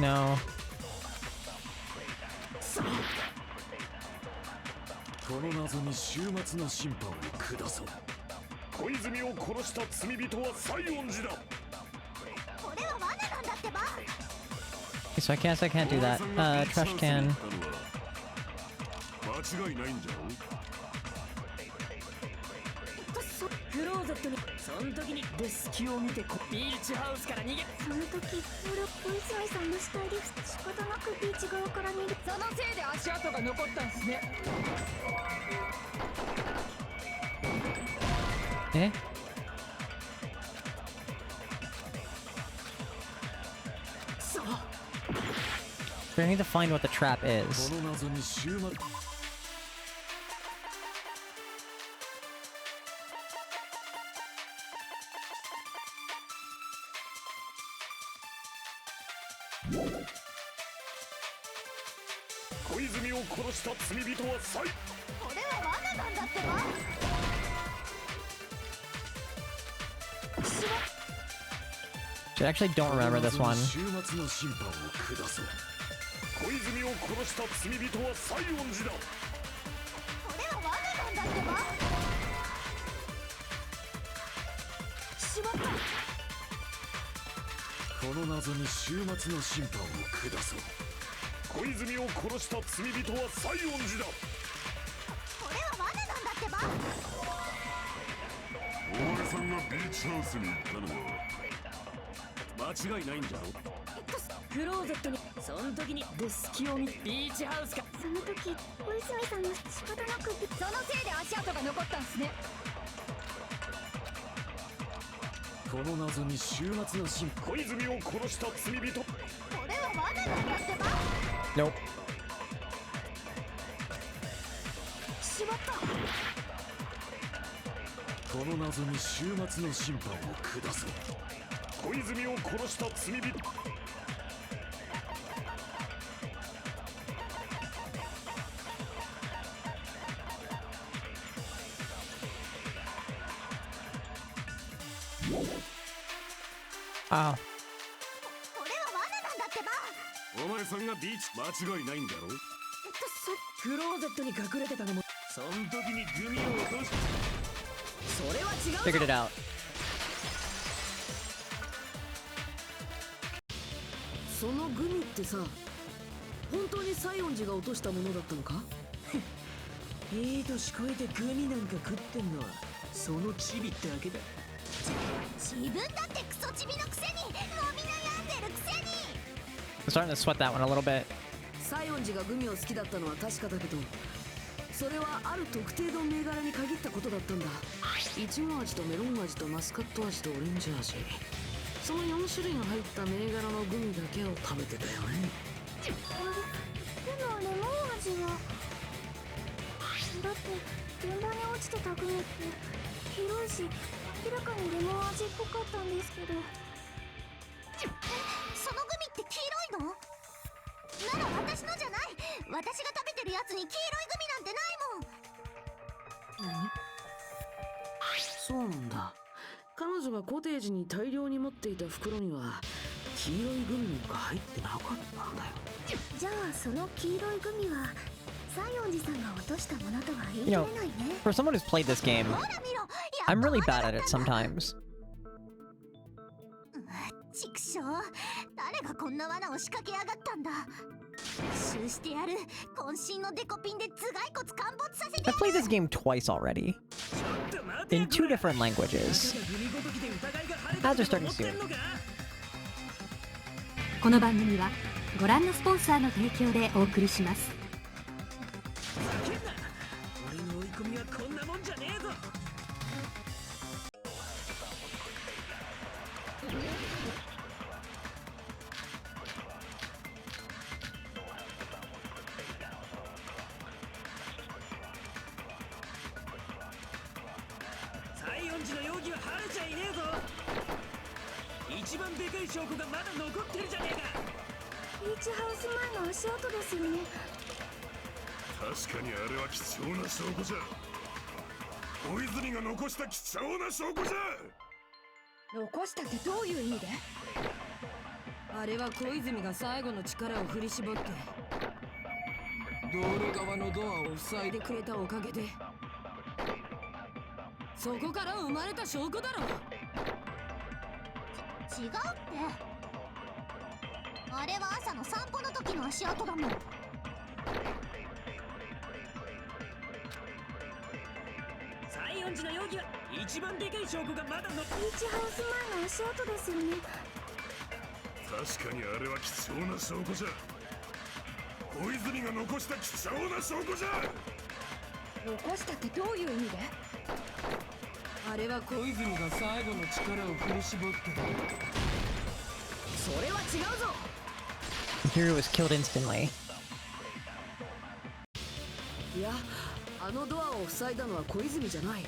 S9: ら。
S5: No.
S3: この謎に終末の審判を下そう。小泉を殺した罪人は西園寺だ。
S7: これは罠なんだってば。
S5: Okay, so I guess I can't do that. Trash can.
S3: 間違いないんじゃろう。
S10: クローゼットにその時にで隙を見てビーチハウスから逃げ。
S9: その時小泉さんの死体で仕方なくビーチ側から逃げ。
S12: そのせいで足跡が残ったんすね。
S5: Eh? We need to find what the trap is.
S3: この謎に終末。小泉を殺した罪人は西。
S7: これは罠なんだってば。
S5: I actually don't remember this one.
S3: 終末の審判を下そう。小泉を殺した罪人は西園寺だ。
S7: これは罠なんだってば。しまった。
S3: この謎に終末の審判を下そう。小泉を殺した罪人は西園寺だ。
S7: これは罠なんだってば。
S3: お前さんがビーチハウスに行ったのは間違いないんじゃろ。
S10: クローゼットにその時にで隙を見ビーチハウスか。
S9: その時小泉さんの仕方なく
S12: そのせいで足跡が残ったんすね。
S3: この謎に終末の審判。小泉を殺した罪人。
S7: これは罠なんだってば。
S5: Nope.
S7: しまった。
S3: この謎に終末の審判を下そう。小泉を殺した罪人。
S5: Oh.
S7: これは罠なんだってば。
S3: お前さんがビーチ間違いないんだろ。
S10: クローゼットに隠れてたのもその時にグミを落とし。それは違う。
S5: Figured it out.
S2: そのグミってさ、本当に西園寺が落としたものだったのか？
S10: いい年こえてグミなんか食ってんのはそのチビってわけだ。
S7: 自分だってクソチビのくせに伸び悩んでるくせに。
S5: I'm starting to sweat that one a little bit.
S2: 西園寺がグミを好きだったのは確かだけど、それはある特定の銘柄に限ったことだったんだ。イチゴ味とメロン味とマスカット味とオレンジ味。
S8: その4種類が入った銘柄のグミだけを食べてたよね。
S9: でもレモン味はだって現場に落ちてたグミって広いし明らかにレモン味っぽかったんですけど。
S7: そのグミって黄色いの？なら私のじゃない。私が食べてるやつに黄色いグミなんてないもん。
S8: 何？そうなんだ。彼女がコテージに大量に持っていた袋には黄色いグミなんか入ってなかったんだよ。
S9: じゃあその黄色いグミは西園寺さんが落としたものとは言い
S5: You
S9: 切
S5: know,
S9: れないね。
S5: for someone who's played this game,
S7: ほら見ろ。
S5: I'm really bad at it sometimes.
S7: ちくしょう、誰がこんな罠を仕掛けやがったんだ。復讐してやる。渾身のデコピンで頭蓋骨陥没させてや
S5: I've
S7: る。
S5: played this game twice already, in 2 different languages. Ads are starting soon.
S4: この番組はご覧のスポンサーの提供でお送りします。
S10: 俺の追い込みはこんなもんじゃねえぞ。西園寺の容疑は晴れちゃいねえぞ。一番でかい証拠がまだ残ってるじゃねえか。
S9: ビーチハウス前の足跡ですよね。
S3: 確かにあれは貴重な証拠じゃ。小泉が残した貴重な証拠じゃ。
S2: 残したってどういう意味で？あれは小泉が最後の力を振り絞って道路側のドアを塞いでくれたおかげで、そこから生まれた証拠だろ。
S7: 違うって。あれは朝の散歩の時の足跡だもん。
S10: 西園寺の容疑は一番でかい証拠がまだ残ってる。
S9: ビーチハウス前の足跡ですよね。
S3: 確かにあれは貴重な証拠じゃ。小泉が残した貴重な証拠じゃ。
S2: 残したってどういう意味で？あれは小泉が最後の力を振り絞ってそれは違うぞ。
S5: Hero was killed instantly.
S2: いや、あのドアを塞いだのは小泉じゃない。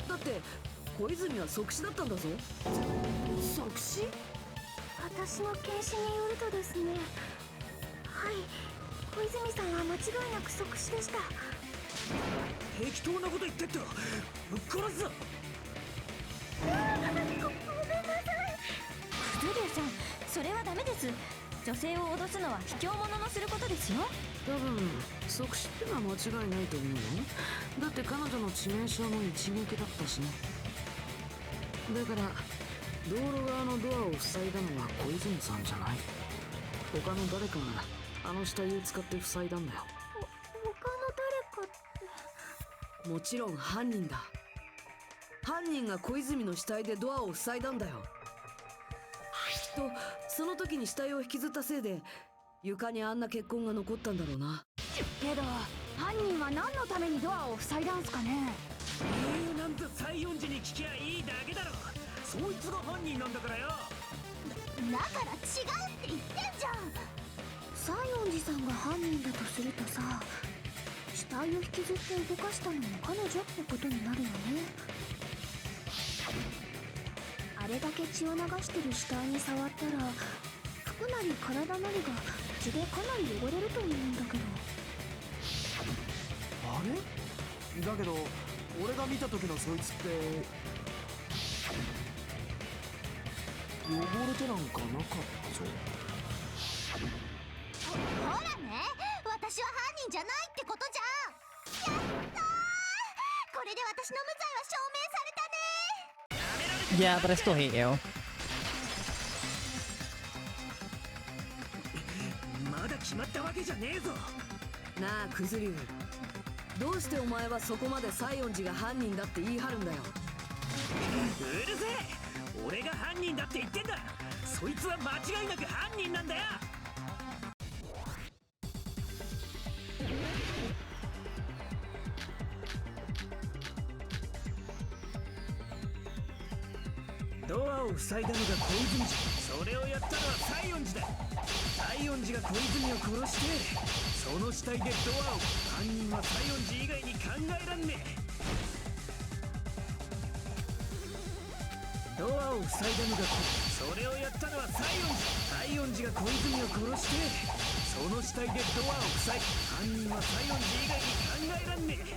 S2: だって小泉は即死だったんだぞ。即死？
S9: 私の検視によるとですね、はい、小泉さんは間違いなく即死でした。
S10: 適当なこと言ってったらぶっ殺すぞ。
S9: ごめんなさい。
S13: クズリュウさん、それはダメです。女性を脅すのは卑怯者のすることですよ。
S8: 多分即死ってのは間違いないと思うよ。だって彼女の致命傷も一撃だったしね。だから道路側のドアを塞いだのは小泉さんじゃない。他の誰かがあの死体を使って塞いだんだよ。
S9: 他の誰かって。
S2: もちろん犯人だ。犯人が小泉の死体でドアを塞いだんだよ。きっとその時に死体を引きずったせいで床にあんな血痕が残ったんだろうな。
S12: けど犯人は何のためにドアを塞いだんすかね。
S10: 理由なんて西園寺に聞きゃいいだけだろ。そいつが犯人なんだからよ。
S7: だから違うって言ってんじゃん。
S9: 西園寺さんが犯人だとするとさ、死体を引きずって動かしたのも彼女ってことになるよね。あれだけ血を流してる死体に触ったら服なり体なりが血でかなり汚れると思うんだけど。
S14: あれだけど俺が見た時のそいつって汚れてなんかなかったぞ。
S7: ほらね、私は犯人じゃないってことじゃん。やったー、これで私の無罪は証明されたね。
S5: Yeah, but I still hate you.
S10: まだ決まったわけじゃねえぞ。
S2: なあクズリュウ、どうしてお前はそこまで西園寺が犯人だって言い張るんだよ。
S10: うるせえ。俺が犯人だって言ってんだ。そいつは間違いなく犯人なんだよ。ドアを塞いだのが小泉じゃ。それをやったのは西園寺だ。西園寺が小泉を殺してその死体でドアを。犯人は西園寺以外に考えらんねえ。ドアを塞いだのがそれをやったのは西園寺が小泉を殺してその死体でドアを塞い。犯人は西園寺以外に考えらんねえ。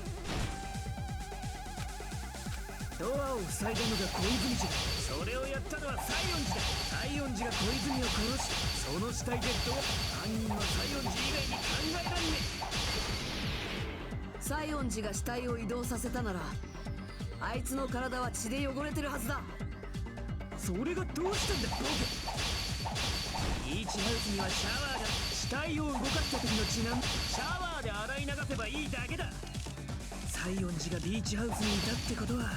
S10: ドアを塞いだのが小泉じゃ。それをやったのは西園寺だ。西園寺が小泉を殺しその死体でドア。犯人は西園寺以外に考えらんねえ。
S2: 西園寺が死体を移動させたならあいつの体は血で汚れてるはずだ。
S10: それがどうしたんだボケ。ビーチハウスにはシャワーが。死体を動かした時の血なんシャワーで洗い流せばいいだけだ。西園寺がビーチハウスにいたってことは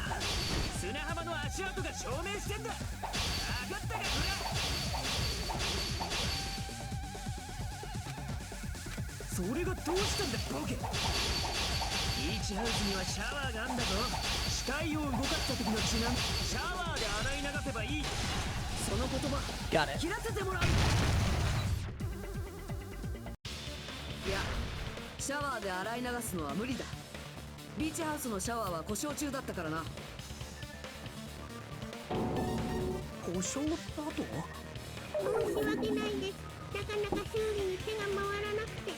S10: 砂浜の足跡が証明してんだ。分かったかこれ。それがどうしたんだボケ。ビーチハウスにはシャワーがあんだぞ。死体を動かした時の血なんシャワーで洗い流せばいい。その言葉切らせてもらう。
S2: いやシャワーで洗い流すのは無理だ。ビーチハウスのシャワーは故障中だったからな。
S10: 故障だと。
S7: 申し訳ないです。なかなか修理に手が回らなくて。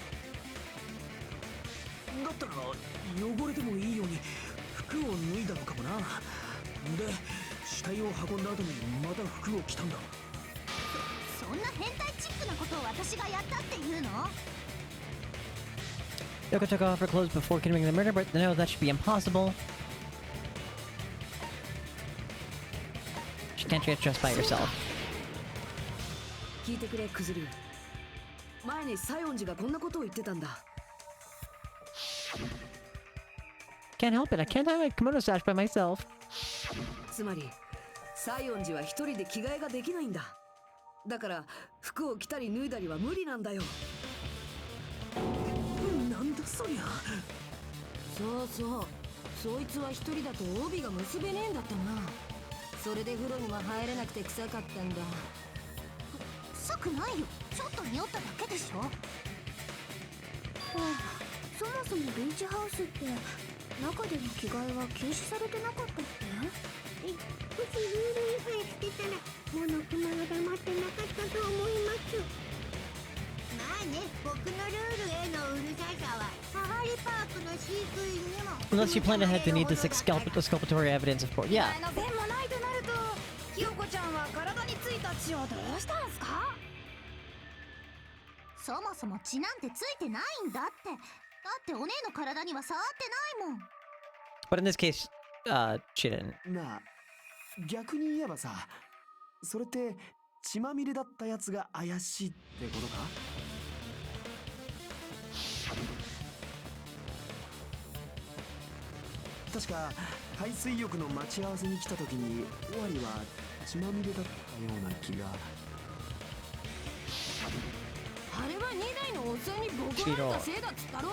S10: だったら汚れてもいいように服を脱いだのかもな。で死体を運んだ後にまた服を着たんだ。
S9: そんな変態チックなことを私がやったっていうの？
S5: Yoko took off her clothes before committing the murder, but no, that should be impossible. She can't get dressed by herself.
S2: 聞いてくれクズリュウ。前に西園寺がこんなことを言ってたんだ。
S5: Can't help it, I can't have my kimono sash by myself.
S2: つまり西園寺は一人で着替えができないんだ。だから服を着たり脱いだりは無理なんだよ。
S10: なんだそりゃ。
S11: そうそう、そいつは一人だと帯が結べねえんだったな。それで風呂にも入れなくて臭かったんだ。
S9: 臭くないよ、ちょっと匂っただけでしょ。そもそもビーチハウスって中での着替えは禁止されてなかったっけ？
S7: もしルール違反してたらモノクマが黙ってなかったと思います。まあね、僕のルールへのうるささはサファリパークの飼育員にも。
S5: Unless you plan ahead to need this exculpatory evidence, of course. Yeah.
S12: 弁もないとなるとひよこちゃんは体についた血をどうしたんすか？
S9: そもそも血なんてついてないんだって。だってお姉の体には触ってないもん。
S5: But in this case, she didn't.
S14: なあ、逆に言えばさ、それって血まみれだったやつが怪しいってことか？確か海水浴の待ち合わせに来た時にオアリは血まみれだったような気が。
S11: あれは2台のおっさんにボコられたせいだっつったろ。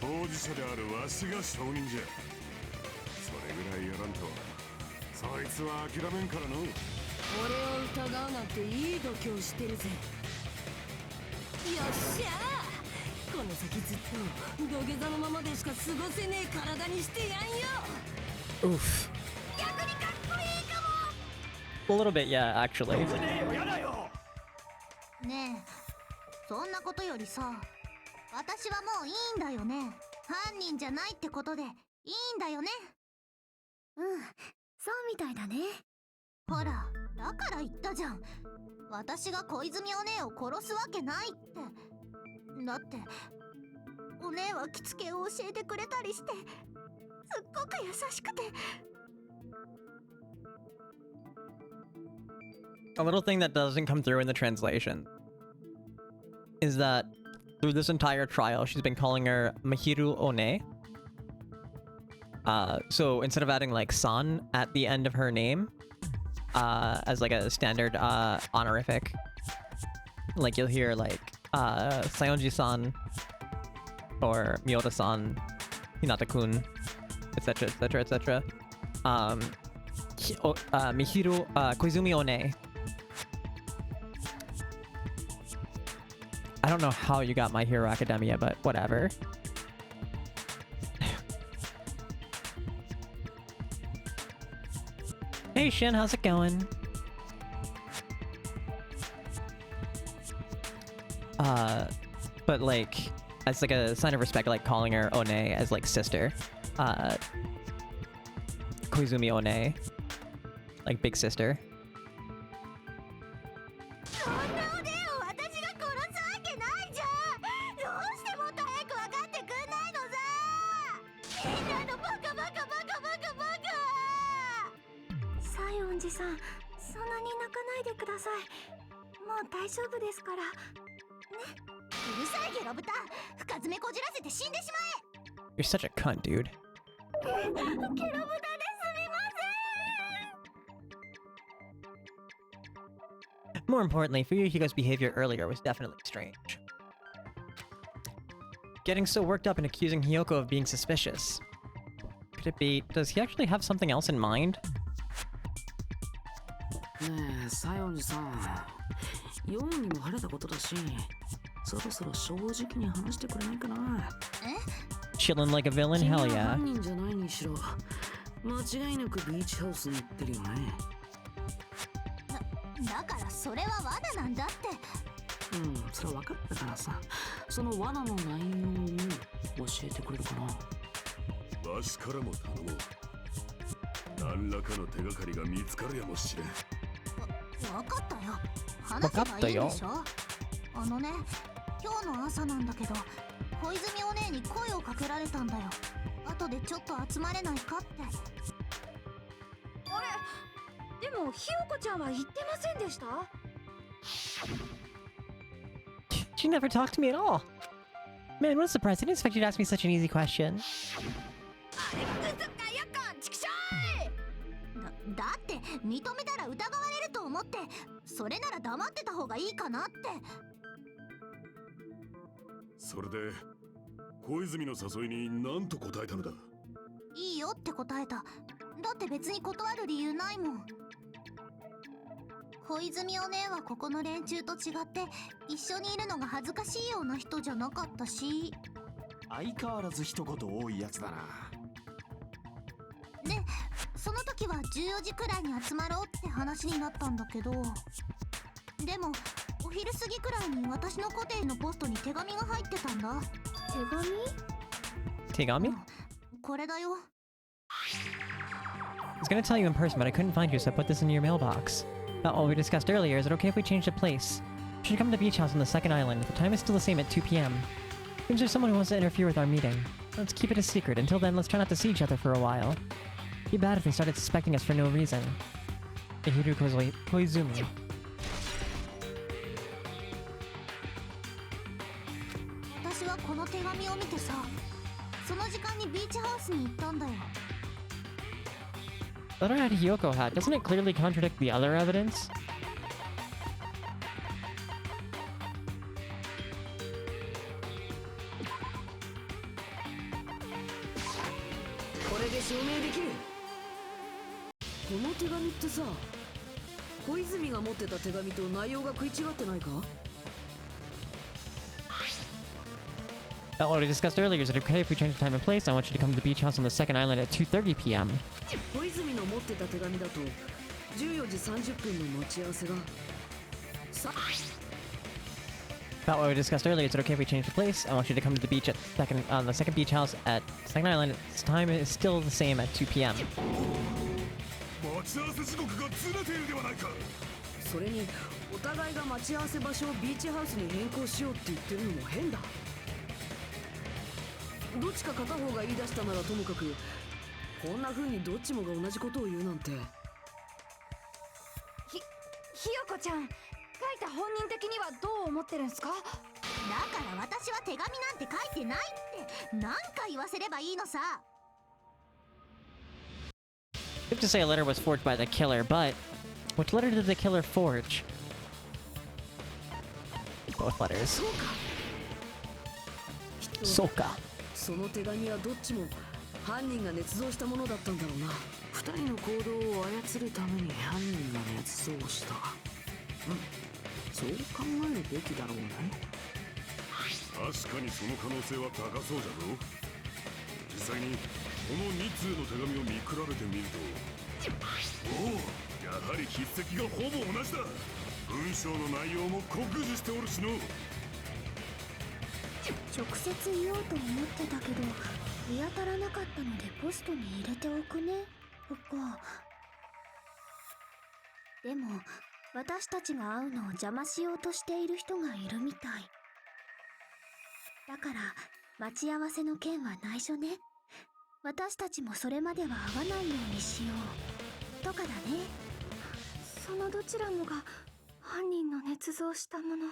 S3: 当事者であるわしが証人じゃ。それぐらいやらんとそいつは諦めんからの。
S2: 俺を疑うなんていい度胸してるぜ。よっしゃー、この先ずっと土下座のままでしか過ごせねえ体にしてやんよ。
S5: Oof.
S7: 逆にかっこいいかも。
S5: A little bit, yeah, actually.
S9: ねえ、そんなことよりさ、私はもういいんだよね。犯人じゃないってことでいいんだよね。
S13: そうみたいだね。
S9: ほら、だから言ったじゃん。私が小泉お姉を殺すわけないって。だってお姉は着付けを教えてくれたりして、すっごく優しくて。
S5: A little thing that doesn't come through in the translation is that through this entire trial, she's been calling her Mahiru One. So instead of adding like san at the end of her name, as like a standard honorific, like you'll hear like Sayonji-san or Miota-san, Hinata-kun, etc, etc, etc. Mihiru Koizumi One. I don't know how you got My Hero Academia, but whatever. Hey Shin, how's it going? But like, as like a sign of respect, I like calling her One as like sister. Koizumi One. Like big sister. You're such a cunt, dude. More importantly, Fuyuhiko's behavior earlier was definitely strange. Getting so worked up and accusing Hiyoko of being suspicious. Could it be, does he actually have something else in mind?
S8: ねえ、西園寺さん。ヨウにも晴れたことだし、そろそろ正直に話してくれないかな。
S5: Chillin' like a villain? Hell yeah.
S8: 犯人じゃないにしろ、間違いなくビーチハウスに行ってるよね。
S9: だからそれは罠なんだって。
S8: それは分かったからさ。その罠の内容を教えてくれるかな。
S3: わしからも頼もう。何らかの手がかりが見つかるやもしれん。
S9: わかったよ。話せばいいでしょ。あのね、今日の朝なんだけど、小泉お姉に声をかけられたんだよ。後でちょっと集まれないかって。
S12: あれ、でもひよこちゃんは言ってませんでした？
S5: She never talked to me at all. Man, what a surprise. I didn't expect you to ask me such an easy question.
S9: だって認めたら疑われると思って、それなら黙ってた方がいいかなって。
S3: それで小泉の誘いに何と答えたのだ？
S9: いいよって答えた。だって別に断る理由ないもん。小泉お姉はここの連中と違って一緒にいるのが恥ずかしいような人じゃなかったし。
S14: 相変わらず一言多いやつだな。
S9: で、その時は14時くらいに集まろうって話になったんだけど、でもお昼過ぎくらいに私のコテージのポストに手紙が入ってたんだ。
S5: 手紙?
S9: これだよ。
S5: I was gonna tell you in person, but I couldn't find you, so I put this in your mailbox. About what we discussed earlier, is it okay if we change the place? We should come to the beach house on the second island. The time is still the same at 2 p.m. Seems there's someone who wants to interfere with our meeting. Let's keep it a secret. Until then, let's try not to see each other for a while. It'd be bad if they started suspecting us for no reason. Mihiru Koizumi.
S9: 私はこの手紙を見てさ、その時間にビーチハウスに行ったんだよ。
S5: The letter had Hiyoko had. Doesn't it clearly contradict the other evidence?
S8: これで証明できる。この手紙ってさ、小泉が持ってた手紙と内容が食い違ってないか
S5: What we discussed earlier, is it okay if we change the time and place? I want you to come to the beach house on the second island at 2:30 p.m.
S8: 小泉の持ってた手紙だと14時30分の待ち合わせが
S5: About what we discussed earlier, is it okay if we change the place? I want you to come to the beach at on the second beach house at second island. Its time is still the same at 2 p.m.
S3: 待ち合わせ時刻がずれているではないか。
S8: それにお互いが待ち合わせ場所をビーチハウスに変更しようって言ってるのも変だ。どっちか片方が言い出したならともかく、こんな風にどっちもが同じことを言うなんて。
S12: ひよこちゃん、書いた本人的にはどう思ってるんすか？
S9: だから私は手紙なんて書いてないって何回言わせればいいのさ。
S5: You have to say a letter was forged by the killer, but which letter did the killer forge? Both letters. Soka.
S8: その手紙はどっちも犯人が捏造したものだったんだろうな。二人の行動を操るために犯人が捏造した。そう考えるべきだろうね。
S3: 確かにその可能性は高そうじゃぞ。実際にこの2通の手紙を見比べてみると、おお、やはり筆跡がほぼ同じだ。文章の内容も酷似しておるしの。
S9: 直接言おうと思ってたけど見当たらなかったのでポストに入れておくね。そっか。でも私たちが会うのを邪魔しようとしている人がいるみたいだから、待ち合わせの件は内緒ね。私たちもそれまでは会わないようにしようとかだね。
S12: そのどちらもが犯人の捏造したもの。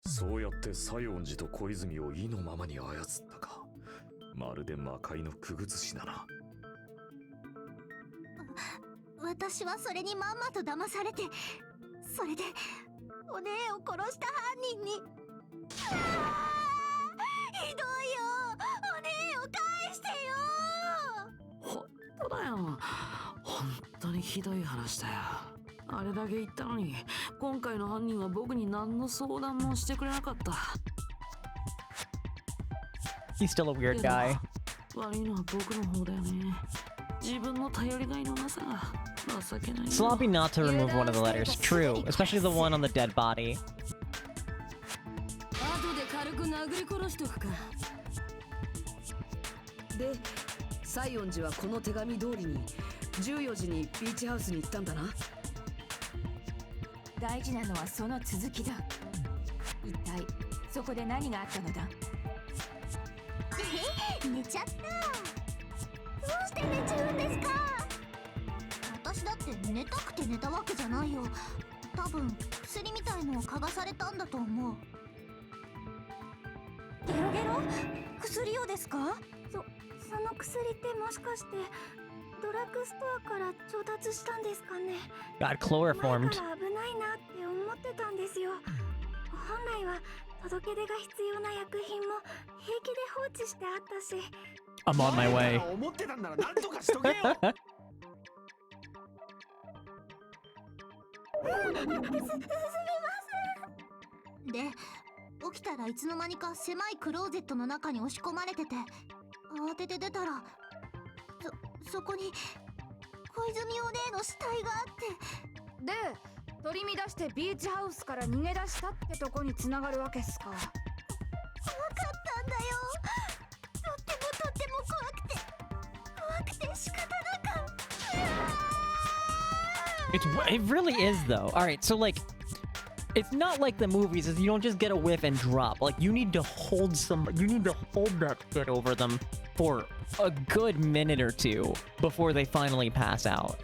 S3: そうやって西園寺と小泉を意のままに操ったか。まるで魔界のくぐつしだな。
S9: 私はそれにまんまと騙されて、それでお姉を殺した犯人に。ひどいよ、お姉を返してよ。
S8: ほんとだよ。本当にひどい話だよ。あれだけ言ったのに、今回の犯人は僕に何の相談もしてくれなかった。
S1: He's still a weird guy.
S8: 悪いのは僕の方だよね。自分の頼りがいのなさが情けないよ。
S1: Sloppy not to remove one of the letters. True, especially the one on the dead body.
S2: 後で軽く殴り殺しとくか。で、西園寺はこの手紙通りに14時にビーチハウスに行ったんだな。
S11: 大事なのはその続きだ。一体そこで何があったのだ。
S9: 寝ちゃった。どうして寝ちゃうんですか。私だって寝たくて寝たわけじゃないよ。多分薬みたいのを嗅がされたんだと思う。
S13: ゲロゲロ？薬をですか？
S12: その薬ってもしかしてドラッグストアから調達したんですかね。
S1: Got chloroformed.
S12: 前から危ないなって思ってたんですよ。本来は届け出が必要な薬品も平気で放置してあったし。
S6: I'm on my way.
S14: 思ってたんなら何とかしとけよ。
S9: すみません。で、起きたらいつの間にか狭いクローゼットの中に押し込まれてて、慌てて出たらそこに小泉お姉の死体があって。
S12: で、取り乱してビーチハウスから逃げ出したってとこに繋がるわけっすか。
S9: 怖かったんだよ。とっても怖くて仕方なく。
S1: It really is though. All right, so like, it's not like the movies. Is you don't just get a whiff and drop. Like you need to hold that shit over them for a good minute or two before they finally pass out.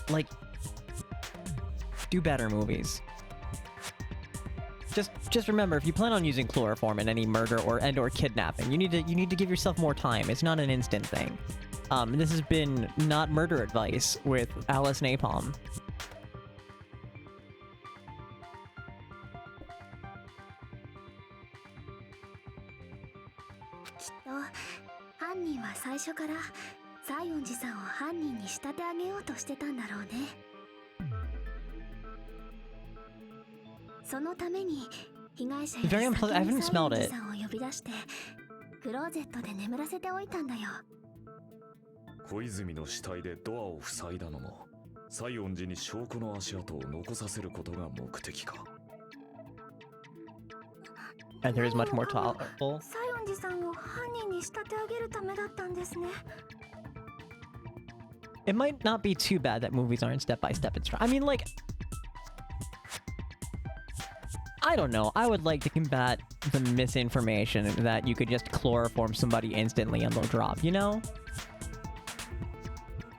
S1: Like, do better, movies. Just remember, if you plan on using chloroform in any murder or kidnapping, you need to give yourself more time. It's not an instant thing. This has been Not Murder Advice with Alice Napalm.
S9: きっと犯人は最初から西園寺さんを犯人に仕立て上げようとしてたんだろうね。そのために被害者より先に西園寺さんを呼び出してクローゼットで眠らせておいたんだよ。
S3: 小泉の死体でドアを塞いだのも西園寺に証拠の足跡を残させることが目的か。
S1: And there is much more tolerable.
S12: 西園寺さんを犯人に仕立て上げるためだったんですね。
S1: It might not be too bad that movies aren't step-by-step instructions. I mean, like, I don't know. I would like to combat the misinformation that you could just chloroform somebody instantly and they'll drop, you know?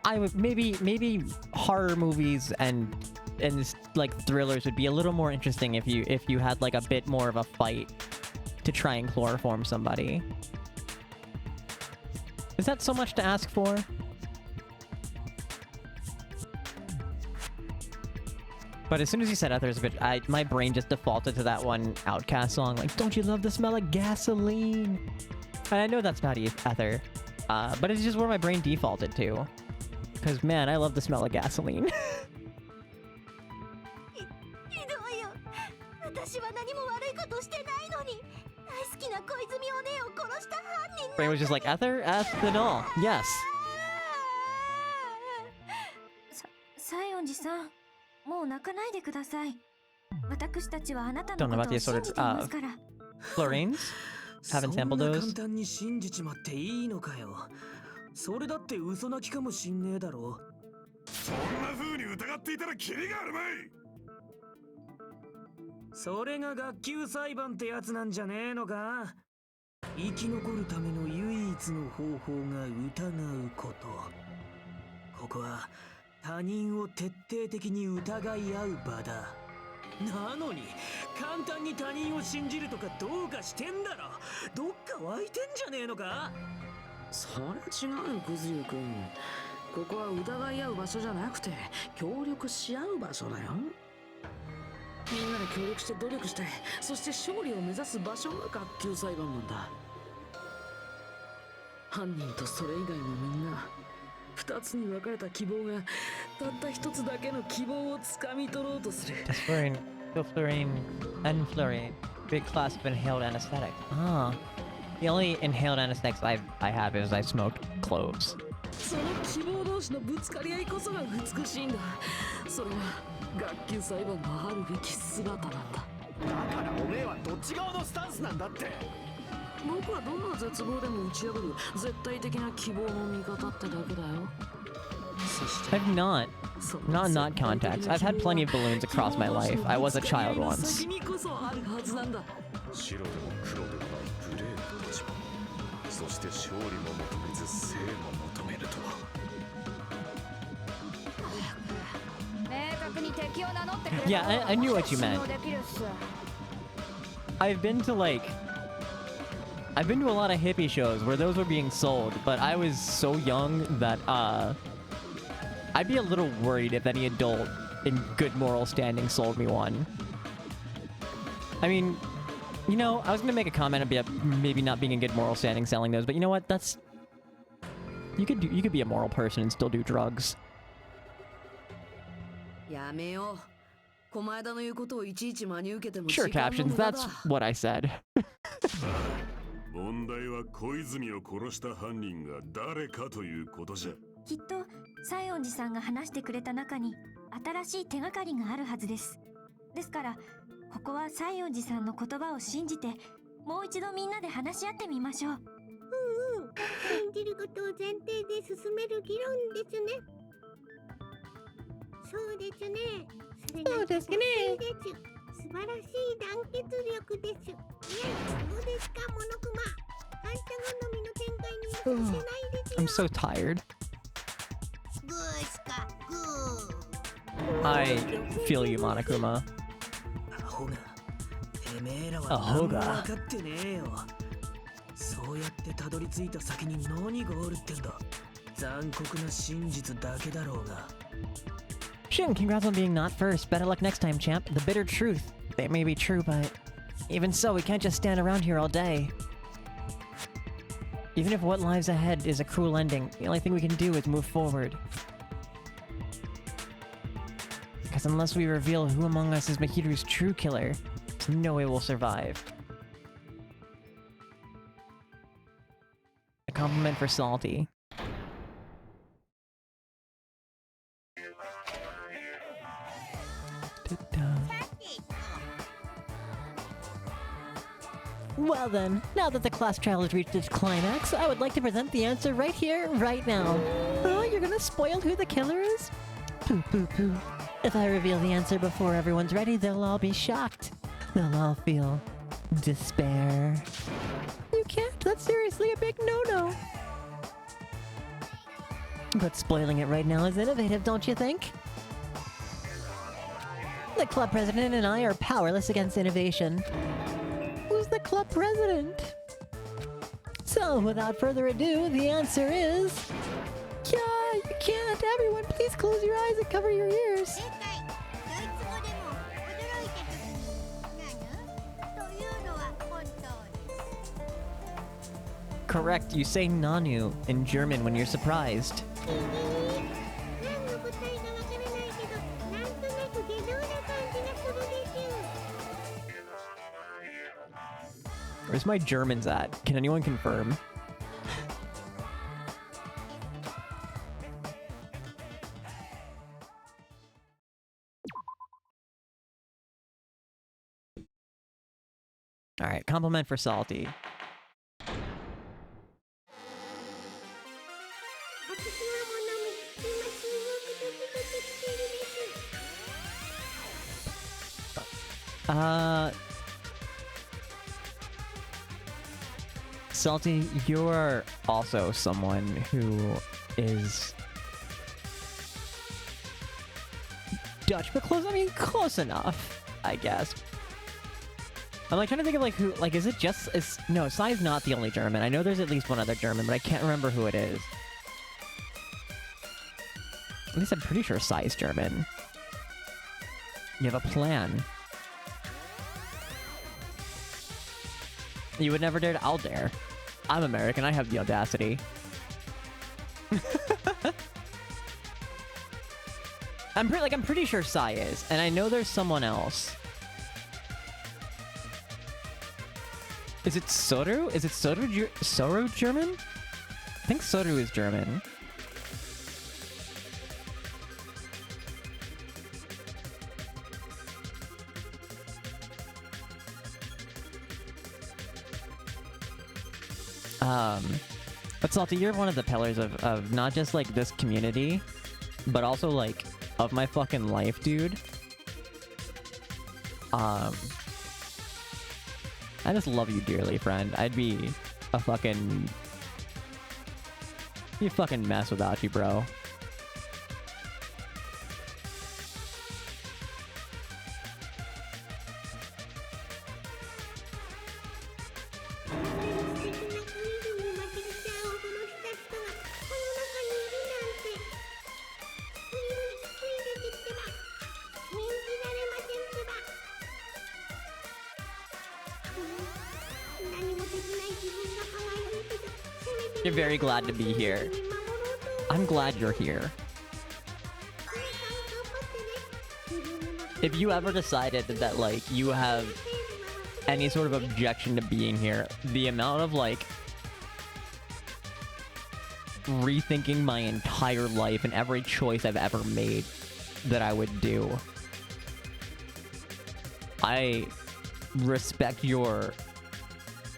S1: I would maybe horror movies and like thrillers would be a little more interesting if you had like a bit more of a fight to try and chloroform somebody. Is that so much to ask for? But as soon as you said Ether's a bit, my brain just defaulted to that one Outcast song, like, don't you love the smell of gasoline? And I know that's not Ether. But it's just where my brain defaulted to. Because, man, I love the smell of gasoline.
S12: ひどいよ。私は何も悪いことしてないのに。大好きな小泉お姉を殺した犯人。
S1: Brain was just like, ether? Ethanol. Yes.
S13: 西園寺さん、もう泣かないでください。私たちはあなた
S1: Don't
S13: の
S1: know
S13: こと
S1: about
S13: を
S1: the
S13: 信
S1: assorted
S13: じていますから。
S1: Florines? Haven't
S10: そん
S1: sampled
S10: な
S1: those.
S10: 簡単に信じちまっていいのかよ。それだって嘘泣きかもしんねえだろ。
S3: そんな風に疑っていたらキリがあるまい。
S10: それが学級裁判ってやつなんじゃねえのか。生き残るための唯一の方法が疑うこと。ここは他人を徹底的に疑い合う場だ。なのに簡単に他人を信じるとかどうかしてんだろ。どっか湧いてんじゃねえのか。
S8: それ違うよ、クズリュウ君。ここは疑い合う場所じゃなくて協力し合う場所だよ。みんなで協力して努力して、そして勝利を目指す場所が学級裁判なんだ。犯人とそれ以外のみんな、二つに分かれた希望がたった一つだけの希望をつかみ取ろうとする。
S1: Fluorine, fluorine, and fluorine. Big class of inhaled anesthetic. Ah. The only inhaled anesthetics I have is I smoked cloves.
S8: その希望同士のぶつかり合いこそが美しいんだ。それが学級裁判のあるべき姿なんだ。
S14: だからおめえはどっち側のスタンスなんだって。
S8: 僕はどんな絶望でも打ち破る絶対的な希望の味方ってだけだよ。
S1: I've not context. I've had plenty of balloons across my life. I was a child once.
S3: 白でも黒でもないグレーの立場。そして勝利も求めず生も求めるとは。
S12: 明確に敵を名乗ってくれ。
S1: Yeah, I knew what you meant. I've been to a lot of hippie shows where those were being sold, but I was so young that I'd be a little worried if any adult in good moral standing sold me one. I mean, you know, I was gonna make a comment about maybe not being in good moral standing selling those, but you know what? That's you could be a moral person and still do drugs.
S2: やめよう。駒枝の言うことをいちいち真に受けても
S1: Sure,
S2: 時間の
S1: captions.
S2: 無駄
S1: That's
S2: だ。
S1: what I said.
S3: 問題は小泉を殺した犯人が誰かということじゃ。
S13: きっと西園寺さんが話してくれた中に新しい手がかりがあるはずです。ですからここは西園寺さんの言葉を信じてもう一度みんなで話し合ってみましょう。
S7: 信じることを前提で進める議論ですね。そうですね。そうですね。素晴らしい団結力です。ね、どうですか、モノクマ。あんた好みの展開にはさせないですよ。
S1: I'm so tired.
S7: グースか、グー。
S1: I feel you, Monokuma.
S10: アホが、てめえらは何も分かってねえよ。そうやってたどり着いた先に何があるってんだ。残酷な真実だけだろうが。
S5: Shin, congrats on being not first. Better luck next time, champ. The bitter truth. They may be true, but even so, we can't just stand around here all day. Even if what lies ahead is a cruel ending, the only thing we can do is move forward. Because unless we reveal who among us is Mahiru's true killer, there's no way we'll survive. A compliment for Salty. Well then, now that the class trial has reached its climax, I would like to present the answer right here, right now. Oh, you're gonna spoil who the killer is? Poo poo poo. If I reveal the answer before everyone's ready, they'll all be shocked. They'll all feel despair. You can't, that's seriously a big no-no. But spoiling it right now is innovative, don't you think? The club president and I are powerless against innovation. Who's the club president? So, without further ado, the answer is... Yeah, you can't! Everyone, please close your eyes and cover your ears! Correct, you say Nanu in German when you're surprised. Where's my Germans at? Can anyone confirm? Alright, compliment for Salty. Salty, you're also someone who is Dutch, but close. I mean, close enough, I guess. I'm like trying to think of like who, like, is it just, no, Sai's not the only German. I know there's at least one other German, but I can't remember who it is. At least I'm pretty sure Sai's German. You have a plan. You would never dare to, I'll dare. I'm American, I have the audacity. I'm pretty sure Sai is, and I know there's someone else. Is it Soru? Is it Soru German? I think Soru is German. But Salty, you're one of the pillars of not just like this community, but also like of my fucking life, dude. I just love you dearly, friend. I'd be a fucking mess without you, bro. You're very glad to be here. I'm glad you're here. If you ever decided that, like, you have any sort of objection to being here, the amount of, like, rethinking my entire life and every choice I've ever made that I would do. I respect your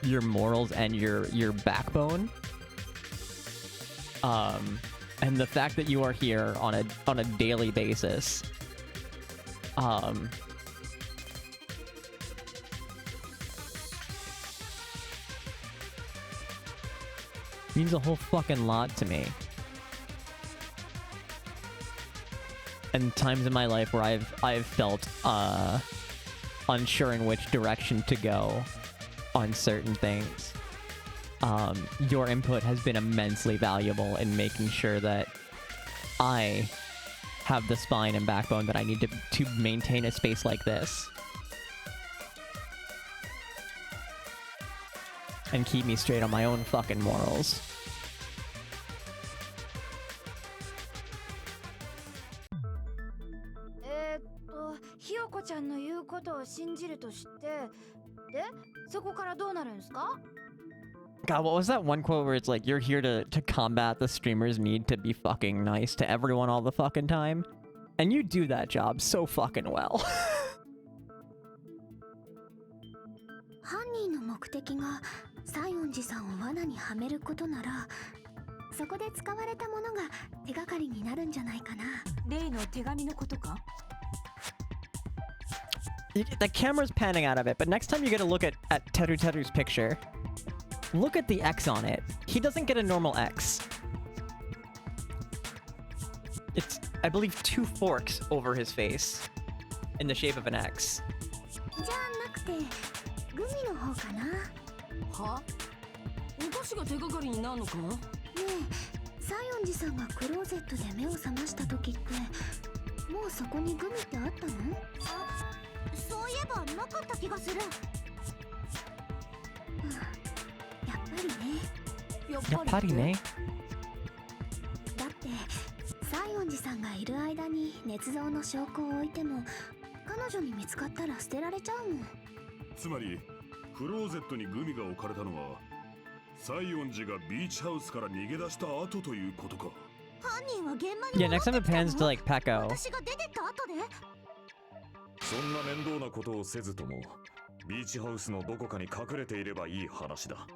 S5: morals and your backbone. And the fact that you are here on a daily basis, means a whole fucking lot to me. And times in my life where I've felt unsure in which direction to go on certain things. Your input has been immensely valuable in making sure that I have the spine and backbone that I need to maintain a space like this. And keep me straight on my own fucking morals. God, what was that one quote where it's like, you're here to combat the streamer's need to be fucking nice to everyone all the fucking time? And you do that job so fucking well.
S9: 犯人の目的が西園寺さんを罠にはめることなら、そこで使われたものが手がかりになるんじゃないかな。
S11: 例の手紙のことか?
S5: The camera's panning out of it, but next time you get a look at Teru Teru's picture, look at the X on it. He doesn't get a normal X. It's, I believe, 2 forks over his face in the shape of an X.
S9: じゃなくて、グミの方かな。
S8: は？お菓子が手がかりになるのか？
S9: ねえ、西園寺さんがクローゼットで目を覚ました時って、もうそこにグミってあったの？あ、そういえばなかった気がする。やっぱりね。
S1: やっぱりね。
S9: だって西園寺さんがいる間に捏造の証拠を置いても彼女に見つかったら捨てられちゃうもん。
S3: つまりクローゼットにグミが置かれたのは西園寺がビーチハウスから逃げ出した後ということか。
S7: 犯人は現場に
S1: Yeah, next time it pans to like Peko.
S7: 私が出てった後で。
S3: そんな面倒なことをせずともビーチハウスのどこかに隠れていればいい話だ。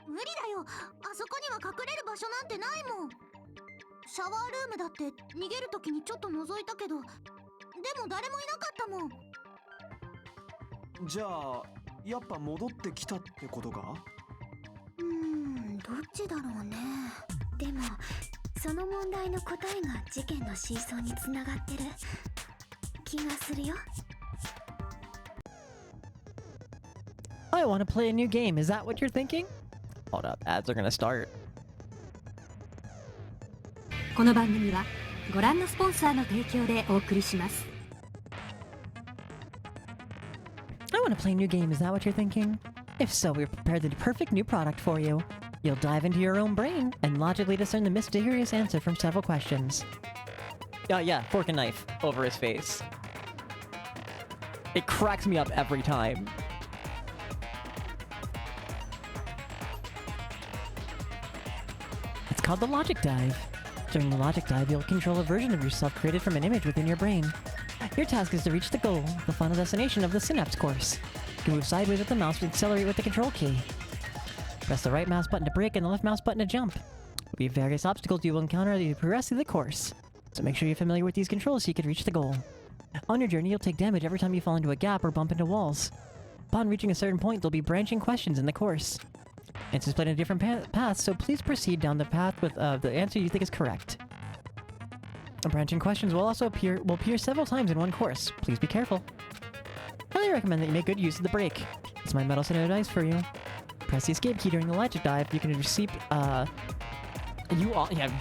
S7: 無理だよ、あそこには隠れる場所なんてないもん。シャワールームだって逃げる時にちょっと覗いたけど、でも誰もいなかったもん。
S14: じゃあやっぱ戻ってきたってことか？
S9: どっちだろうね。でもその問題の答えが事件の真相につながってる気がするよ。
S5: I want to play a new game. Is that what you're thinking?
S1: Hold up, ads are gonna start.
S4: この番組はご覧のスポンサーの提供でお送りします。
S5: I want to play a new game. Is that what you're thinking? If so, we've prepared the perfect new product for you. You'll dive into your own brain and logically discern the mysterious answer from several questions.
S1: Yeah, fork and knife over his face. It cracks me up every time.
S5: It's called the Logic Dive. During the Logic Dive, you'll control a version of yourself created from an image within your brain. Your task is to reach the goal, the final destination of the Synapse course. You can move sideways with the mouse to accelerate with the control key. Press the right mouse button to brake and the left mouse button to jump. There'll be various obstacles you will encounter as you progress through the course, so make sure you're familiar with these controls so you can reach the goal. On your journey, you'll take damage every time you fall into a gap or bump into walls. Upon reaching a certain point, there'll be branching questions in the course. Answers played in different paths, so please proceed down the path with the answer you think is correct. Branching questions will also appear several times in one course. Please be careful. Highly recommend that you make good use of the brake. It's my medicine and advice for you. Press the escape key during the Logic Dive. You can receive,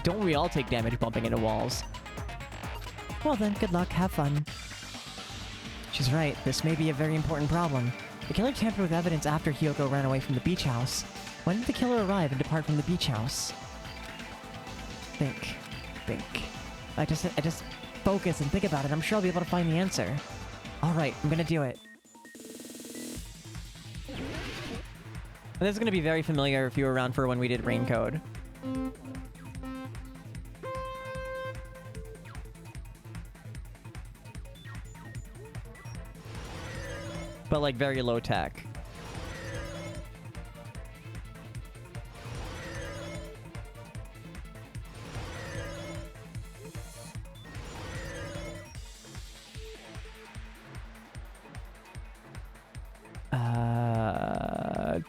S1: don't we all take damage bumping into walls?
S5: Well then, good luck, have fun. She's right, this may be a very important problem. The killer tampered with evidence after Hyoko ran away from the beach house. When did the killer arrive and depart from the beach house? Think. I just focus and think about it. I'm sure I'll be able to find the answer. Alright, I'm gonna do it.
S1: This is gonna be very familiar if you were around for when we did Rain Code. But like very low tech.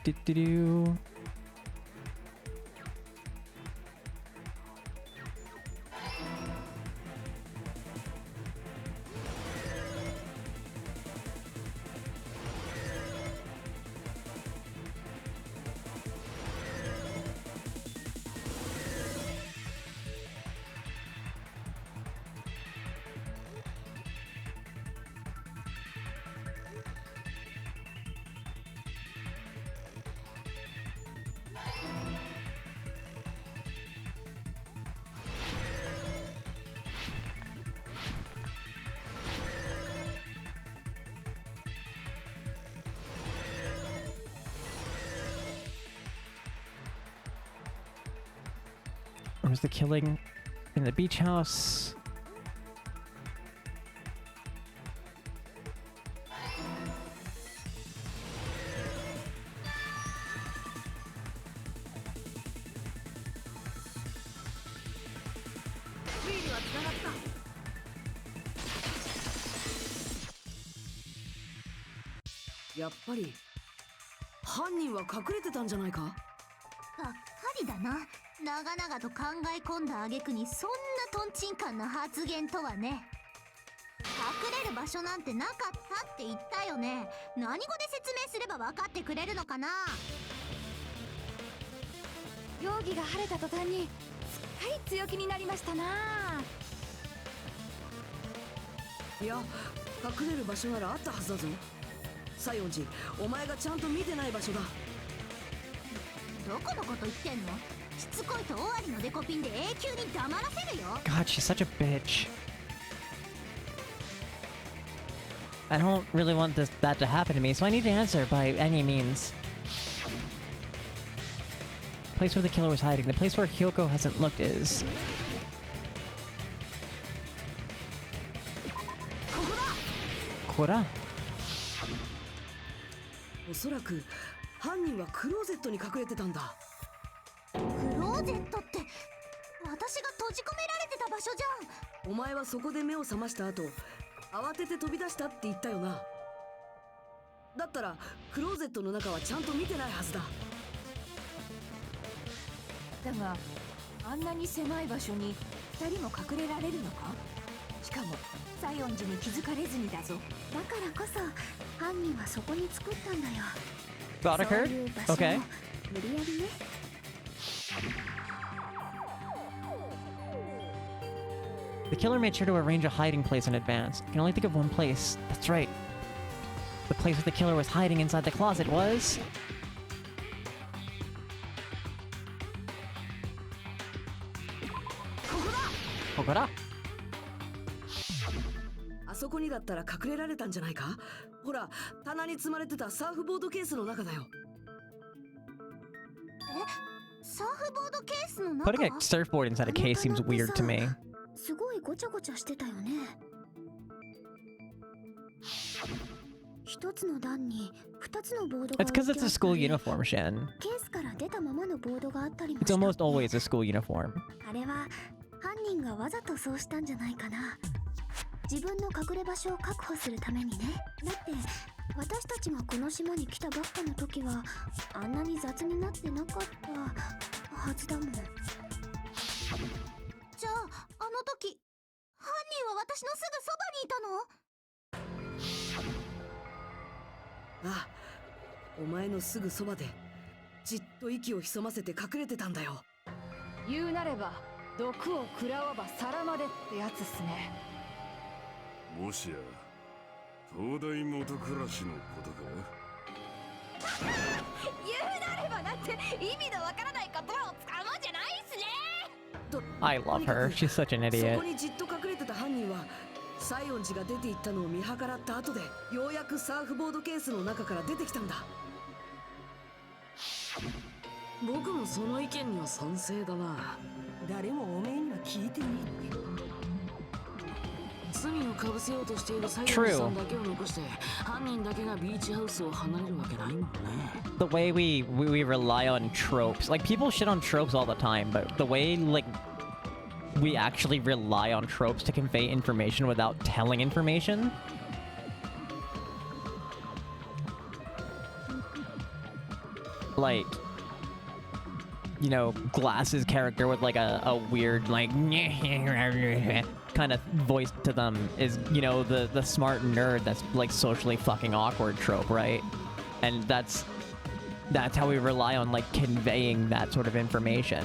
S1: Do-do-do. Or was the killing in the beach house?
S8: やっぱり犯人は隠れてたんじゃないか。
S7: がっかりだな。長々と考え込んだ挙句にそんなトンチンカンな発言とはね。隠れる場所なんてなかったって言ったよね。何語で説明すれば分かってくれるのかな。
S11: 容疑が晴れた途端にすっかり強気になりましたな。
S8: いや、隠れる場所ならあったはずだぞ。西園寺、お前がちゃんと見てない場所だ。
S12: どこのこと言ってんの？しつこいと終わりのデコピンで永久に黙らせるよ。
S5: God, she's such a bitch. I don't really want that to happen to me, so I need to answer by any means. Place where the killer was hiding. The place where Hyoko hasn't looked is... ここだ。
S2: おそらく犯人はクローゼットに隠れてたんだ。
S12: クローゼットって私が閉じ込められてた場所じゃん。
S2: お前はそこで目を覚ました後、慌てて飛び出したって言ったよな。だったらクローゼットの中はちゃんと見てないはずだ。
S11: だがあんなに狭い場所に2人も隠れられるのか？しかも西園寺に気づかれずにだぞ。
S9: だからこそ犯人はそこに作ったんだよ。
S5: Got a
S9: そう
S5: card?
S9: いう場所を
S5: Okay.
S9: 無理やりね。
S5: The killer made sure to arrange a hiding place in advance. I can only think of one place. That's right. The place where the killer was hiding inside the closet was... ここだ。
S2: あそこにだったら隠れられたんじゃないか？ほら、棚に積まれてたサーフボードケースの中だよ。
S12: え、サーフボードケースの中？
S5: Putting a surfboard inside a case seems weird to me.
S9: すごいごちゃごちゃしてたよね。一つの段に二つのボードが
S5: It's because it's a school uniform, Shin.
S9: ケースから出たままのボードがあったりもし
S5: It's
S9: た。
S5: almost always a school uniform.
S9: あれは犯人がわざとそうしたんじゃないかな。自分の隠れ場所を確保するためにね。だって私たちがこの島に来たばっかの時はあんなに雑になってなかったはずだもん。じゃあ
S12: あの時犯人は私のすぐそばにいたの？
S2: ああ、お前のすぐそばでじっと息を潜ませて隠れてたんだよ。
S15: 言うなれば毒を食らわば皿までってやつっすね。
S3: もしや東大元暮らしのことか？
S11: 言うなればなんて意味のわからない言葉を使うもんじゃないっすね。
S5: I love her. She's such an
S2: そ
S5: idiot.
S2: こにじっと隠れてた犯人は西園寺が出て行ったのを見計らった後でようやくサーフボードケースの中から出てきたんだ。
S8: 僕もその意見には賛成だな。
S2: 誰もおめえには聞いてねえって。
S8: 罪をかぶせようとしている西園寺さんだけを残して犯人だけがビーチハウスを離れるわけないもんね。
S5: The way we rely on tropes. Like, people shit on tropes all the time, but the way, like, we actually rely on tropes to convey information without telling information. Like, you know, Glass's character with like a weird like kind of voice to them is, you know, the smart nerd that's like socially fucking awkward trope, right? And that's how we rely on like conveying that sort of information.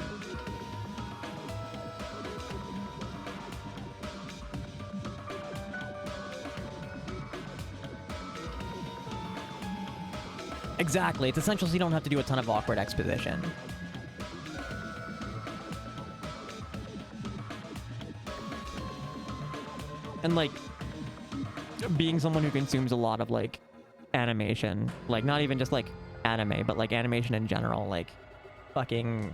S5: Exactly, it's essential so you don't have to do a ton of awkward exposition. And like, being someone who consumes a lot of like animation, like not even just like anime, but like animation in general, like fucking...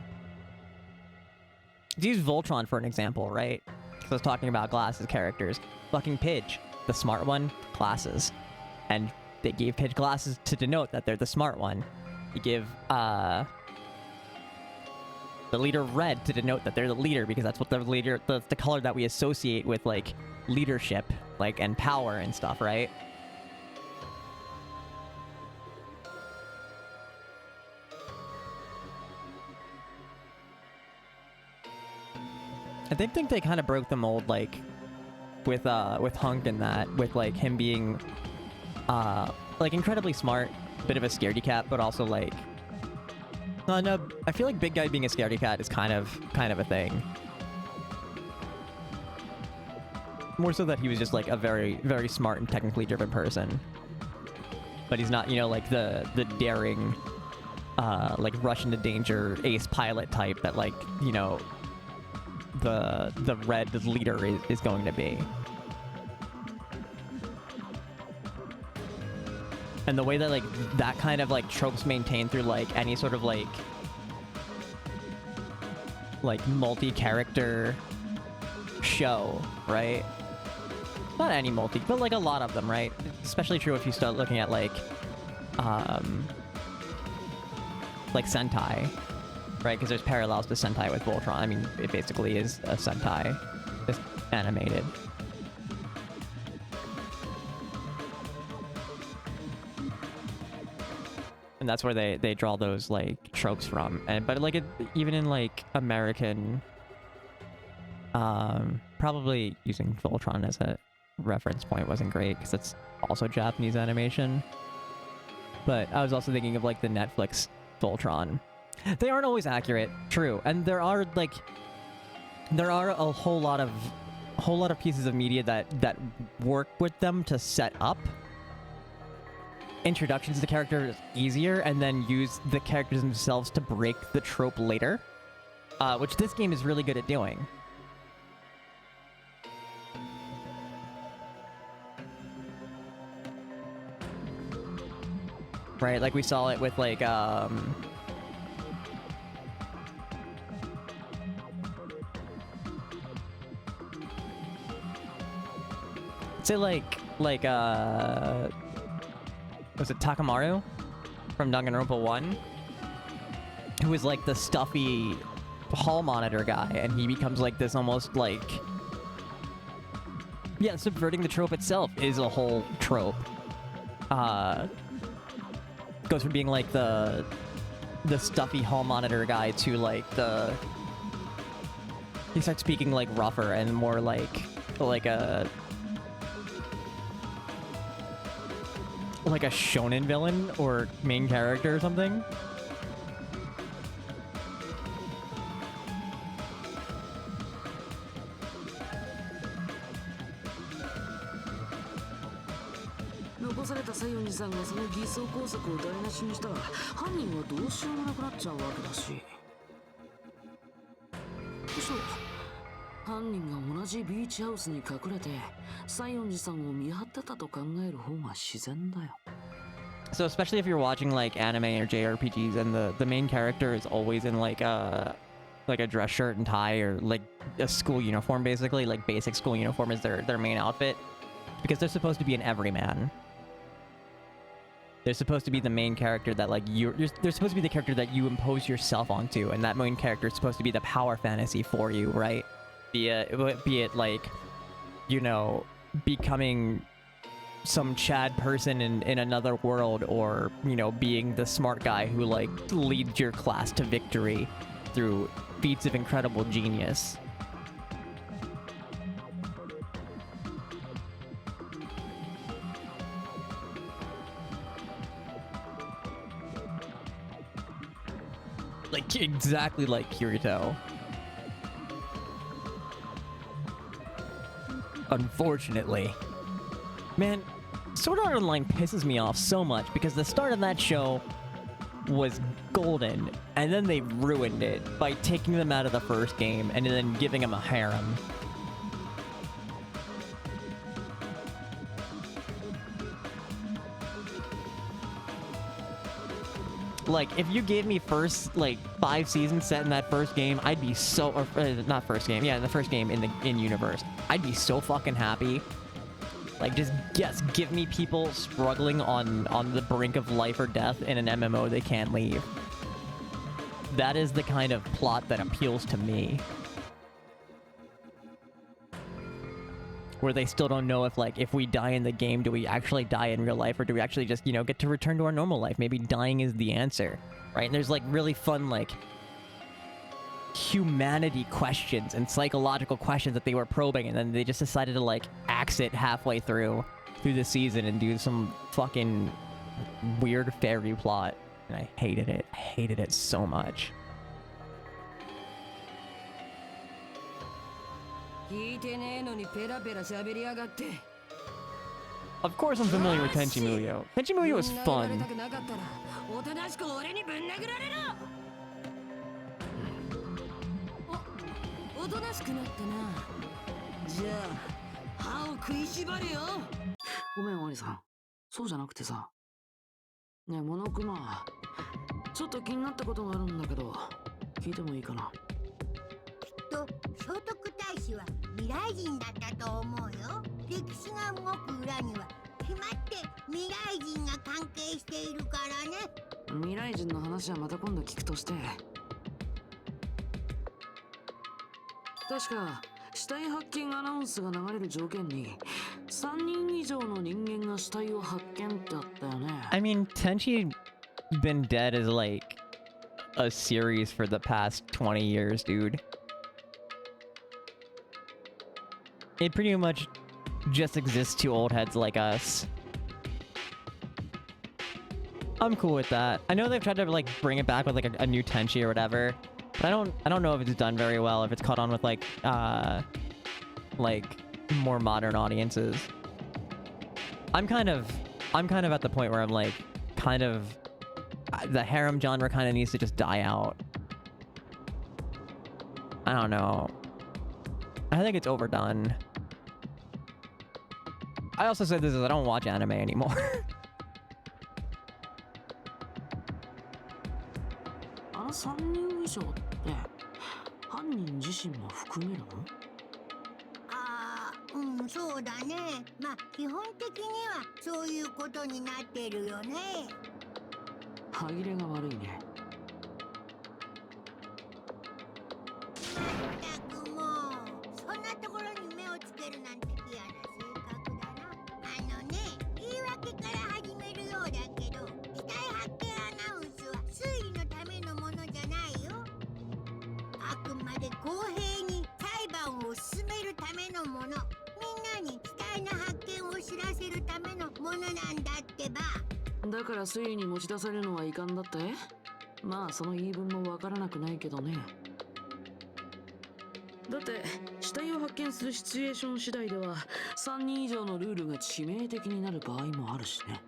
S5: Let's use Voltron for an example, right? Because I was talking about Glass's characters. Fucking Pidge, the smart one, glasses. And they gave Pidge glasses to denote that they're the smart one. You give the leader red to denote that they're the leader, because that's what the leader, the color that we associate with like leadership, like, and power and stuff, right? I think they kind of broke the mold, like, with Hunk and that, with like him being like incredibly smart, bit of a scaredy cat, but also like, no, I feel like big guy being a scaredy cat is kind of a thing. More so that he was just like a very, very smart and technically driven person, but he's not, you know, like the daring
S1: like rush into danger ace pilot type that like, you know, the red leader is going to be. And the way that like that kind of like tropes maintained through like any sort of like multi-character show, right? Not any multi, but like a lot of them, right? Especially true if you start looking at like Sentai, right? Because there's parallels to Sentai with Voltron. I mean, it basically is a Sentai, just animated. And that's where they draw those like tropes from. And but like even in like American, probably using Voltron as a reference point wasn't great because it's also Japanese animation. But I was also thinking of like the Netflix Voltron. They aren't always accurate, true, and there are a whole lot of pieces of media that work with them to set up introductions to the characters easier and then use the characters themselves to break the trope later, which this game is really good at doing. Right, like we saw it with like say like was it Takamaru from Danganronpa 1, who is like the stuffy hall monitor guy, and he becomes like this almost like, yeah, subverting the trope itself is a whole trope. Goes from being like the stuffy hall monitor guy to like he starts speaking like rougher and more like a shonen villain or main character or something. So especially if you're watching like anime or JRPGs and the main character is always in like a dress shirt and tie or like a school uniform, basically like basic school uniform is their main outfit, because they're supposed to be an everyman. They're supposed to be the main character that like they're supposed to be the character that you impose yourself onto, and that main character is supposed to be the power fantasy for you, right? Be it like, you know, becoming some Chad person in another world, or, you know, being the smart guy who like leads your class to victory through feats of incredible genius. Like exactly like Kirito. Unfortunately. Man, Sword Art Online pisses me off so much because the start of that show was golden, and then they ruined it by taking them out of the first game and then giving them a harem. Like, if you gave me first, like, 5 seasons set in that first game, I'd be so... Or, not first game. Yeah, the first game in universe. I'd be so fucking happy. Like, just give me people struggling on the brink of life or death in an MMO they can't leave. That is the kind of plot that appeals to me. Where they still don't know if, like, if we die in the game, do we actually die in real life, or do we actually just, you know, get to return to our normal life? Maybe dying is the answer, right? And there's, like, really fun, like, humanity questions and psychological questions that they were probing, and then they just decided to, like, axe it halfway through the season and do some fucking weird fairy plot. And I hated it. I hated it so much.
S2: 聞いてねえのにペラペラ喋りやがって。
S1: Of course I'm familiar with Tenchi Muyo. Tenchi Muyo is fun.
S2: おとなしく俺にぶん殴られろ。おとなしくなったな。じゃあ歯を食いしばれよ。
S8: ごめん、兄さん。そうじゃなくてさ。ねえ、モノクマ。ちょっと気になったことがあるんだけど、聞いてもいいかな。
S7: きっと聖徳太子は未来人だったと思うよ。歴史が動く裏には決まって未来人が関係しているからね。
S8: 未来人の話はまた今度聞くとして。確か死体発見アナウンスが流れる条件に3人以上の人間が死体を発見ってあったよね。
S1: I mean, Tenchi been dead as like a series for the past 20 years, dude. It pretty much just exists to old heads like us. I'm cool with that. I know they've tried to like bring it back with like a new Tenchi or whatever, but I don't know if it's done very well, if it's caught on with like more modern audiences. I'm kind of at the point where I'm like the harem genre kind of needs to just die out. I don't know. I think it's overdone. I also said this is I don't watch anime anymore.
S8: あの3人以上って犯人自身も含めるの？
S7: そうだね。まあ基本的にはそういうことになってるよね。
S8: 歯切れが悪いね。
S7: ったくもうそんなところに目をつけるなんて嫌な性格だな。言い訳から始めるようだけど、死体発見アナウンスは推理のためのものじゃないよ。あくまで公平に裁判を進めるためのもの。みんなに死体の発見を知らせるためのものなんだってば。
S8: だから推理に持ち出されるのはいかんだって？まあその言い分もわからなくないけどね。だって死体を発見するシチュエーション次第では3人以上のルールが致命的になる場合もあるしね。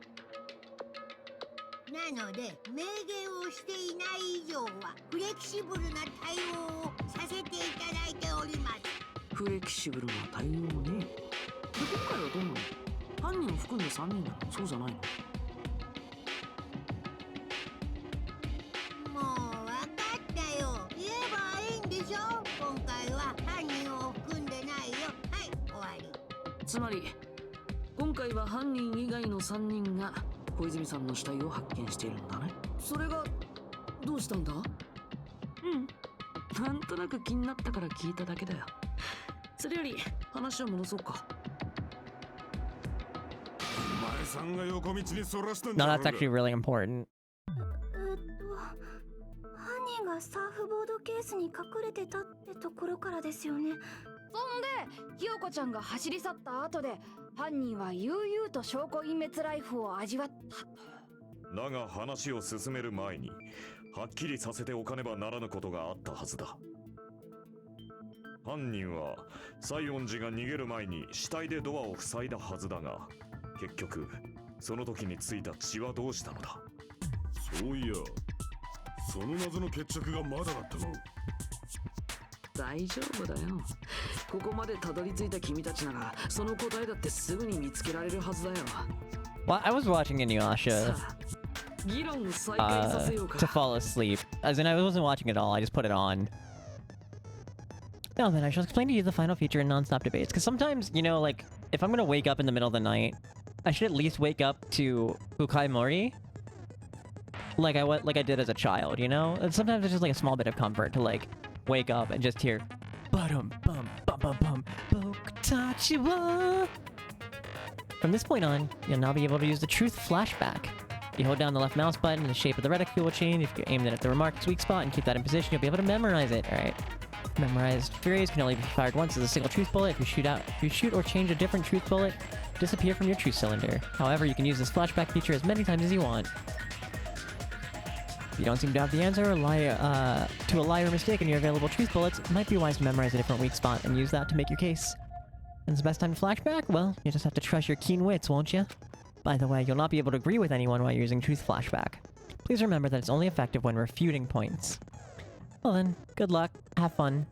S7: なので明言をしていない以上はフレキシブルな対応をさせていただいております。
S8: フレキシブルな対応ね。で今回はどうなの？犯人を含んで3人なの？そうじゃないの？
S7: もうわかったよ。言えばいいんでしょ。今回は犯人を含んでないよ。はい、終わり。
S8: つまり今回は犯人以外の3人が小泉さんの死体を発見しているんだね。
S2: それがどうしたんだ？
S8: なんとなく気になったから聞いただけだよ。それより話を戻そうか。
S3: お前さんが横道にそらしたん
S1: No,
S3: だろう
S1: that's
S3: が。
S1: actually really important.
S9: 犯人がサーフボードケースに隠れてたってところからですよね。
S15: そんでひよこちゃんが走り去った後で犯人は悠々と証拠隠滅ライフを味わったと。
S3: だが話を進める前にはっきりさせておかねばならぬことがあったはずだ。犯人は西園寺が逃げる前に死体でドアを塞いだはずだが、結局その時についた血はどうしたのだ？
S16: そういや、その謎の決着がまだだったの。
S8: 大丈夫だよ。ここまでたどり着いた君たちならその答えだってすぐに見つけられるはずだよ。
S1: Well, I was watching Inuyasha
S8: 議論を再開させようか。
S1: to fall asleep. As in, I wasn't watching it all, I just put it on. Now then, I shall explain to you the final feature in non-stop debates. Because sometimes, you know, like, if I'm gonna wake up in the middle of the night, I should at least wake up to Fukai Mori. Like I did as a child, you know? And sometimes it's just like a small bit of comfort to like wake up and just hear bum bum bum bum bum Bokutachi wa. From this point on, you'll now be able to use the truth flashback. You hold down the left mouse button, the shape of the reticule will change. If you aim it at the remarked weak spot and keep that in position, you'll be able to memorize it. Alright. Memorized phrase can only be fired once as a single truth bullet. If you shoot or change a different truth bullet, disappear from your truth cylinder. However, you can use this flashback feature as many times as you want. If you don't seem to have the answer to a lie or mistake in your available truth bullets, it might be wise to memorize a different weak spot and use that to make your case.
S5: When's the best time to flashback? Well, you just have to trust your keen wits, won't you? By the way, you'll not be able to agree with anyone while using truth flashback. Please remember that it's only effective when refuting points. Well then, good luck, have fun.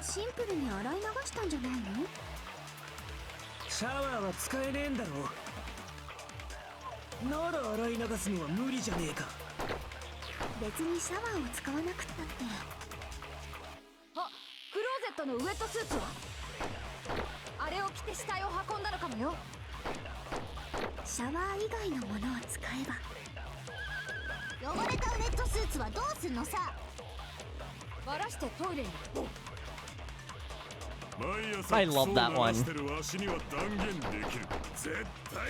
S9: シンプルに洗い流したんじゃないの？
S10: シャワーは使えねえんだろ。なら洗い流すのは無理じゃねえか。
S9: 別にシャワーを使わなくったって。
S15: あ、クローゼットのウェットスーツは？あれを着て死体を運んだのかもよ。
S9: シャワー以外のものを使えば。
S7: 汚れたウェットスーツはどうすんのさ。
S15: バラしてトイレに。
S1: I love that one.
S16: 絶対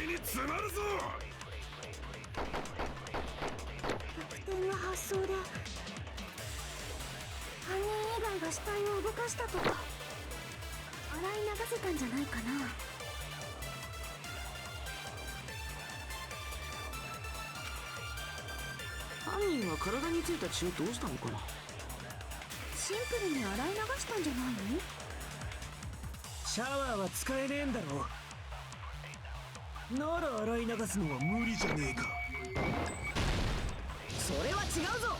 S16: に詰まるぞ。
S9: 逆転の発想で犯人以外が死体を動かしたとか洗い流せたんじゃないかな。
S8: 犯人は体についた血をどうしたのかな。
S9: シンプルに洗い流したんじゃないの？
S10: シャワーは使えねえんだろ。なら洗い流すのは無理じゃねえか。
S2: それは違うぞ。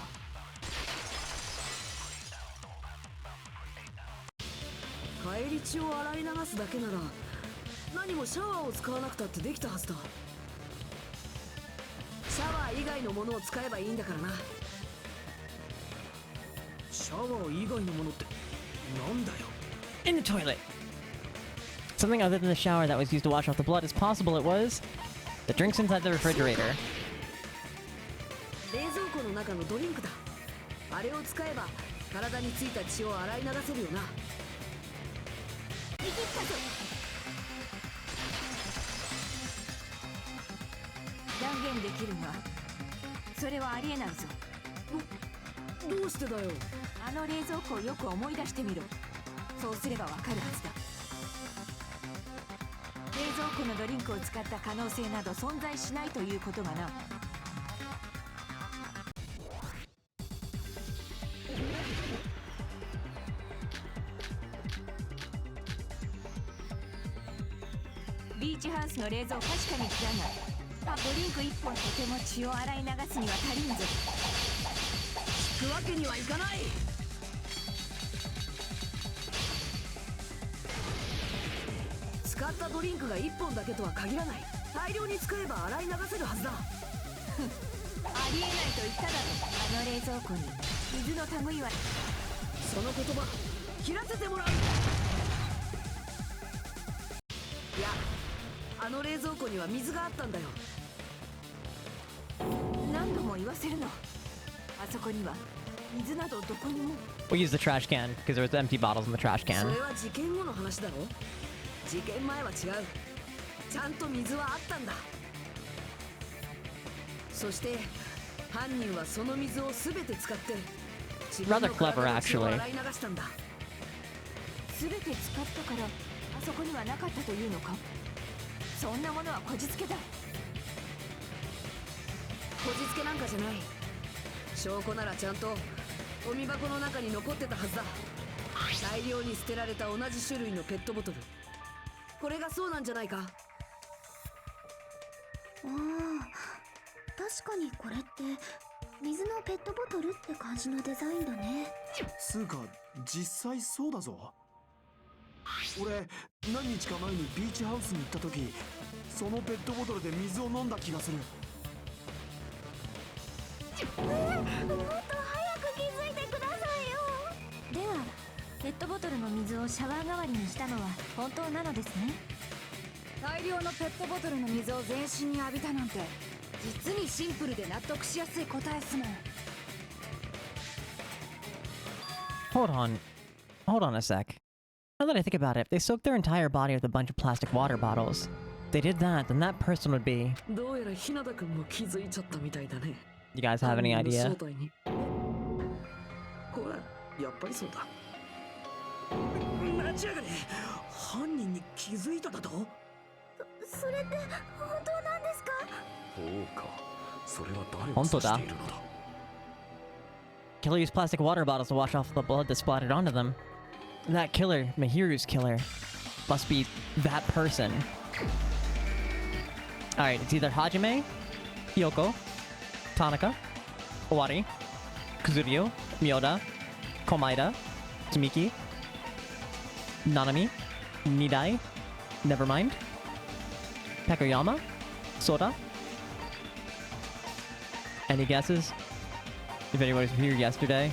S2: 帰り血を洗い流すだけなら何もシャワーを使わなくたってできたはずだ。シャワー以外のものを使えばいいんだからな。
S10: シャワー以外のものってなんだよ。
S5: In the toilet! Something other than the shower that was used to wash off the blood is possible it was the drinks inside the refrigerator.
S2: 冷蔵庫の中のドリンクだ。あれを使えば体についた血を洗い流せるよな。
S7: 見切ったぞ。
S11: 断言できるがそれはありえないぞ。
S2: どうしてだよ。
S11: あの冷蔵庫をよく思い出してみろ。そうすればわかるはずだ。冷蔵庫のドリンクを使った可能性など存在しないということがな。ビーチハウスの冷蔵確かに違うが、ドリンク1本とても血を洗い流すには足りんぞ。
S2: 引くわけにはいかない。使ったドリンクが1本だけとは限らない。大量に使えば洗い流せるはずだ。
S11: ありえないと言っただろ。あの冷蔵庫に水の類は。
S2: その言葉切らせてもらう。いや、あの冷蔵庫には水があったんだよ。
S11: 何度も言わせるの。あそこには水などどこにも。
S5: We'll use the trash can, because there was empty bottles in the trash
S2: そ
S5: can.
S2: れは事件後の話だろ。事件前は違う。ちゃんと水はあったんだ。そして犯人はその水を全て使って自分の
S5: Rather clever,
S2: 体の血を
S5: actually.
S2: 洗い流したんだ。
S11: 全て使ったからあそこにはなかったというのか。そんなものはこじつけだ。
S2: こじつけなんかじゃない。証拠ならちゃんとゴミ箱の中に残ってたはずだ。大量に捨てられた同じ種類のペットボトル。これがそうなんじゃないか。
S9: ああ、確かにこれって水のペットボトルって感じのデザインだね。
S14: つうか実際そうだぞ。俺何日か前にビーチハウスに行った時、そのペットボトルで水を飲んだ気がする。
S9: もっと早く気づいてくださいよ。
S13: ではペットボトルの水をシャワー代わりにしたのは本当なのですね。
S15: 大量のペットボトルの水を全身に浴びたなんて実にシンプルで納得しやすい答えっすもん。
S5: Hold on a sec. Now that I think about it, if they soaked their entire body with a bunch of plastic water bottles, if they did that, then that person would be...
S2: どうやらひなたくんも気づいちゃったみたいだね。
S5: You guys have any idea?
S2: 正体に。ほら、やっぱりそうだ。
S10: 待ちやがれ。犯人に気づいただと？
S12: それって本当なんですか？
S3: そうか、それは誰を指しているのだ。
S5: Killer used plastic water bottles to wash off the blood that splattered onto them. That killer, Mihiru's killer, must be that person. Alright, it's either Hajime, Hyoko, Tanaka, Owari, Kazuryu, Miyoda, Komaeda, Tsumiki, Nanami, Nidai, Nevermind, Takoyama, Soda. Any guesses? If anyone was here yesterday.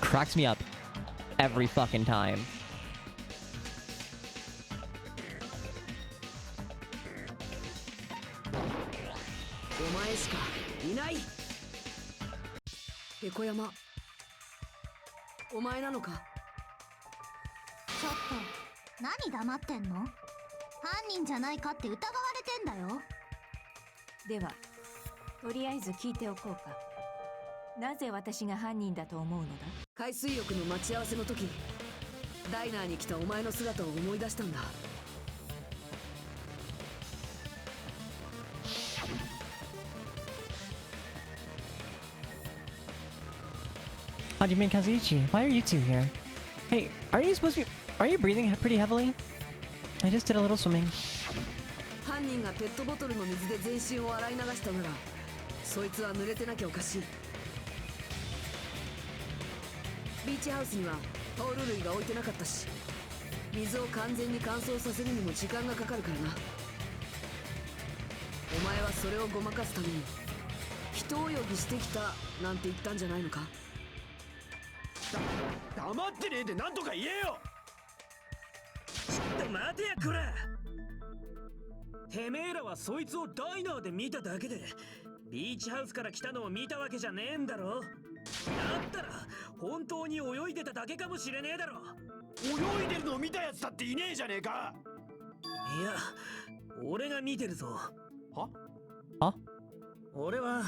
S5: Cracks me up every fucking time.
S2: お前しかいない。猫山、お前なのか？
S9: ちょっと何黙ってんの？犯人じゃないかって疑われてんだよ。
S11: ではとりあえず聞いておこうか。なぜ私が犯人だと思うのだ？
S2: 海水浴の待ち合わせの時、ダイナーに来たお前の姿を思い出したんだ。
S5: Hajime and Kazuichi, why are you two here? Hey, are you supposed to be... Are you breathing pretty heavily? I just did a little swimming.
S2: 犯人がペットボトルの水で全身を洗い流したなら、そいつは濡れてなきゃおかしい。ビーチハウスにはタオル類が置いてなかったし、水を完全に乾燥させるにも時間がかかるからな。お前はそれをごまかすために人泳ぎしてきたなんて言ったんじゃないのか？
S10: 黙ってねえで何とか言えよ。ちょっと待てやこら。てめえらはそいつをダイナーで見ただけでビーチハウスから来たのを見たわけじゃねえんだろ。だったら本当に泳いでただけかもしれねえだろ。
S14: 泳いでるのを見たやつだっていねえじゃねえか。
S10: いや、俺が見てるぞ。
S5: は？
S10: 俺は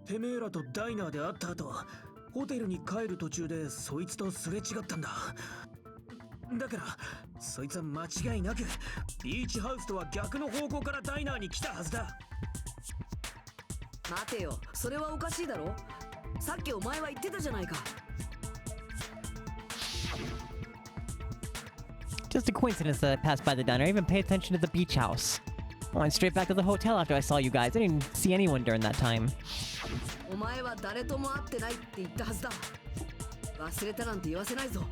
S10: てめえらとダイナーで会った後、ホテルに帰る途中でそいつとすれ違ったんだ。だからそいつは間違いなくビーチハウスとは逆の方向からダイナーに来たはずだ。
S2: 待てよ、それはおかしいだろ。さっきお前は言ってたじゃないか。
S5: Just a coincidence that I passed by the diner. I even paid attention to the beach house. I went straight back to the hotel after I saw you guys. I didn't see anyone during that time.
S2: お前は誰とも会ってないって言ったはずだ。忘れたなんて言わせないぞ。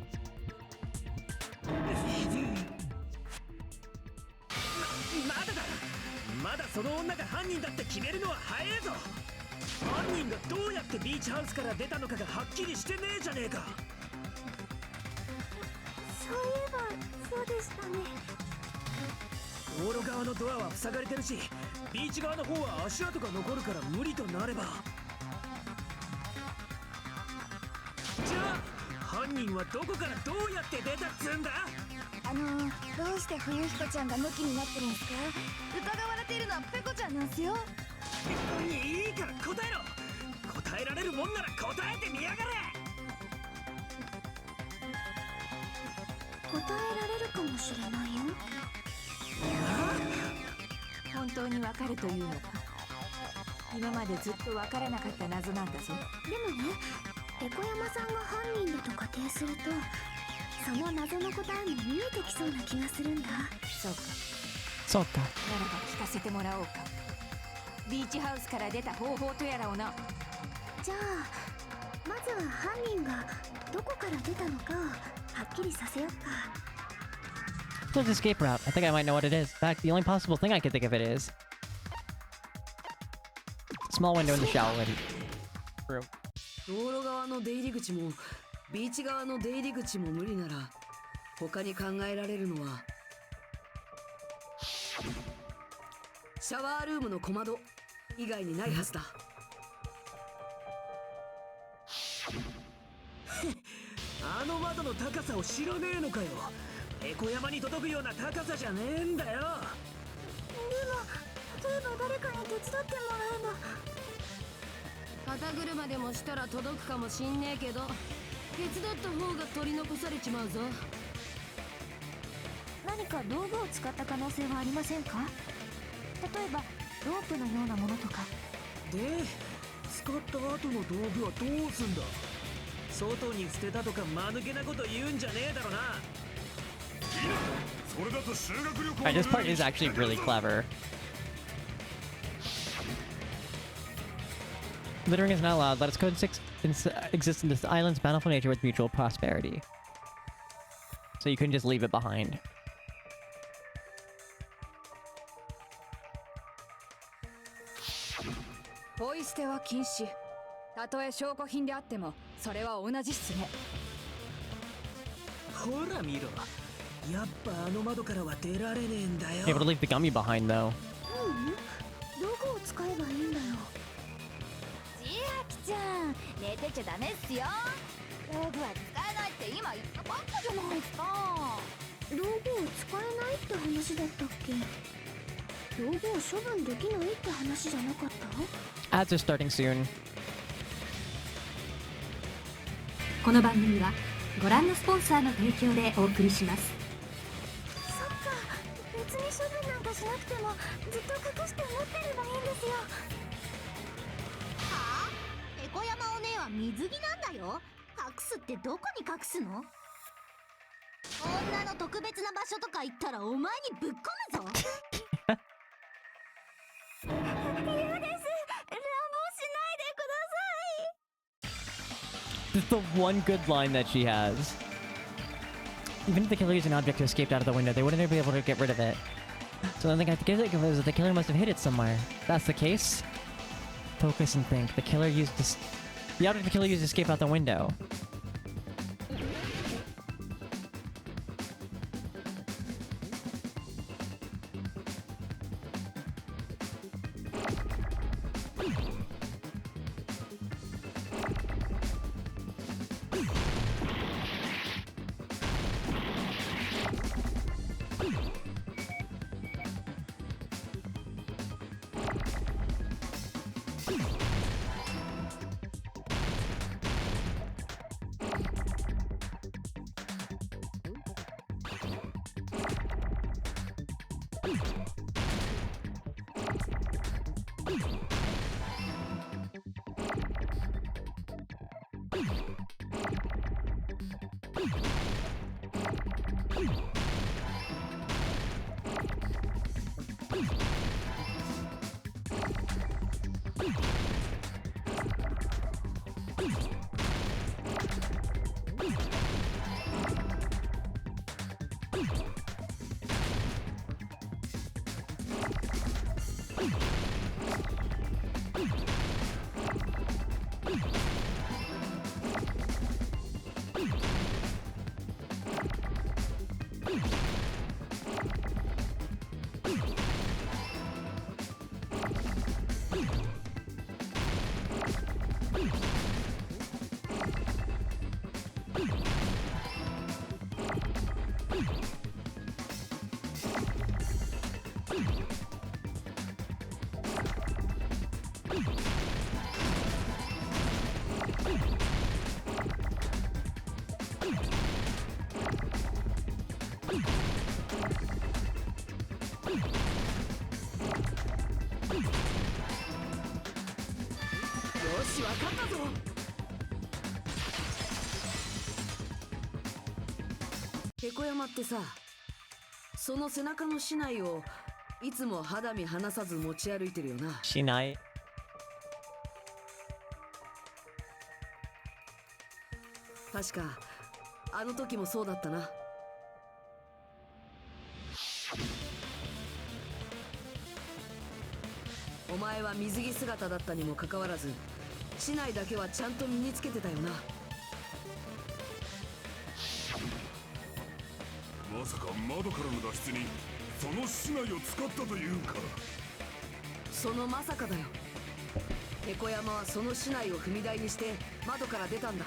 S10: まだその女が犯人だって決めるのは早えぞ。犯人がどうやってビーチハウスから出たのかがはっきりしてねえじゃねえか。
S12: そういえばそうでしたね。
S10: 道路側のドアは塞がれてるし、ビーチ側の方は足跡が残るから無理となれば、じゃあ犯人はどこからどうやって出たっつうんだ。
S12: どうして冬彦ちゃんが抜きになってるんですか？疑われているのはペコちゃんなんすよ。
S10: いいから答えろ。答えられるもんなら答えてみやがれ。
S12: 答えられるかもしれないよ。
S11: 本当にわかるというのか？今までずっとわからなかった謎なんだぞ。
S12: でもね、ペコ山さんが犯人だと仮定すると、その謎の答えも見えてきそうな気がするんだ。
S11: そうか。
S5: そうか。
S11: ならば聞かせてもらおうか。ビーチハウスから出た方法とやらをな。
S12: じゃあまずは犯人がどこから出たのかをはっきりさせよっか。
S5: Close escape route. I think I might know what it is. In fact, the only possible thing I can think of it is small window in the shower room.
S2: 道路側の出入り口もビーチ側の出入り口も無理なら、他に考えられるのはシャワールームの小窓以外にないはずだ。
S10: あの窓の高さを知らねえのかよ。ペコ山に届くような高さじゃねえんだよ。
S12: でも例えば誰かに手伝ってもらえば。
S15: 肩車でもしたら届くかもしんねえけど、
S2: 手伝った方が取り残されちまうぞ。
S13: 何か道具を使った可能性はありませんか？例えばロープのようなものとか。
S10: で使った後の道具はどうすんだ？外に捨てたとか間抜けなこと言うんじゃねえだろな。
S1: Alright, this part is actually really clever. Littering is not allowed. Let us coexist in this island's bountiful nature with mutual prosperity. So you can just leave it behind.
S15: ポイ捨ては禁止。たとえ証拠品であってもそれは同じっすね。
S10: ほら見ろ。やっぱあの窓からは出られねえんだよ。
S1: Able to leave the gummy behind though.
S9: 道具を使えばいいんだよ。
S11: 千秋ちゃん、寝てちゃダメっすよ。道具は使えないって今言ったばっかじゃないですか。
S9: 道具を使えないって話だったっけ？道具を処分できないって話じゃなかった？
S1: Ads are starting soon.
S4: この番組はご覧のスポンサーの提供でお送りします。
S12: そっか、別に処分なんかしなくてもずっと隠して持ってればいいんですよ。
S7: はあ？エコヤマお姉は水着なんだよ。隠すってどこに隠すの？女の特別な場所とか行ったらお前にぶっ込むぞ。
S12: 嫌です。乱暴しないでください。
S1: This is the one good line that she has. Even if the killer used an object to escape out of the window, they wouldn't be able to get rid of it. So the thing I have to think of is that the killer must have hid it somewhere. If that's the case, focus and think. The killer used this. The object the killer used to escape out the window.
S2: エコヤマってさ、その背中の竹刀をいつも肌身離さず持ち歩いてるよな。
S1: 竹刀。
S2: 確かあの時もそうだったな。お前は水着姿だったにもかかわらず、竹刀だけはちゃんと身につけてたよな。
S16: まさか窓からの脱出にその竹刀を使ったというか。
S2: そのまさかだよ。エコヤマはその竹刀を踏み台にして窓から出たんだ。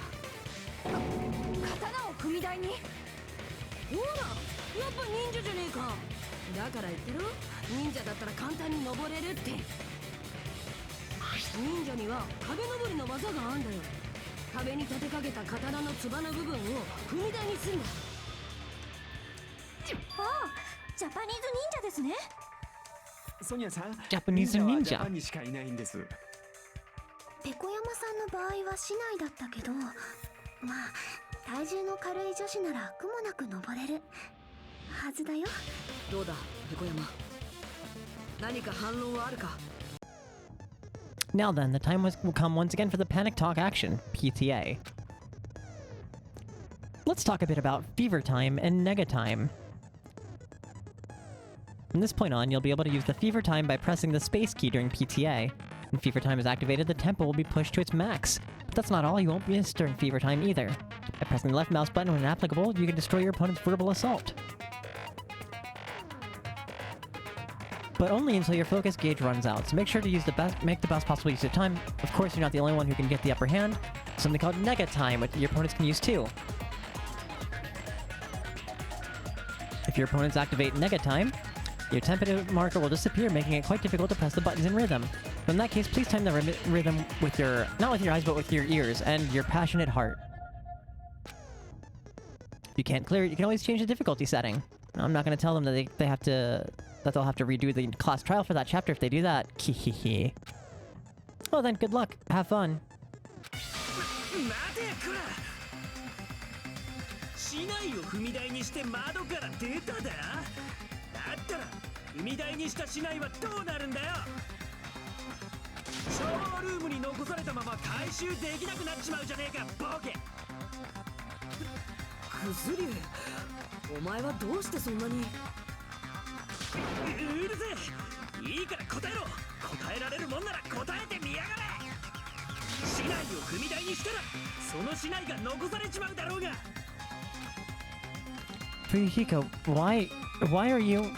S15: 刀を踏み台に？ほら、やっぱ忍者じゃねえか。だから言ってる？忍者だったら簡単に登れるって。忍者には壁登りの技があんだよ。壁に立てかけた刀のつばの部分を踏み台にすんだ。
S13: ああ、ジャパニーズ忍者ですね。
S14: ソニアさん、
S6: ジャパニーズ忍者。
S14: ジャパンにしかいないんです。
S9: ペコヤマさんの場合は市内だったけど、まあ体重の軽い女子なら苦もなく登れるはずだよ。
S2: どうだペコヤマ、何か反論はあるか。
S5: Now then, the time will come once again for the Panic Talk action, PTA. Let's talk a bit about Fever Time and Nega Time. From this point on, you'll be able to use the Fever Time by pressing the space key during PTA. When Fever Time is activated, the tempo will be pushed to its max. But that's not all, you won't miss during Fever Time either. By pressing the left mouse button when applicable, you can destroy your opponent's verbal assault. But only until your focus gauge runs out, so make sure to make the best possible use of time. Of course, you're not the only one who can get the upper hand. Something called Nega Time, which your opponents can use too. If your opponents activate Nega Time, your tempo marker will disappear, making it quite difficult to press the buttons in rhythm. But in that case, please time the rhythm with your, not with your eyes, but with your ears and your passionate heart. If you can't clear it, you can always change the difficulty setting. I'm not going to tell them that they'll have to redo the class trial for that chapter if they do that. Kihihi. Well then, good luck. Have fun.
S10: 市内を踏み台にして窓から出ただ。だったら踏み台にした市内はどうなるんだよ。シャワールームに残されたまま回収できなくなっちまうじゃねえかボケ。
S2: クズリュウ、お前はどうしてそんなに。
S10: うるせえ、いいから答えろ。答えられるもんなら答えてみやがれ。市内を踏み台にしたらその市内が残されちまうだろうが。
S5: Fuyuhiko, why are you...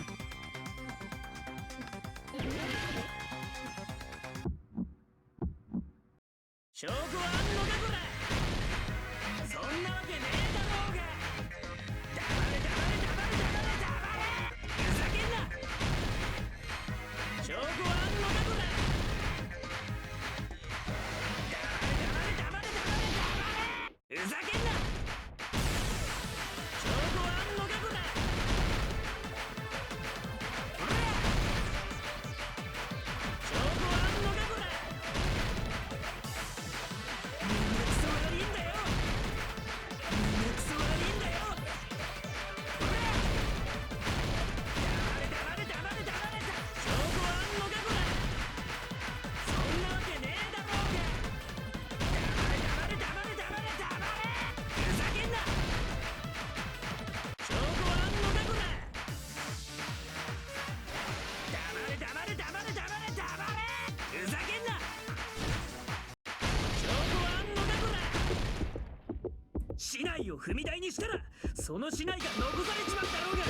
S10: を踏み台にしたらその市内が残されちまうだろうが。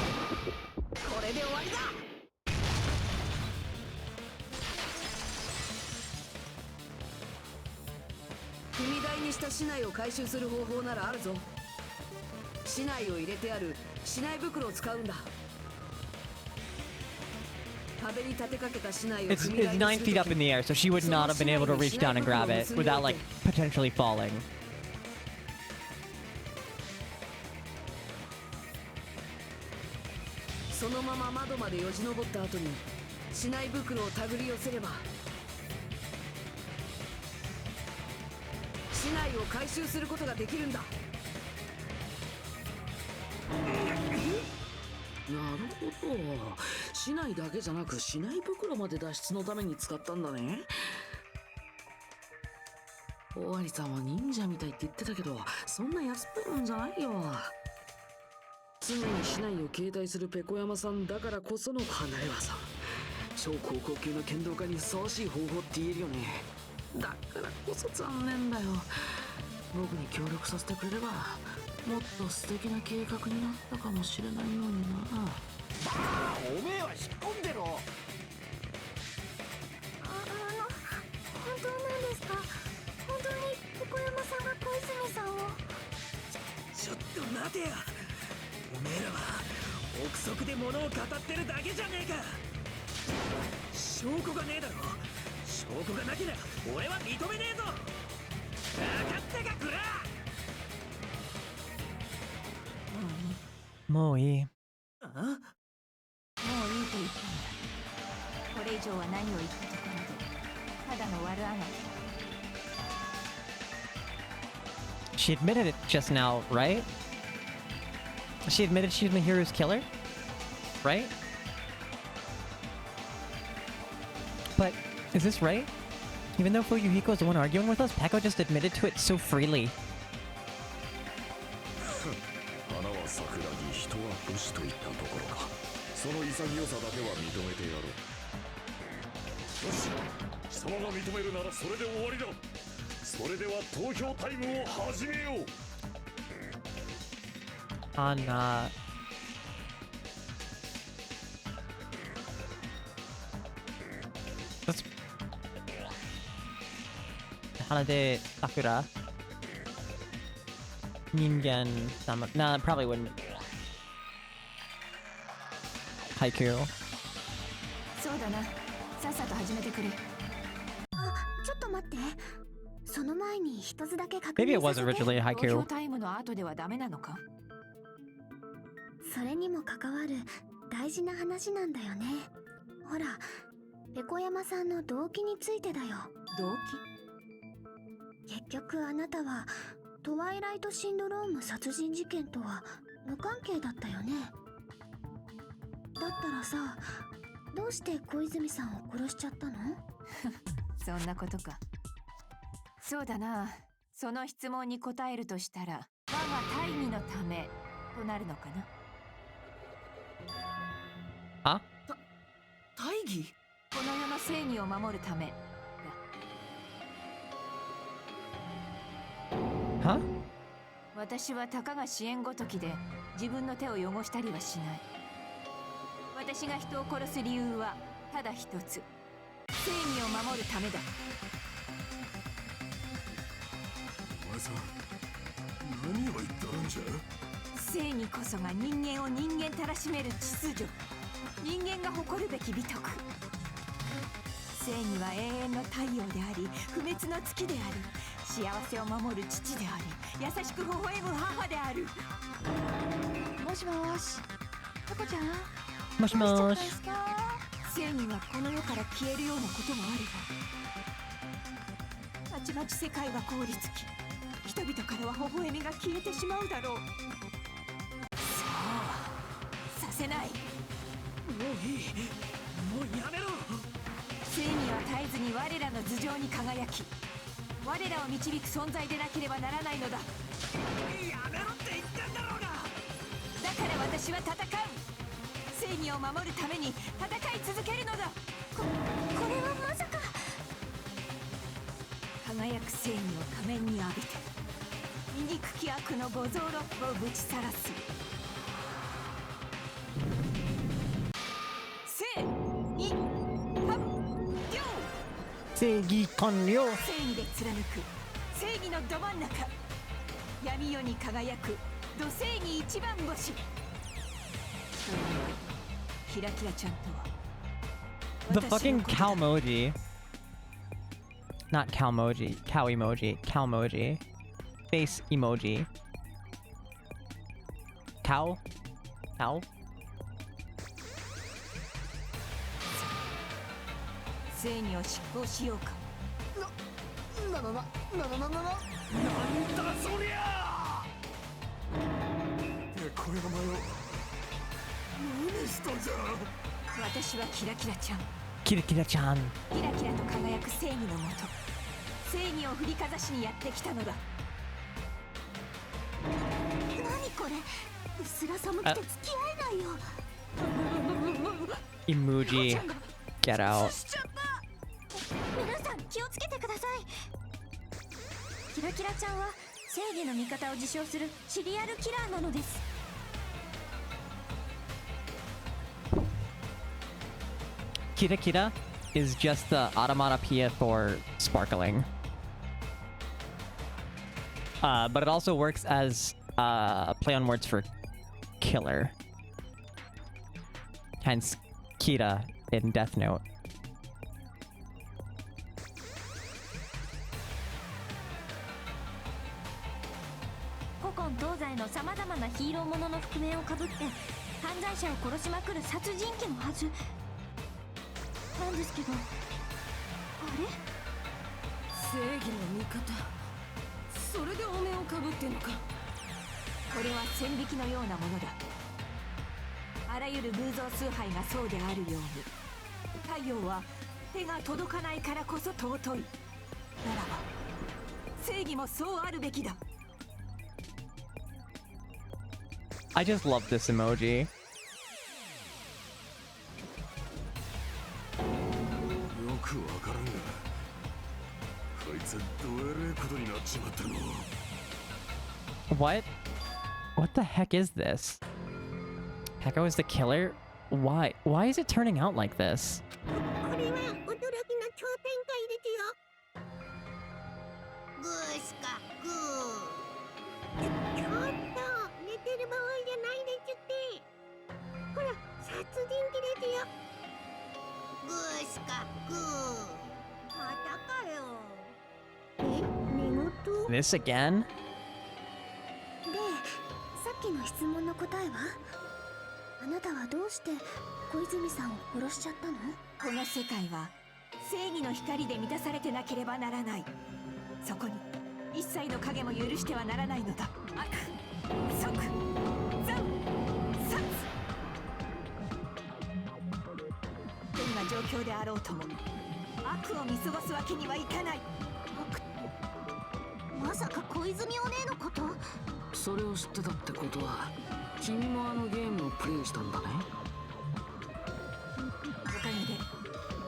S10: これで終わりだ。
S2: 踏み台にした市内を回収する方法ならあるぞ。市内を入れてある市内袋を使うんだ。壁に立てかけた市内を踏み台にするとき、
S5: It's 9 feet up in the air, so she would not have been able to reach down and grab it without like potentially falling.
S2: そのまま窓までよじ登った後に市内袋を手繰り寄せれば市内を回収することができるんだ。
S8: なるほど、市内だけじゃなく市内袋まで脱出のために使ったんだね。尾張さんは忍者みたいって言ってたけど、そんな安っぽいもんじゃないよ。常に市内を携帯するペコ山さんだからこその離れ技。超高校級の剣道家にふさわしい方法って言えるよね。だからこそ残念だよ。僕に協力させてくれればもっと素敵な計画になったかもしれないのにな。
S10: おめえは引っ込んでろ。
S9: 本当なんですか？本当にペコ山さんが小泉さんを。
S10: ちょっと待てや。おめえらは憶測で物を語ってるだけじゃねえか。証拠がねえだろ。証拠がなければ俺は認めねえぞ。
S5: もういい。
S11: もういいと言ったんだ。これ以上は何を言ったところでただの悪あがき。
S5: She admitted it just now, right? She admitted she's Mihiru's killer? Right? But, is this right? Even though Fuyuhiko is the one arguing with us, Peko just admitted to it so freely.
S3: 花は桜木、人は武士といったところか。その潔さだけは認めてやろう。よし、貴様が認めるならそれで終わりだ。それでは投票タイムを始めよう。
S5: Hana de Sakura. Ningen sama. Nah, probably wouldn't. Haiku.
S11: そうだな。さっさと始めてくれ。
S9: あ、ちょっと待って。その前に一つだけ確
S5: Maybe
S9: 認
S5: it
S9: さ
S5: was
S9: せて。
S5: originally
S11: 投
S5: Haiku.
S11: 票タイムの後ではダメなのか。
S9: それにも関わる大事な話なんだよね。ほら、ペコ山さんの動機についてだよ。
S11: 動
S9: 機？結局あなたはトワイライトシンドローム殺人事件とは無関係だったよね。だったらさ、どうして小泉さんを殺しちゃったの？
S11: そんなことか。そうだな。その質問に答えるとしたら、我が大義のためとなるのかな。
S5: あ？
S10: 大義？
S11: この世の正義を守るためだ。
S5: は？
S11: 私はたかが支援ごときで自分の手を汚したりはしない。私が人を殺す理由はただ一つ。正義を守るためだ。
S16: お前さん、何を言っとるんじゃ。
S11: 正義こそが人間を人間たらしめる秩序。人間が誇るべき美徳。正義は永遠の太陽であり、不滅の月であり、幸せを守る父であり、優しく微笑む母である。
S12: もしもーし、タコちゃん。
S5: もしもーし。
S11: 正義がこの世から消えるようなこともあれば、たちまち世界は凍りつき、人々からは微笑みが消えてしまうだろう。そうさせない。
S10: もういい、もうやめろ。
S11: 正義は絶えずに我らの頭上に輝き、我らを導く存在でなければならないのだ。
S10: やめろって言ってんだろうが。
S11: だから私は戦う。正義を守るために戦い続けるのだ。これはまさか。輝く正義を仮面に浴びて、醜き悪の五臓六腑をぶちさらす。正義
S5: 正義完了。
S11: 正義で貫く正義のど真ん中。闇夜に輝く土正義一番星。キラキラちゃんとは
S5: The fucking cow emoji. Not cow emoji. Cow emoji. Cow emoji. Face emoji. Cow? Cow?
S11: 正義を執行しようか。
S10: なんだそりゃ。
S16: これが迷う。
S10: 何しとんじゃ。
S11: 私はキラキラちゃん。
S5: キラキラちゃん。
S11: キラキラと輝く正義のもと、正義を振りかざしにやってきたのだ。
S9: 何これ、うっすら寒くて付き合えないよ。
S5: Emoji. Get out.
S13: 皆さん気をつけてください。キラキラちゃんは正義の味方を自称するシリアルキラーなのです。
S5: Kira Kira is just the automatopoeia for sparkling. But it also works as play on words for killer. Hence Kira in Death Note.
S13: ヒーローものの覆面をかぶって犯罪者を殺しまくる殺人鬼のはずなんですけど、あれ？
S15: 正義の味方、それでお面をかぶってんのか。
S11: これは線引きのようなものだ。あらゆる偶像崇拝がそうであるように、太陽は手が届かないからこそ尊い。ならば正義もそうあるべきだ。
S1: I just love this emoji.
S3: よくわからんが、こいつどえれえことになっちまったの。
S1: What? What the heck is this? Peko is the killer? Why? Why is it turning out like this?
S7: これは驚きの超展開ですよ。グーしかグー。ちょっと寝てる場合じゃないですって。ほら、殺人鬼ですよ。グーしかグー。またかよ。え、寝言？
S1: This again?
S9: で、さっきの質問の答えは？あなたはどうして小泉さんを殺しちゃったの？
S11: この世界は正義の光で満たされてなければならない。そこに一切の影も許してはならないのだ。悪、即、残、殺。どんな状況であろうとも悪を見過ごすわけにはいかない。
S9: 悪ってまさか小泉お姉のこと？
S8: それを知ってたってことは君もあのゲームをプレイしたんだね。
S11: おかげで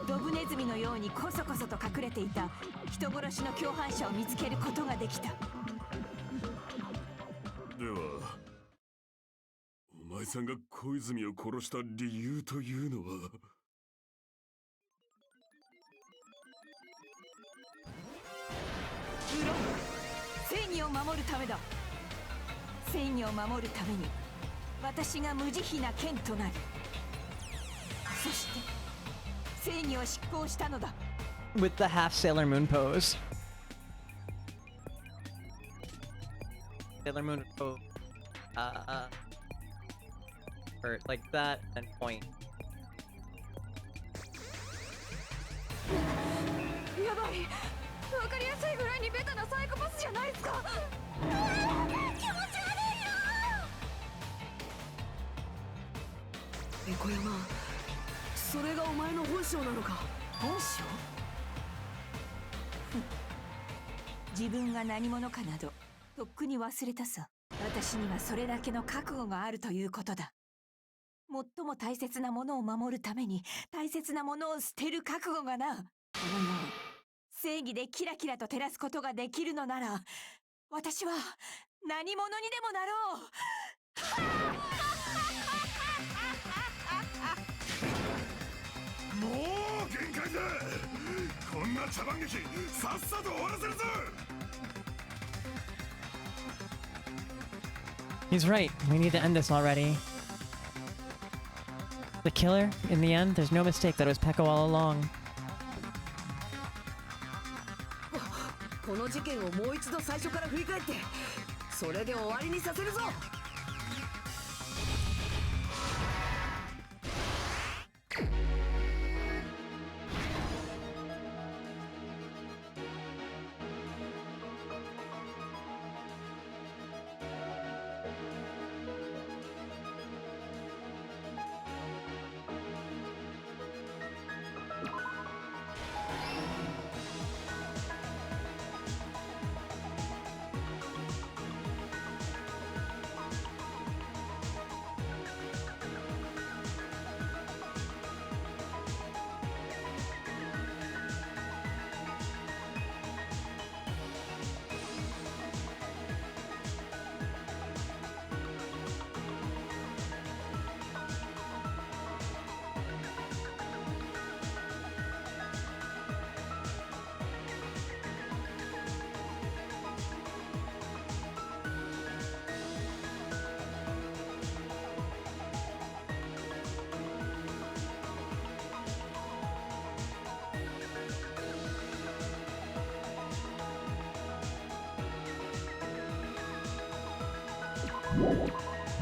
S11: ドブネズミのようにコソコソと隠れていた人殺しの共犯者を見つけることができた。
S16: ではお前さんが小泉を殺した理由というのは？
S11: 無論正義を守るためだ。正義を守るために私が無慈悲な剣となる。そして正義を執行したのだ。
S1: With the half Sailor Moon pose. Sailor Moon pose. Or like that and point.
S15: やばい、わかりやすいぐらいにベタなサイコパスじゃないですか。気持ち悪いよ。小山、それがお前の本性なのか。
S11: 本性？自分が何者かなどとっくに忘れたさ。私にはそれだけの覚悟があるということだ。最も大切なものを守るために大切なものを捨てる覚悟がな。この世を正義でキラキラと照らすことができるのなら、私は何者にでもなろう。
S16: もう限界だ。こんな茶番劇さっさと終わらせるぞ。
S5: He's right. We need to end this already. The killer, in the end, there's no mistake that it was Peko all along.
S15: この事件をもう一度最初から振り返って、それで終わりにさせるぞ。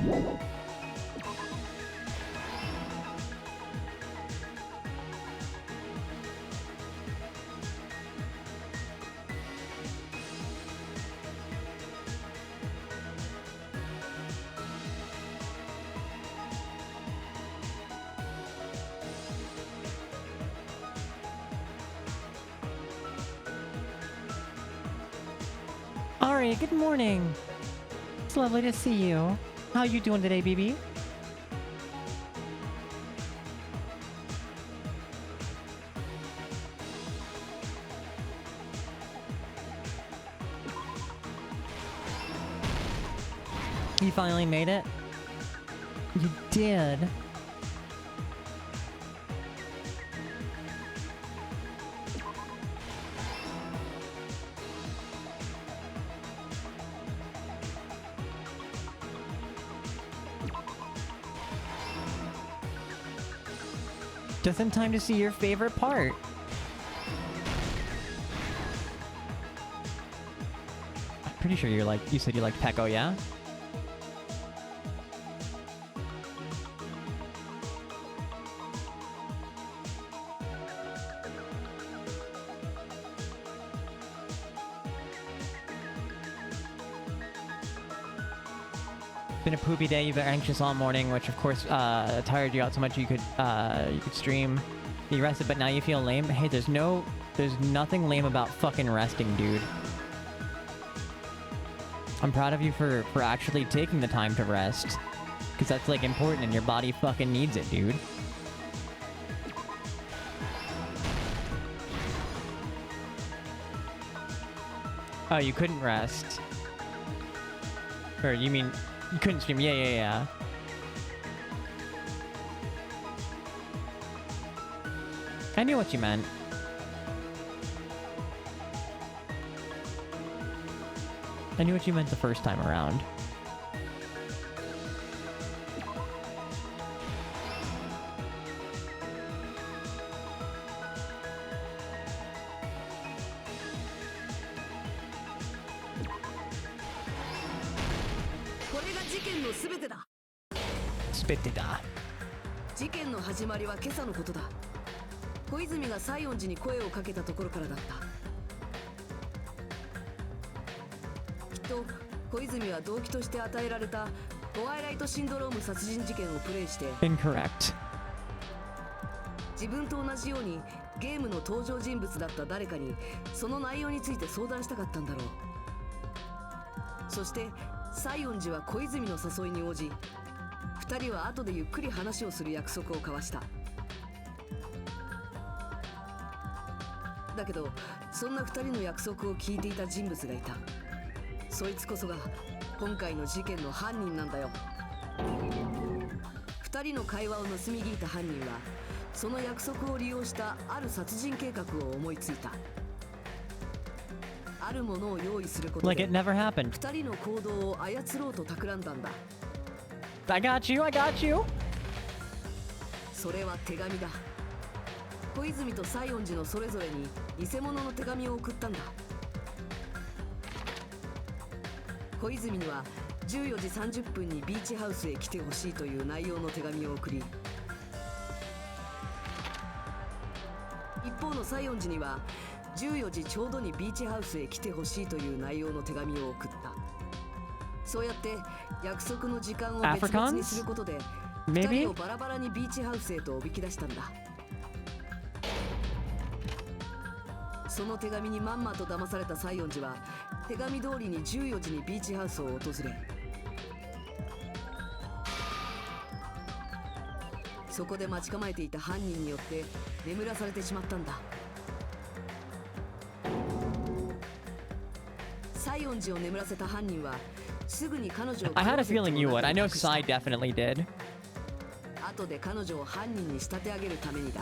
S5: Ari, good morning. It's lovely to see you. How you doing today, BB? You finally made it? You did. Just in time to see your favorite part. I'm pretty sure you said you liked Peko, yeah? Been a poopy day, you've been anxious all morning, which of course tired you out so much you could stream, be rested, but now you feel lame. Hey, there's nothing lame about fucking resting, dude. I'm proud of you for actually taking the time to rest, because that's like important and your body fucking needs it, dude. Oh, you couldn't rest. Or you mean you couldn't stream? Yeah. I knew what you meant. I knew what you meant the first time around. Spitted.
S2: 事件の始まりは今朝のことだ。小泉が西園寺に声をかけたところからだった。きっと小泉は動機として与えられたトワイライトシンドローム殺人事件をプレイして
S5: Incorrect.
S2: 自分と同じようにゲームの登場人物だった誰かにその内容について相談したかったんだろう。そして西園寺は小泉の誘いに応じ、二人は後でゆっくり話をする約束を交わした。だけどそんな二人の約束を聞いていた人物がいた。そいつこそが今回の事件の犯人なんだよ。二人の会話を盗み聞いた犯人はその約束を利用したある殺人計画を思いついた。あるものを用意することで二人の行動を操ろうと企んだんだ。
S5: I got you.
S2: それは手紙だ。小泉と西園寺のそれぞれに偽物の手紙を送ったんだ。小泉には14時30分にビーチハウスへ来てほしいという内容の手紙を送り、一方の西園寺には14時ちょうどにビーチハウスへ来てほしいという内容の手紙を送った。そうやって約束の時間を別々にすることで2人をバラバラにビーチハウスへとおびき出したんだ。その手紙にまんまと騙された西園寺は手紙通りに14時にビーチハウスを訪れ、そこで待ち構えていた犯人によって眠らされてしまったんだ。西園寺を眠らせた犯人はすぐに彼女を
S5: I had a feeling you would. I know Psy definitely did.
S2: 後で彼女を犯人に仕立て上げるためにだ。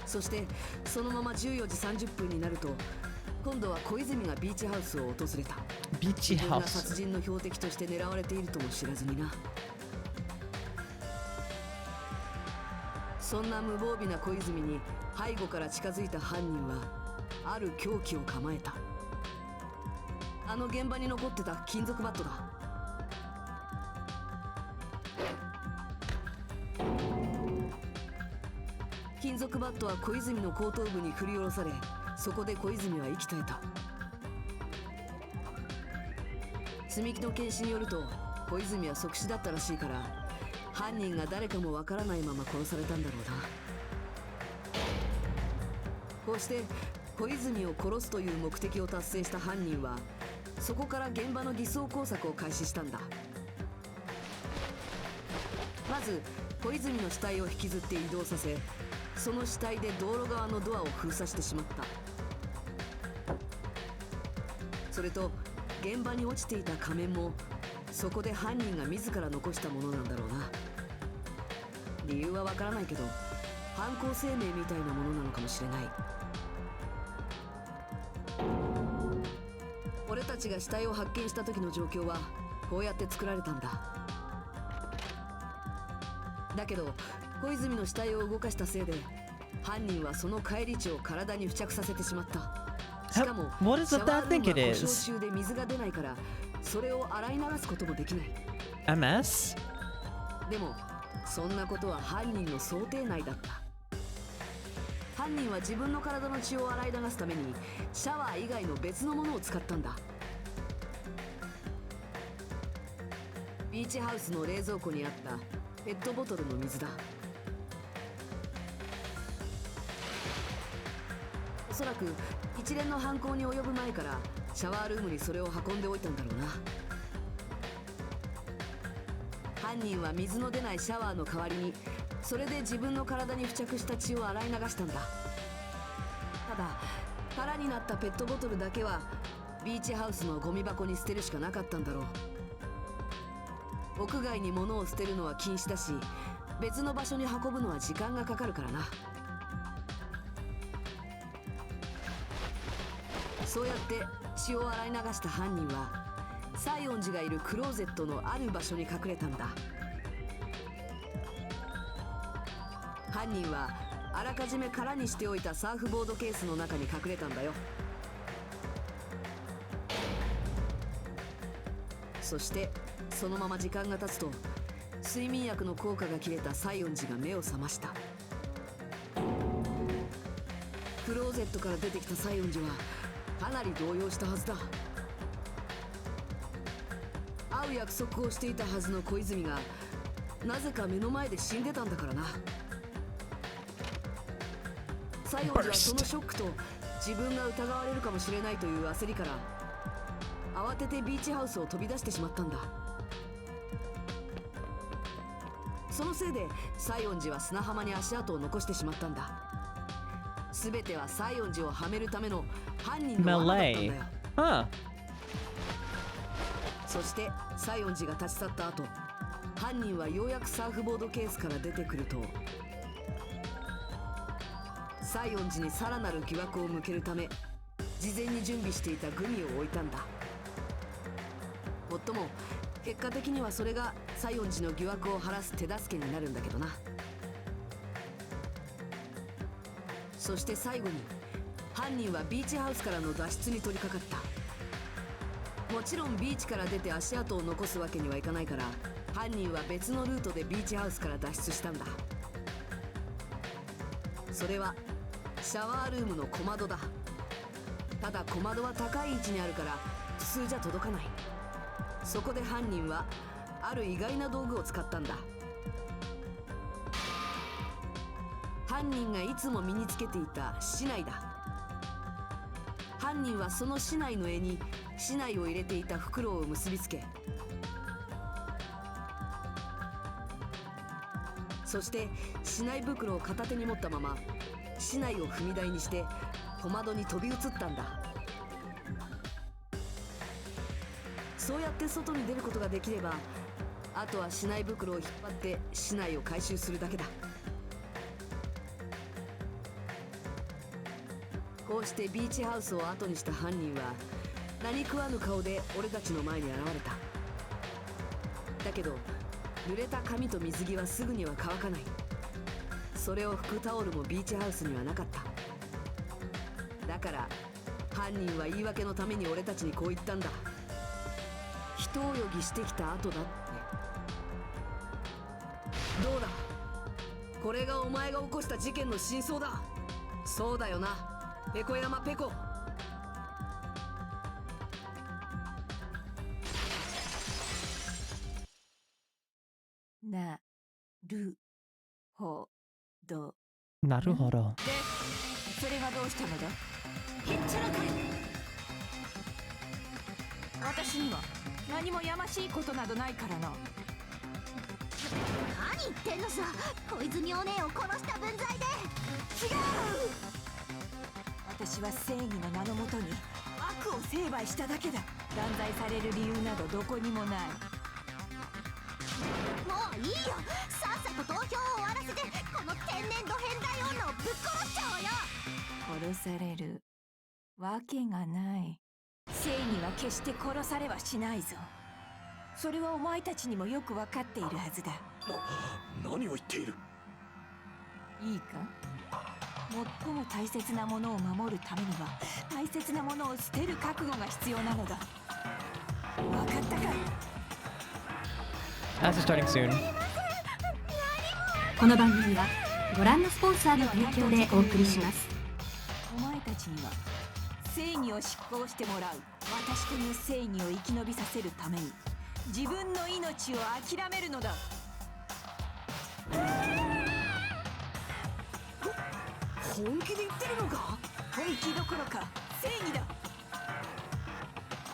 S2: そしてそのまま14時30分になると今度は小泉がビーチハウスを訪れた。
S5: ビーチハウス。
S2: 自分が殺人の標的として狙われているとも知らずにな。そんな無防備な小泉に背後から近づいた犯人はある凶器を構えた。あの現場に残ってた金属バットだ。金属バットは小泉の後頭部に振り下ろされ、そこで小泉は息絶えた。積み木の検視によると小泉は即死だったらしいから、犯人が誰かもわからないまま殺されたんだろうな。こうして小泉を殺すという目的を達成した犯人は、そこから現場の偽装工作を開始したんだ。まず小泉の死体を引きずって移動させ、その死体で道路側のドアを封鎖してしまった。それと現場に落ちていた仮面も、そこで犯人が自ら残したものなんだろうな。理由はわからないけど、犯行声明みたいなものなのかもしれない。俺たちが死体を発見した時の状況はこうやって作られたんだ。だけど小泉の死体を動かしたせいで、犯人はその返り血を体に付着させてしまった。しかも
S5: What does
S2: シャワ
S5: that
S2: ールー
S5: think
S2: ム
S5: it
S2: は
S5: is?
S2: 故障中で水が出ないから、それを洗い流すこともできない。
S5: MS?
S2: でもそんなことは犯人の想定内だった。犯人は自分の体の血を洗い流すためにシャワー以外の別のものを使ったんだ。ビーチハウスの冷蔵庫にあったペットボトルの水だ。おそらく一連の犯行に及ぶ前からシャワールームにそれを運んでおいたんだろうな。犯人は水の出ないシャワーの代わりに、それで自分の体に付着した血を洗い流したんだ。ただ空になったペットボトルだけはビーチハウスのゴミ箱に捨てるしかなかったんだろう。屋外に物を捨てるのは禁止だし、別の場所に運ぶのは時間がかかるからな。そうやって血を洗い流した犯人は西園寺がいるクローゼットのある場所に隠れたんだ。犯人はあらかじめ空にしておいたサーフボードケースの中に隠れたんだよ。そしてそのまま時間が経つと、睡眠薬の効果が切れた西園寺が目を覚ました。クローゼットから出てきた西園寺はかなり動揺したはずだ。会う約束をしていたはずの小泉がなぜか目の前で死んでたんだからな。西園寺はそのショックと自分が疑われるかもしれないという焦りから慌ててビーチハウスを飛び出してしまったんだ。そのせいで西園寺は砂浜に足跡を残してしまったんだ。全ては西園寺をはめるための犯人の罠だったんだよ。そして西園寺が立ち去った後、犯人はようやくサーフボードケースから出てくると、西園寺にさらなる疑惑を向けるため事前に準備していたグミを置いたんだ。もっとも結果的にはそれが西園寺の疑惑を晴らす手助けになるんだけどな。そして最後に犯人はビーチハウスからの脱出に取り掛かった。もちろんビーチから出て足跡を残すわけにはいかないから、犯人は別のルートでビーチハウスから脱出したんだ。それはシャワールームの小窓だ。ただ小窓は高い位置にあるから普通じゃ届かない。そこで犯人はある意外な道具を使ったんだ。犯人がいつも身につけていた竹刀だ。犯人はその竹刀の柄に竹刀を入れていた袋を結びつけ、そして竹刀袋を片手に持ったまま竹刀を踏み台にして小窓に飛び移ったんだ。そうやって外に出ることができれば、あとは竹刀袋を引っ張って竹刀を回収するだけだ。こうしてビーチハウスを後にした犯人は何食わぬ顔で俺たちの前に現れた。だけど濡れた髪と水着はすぐには乾かない。それを拭くタオルもビーチハウスにはなかった。だから犯人は言い訳のために俺たちにこう言ったんだ。人泳ぎしてきた後だって。どうだ、これがお前が起こした事件の真相だ。そうだよな、ペコ山ペコ。
S11: なるほど。
S5: なるほど。
S11: で、それがどうしたのだ。
S15: へっちゃらかい。
S11: 私には何もやましいことなどないからな。
S9: 何言ってんのさ、小泉お姉を殺した分際で。違う。
S11: 私は正義の名のもとに悪を成敗しただけだ。断罪される理由などどこにもない。
S9: もういいよ、さっさと投票を終わらせてこの天然ド変態女をぶっ殺しちゃおうよ。
S11: 殺されるわけがない。正義は決して殺されはしないぞ。それはお前たちにもよく分かっているはずだ。
S10: 何を言っている。
S11: いいか、最も大切なものを守るためには大切なものを捨てる覚悟が必要なのだ。分かったか。
S5: As is starting soon.
S4: この番組はご覧のスポンサーの提供でお送りします。
S11: お前たちには正義を執行してもらう。私という正義を生き延びさせるために自分の命を諦めるのだ。
S2: 本気で言ってるのか。
S11: 本気どころか正義だ。こ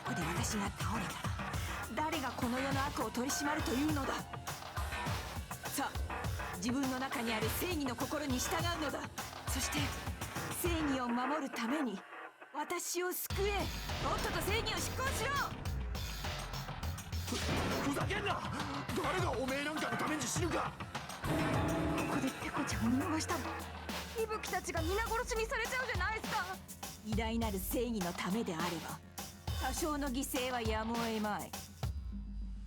S11: こで私が倒れたら誰がこの世の悪を取り締まるというのだ。さあ、自分の中にある正義の心に従うのだ。そして正義を守るために私を救え。とっとと正義を執行しろ。
S14: ふざけんな。誰がおめえなんかのために死ぬか。
S15: ここでペコちゃんを見逃したら伊吹たちが皆殺しにされちゃうじゃないですか。
S11: 偉大なる正義のためであれば多少の犠牲はやむを得まい。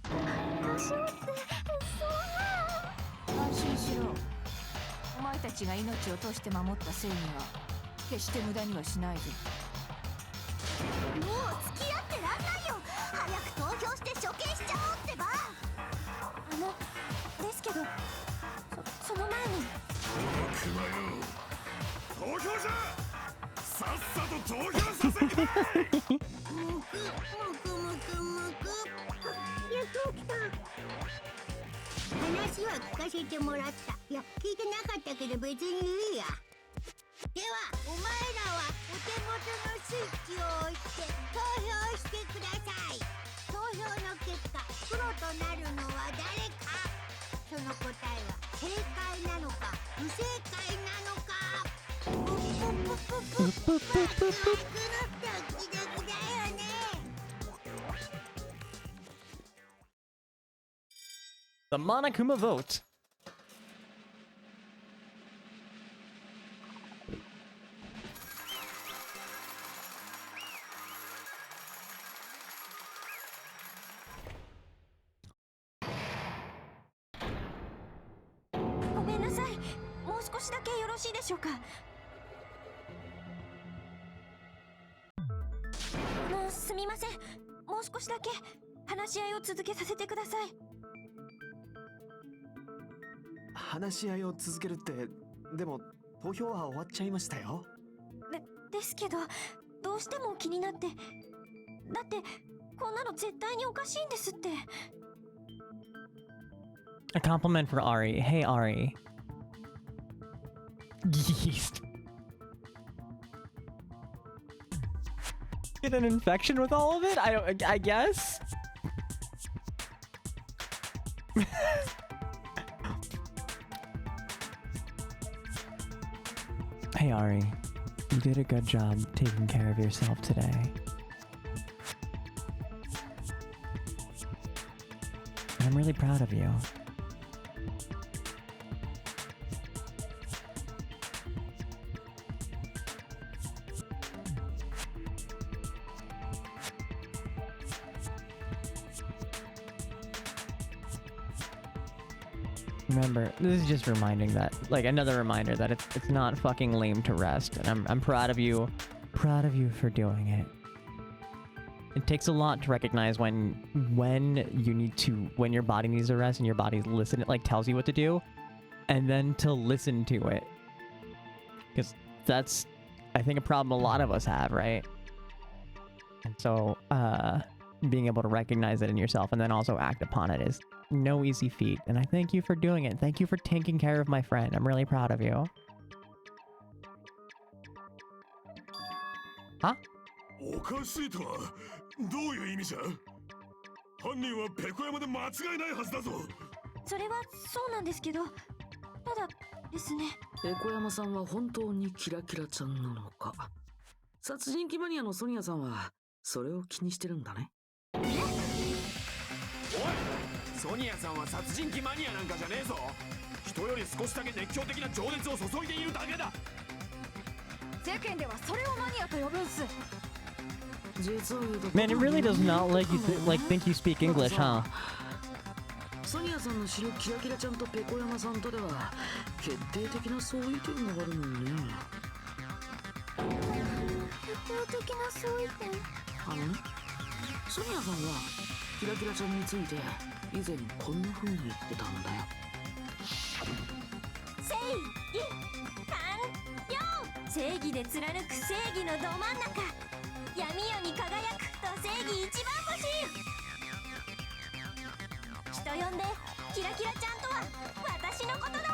S9: 多少ってそんな。
S11: 安心しろ。お前たちが命を賭して守った正義は決して無駄にはしないぞ。
S9: もう付き合ってらんないよ。早く投票して処刑しちゃおうってば。
S13: ですけど、その前に。
S16: 悪魔よ、投票じゃ。さっさと投票させんかい。
S7: むくむくむくむく。やっと起きた。話は聞かせてもらった。いや、聞いてなかったけど別にいいや。ではお前らはお手元のスイッチを押して投票してください。投票の結果、プロとなるのは誰か。その答えは正解なのか不正解なのか。ドキドキだよね。
S5: The Monokuma vote.
S13: ごめんなさい。もう少しだけよろしいでしょうか。すみません。もう少しだけ話し合いを続けさせてください。
S14: 話し合いを続けるって、でも投票は終わっちゃいましたよ。
S13: ですけど、どうしても気になって。だってこんなの絶対におかしいんですって。
S5: A compliment for Ari. Hey, Ari. Yeast. Get an infection with all of it? I guess? Hey, Ari. You did a good job taking care of yourself today. I'm really proud of you. Remember, this is just reminding that, like, another reminder that it's not fucking lame to rest, and I'm proud of you
S1: proud of you for doing it. It takes a lot to recognize when you need to, when your body needs a rest and your body tells you what to do, and then to listen to it. Because that's, I think, a problem a lot of us have, right? And so, being able to recognize it in yourself and then also act upon it is no easy feat. And I thank you for doing it. Thank you for taking care of my friend. I'm really proud of you. Huh?
S16: おかしいとはどういう意味じゃ？犯人はペコ山で間違いないはずだぞ。
S13: それはそうなんですけど、ただですね。
S8: ペコ山さんは本当にキラキラちゃんなのか。殺人鬼マニアのソニアさんはそれを気にしてるんだね。
S10: おい、ソニアさんは殺人鬼マニアなんかじゃねえぞ。人より少しだけ熱狂的な情熱を注いでいるだけだ。
S15: 世間ではそれをマニアと呼ぶんす。
S1: Man, it really does not let you think you speak English, huh?
S8: ソニアさんの知るキラキラちゃんとペコ山さんとでは決定的な相違点があるもんね。
S9: 決定的な相違点？
S8: ソニアさんはキラキラちゃんについて以前こんな風に言ってたんだよ。
S13: 正義完了。正義で貫く正義のど真ん中。闇夜に輝くと正義一番星。人呼んでキラキラちゃんとは私のことだ。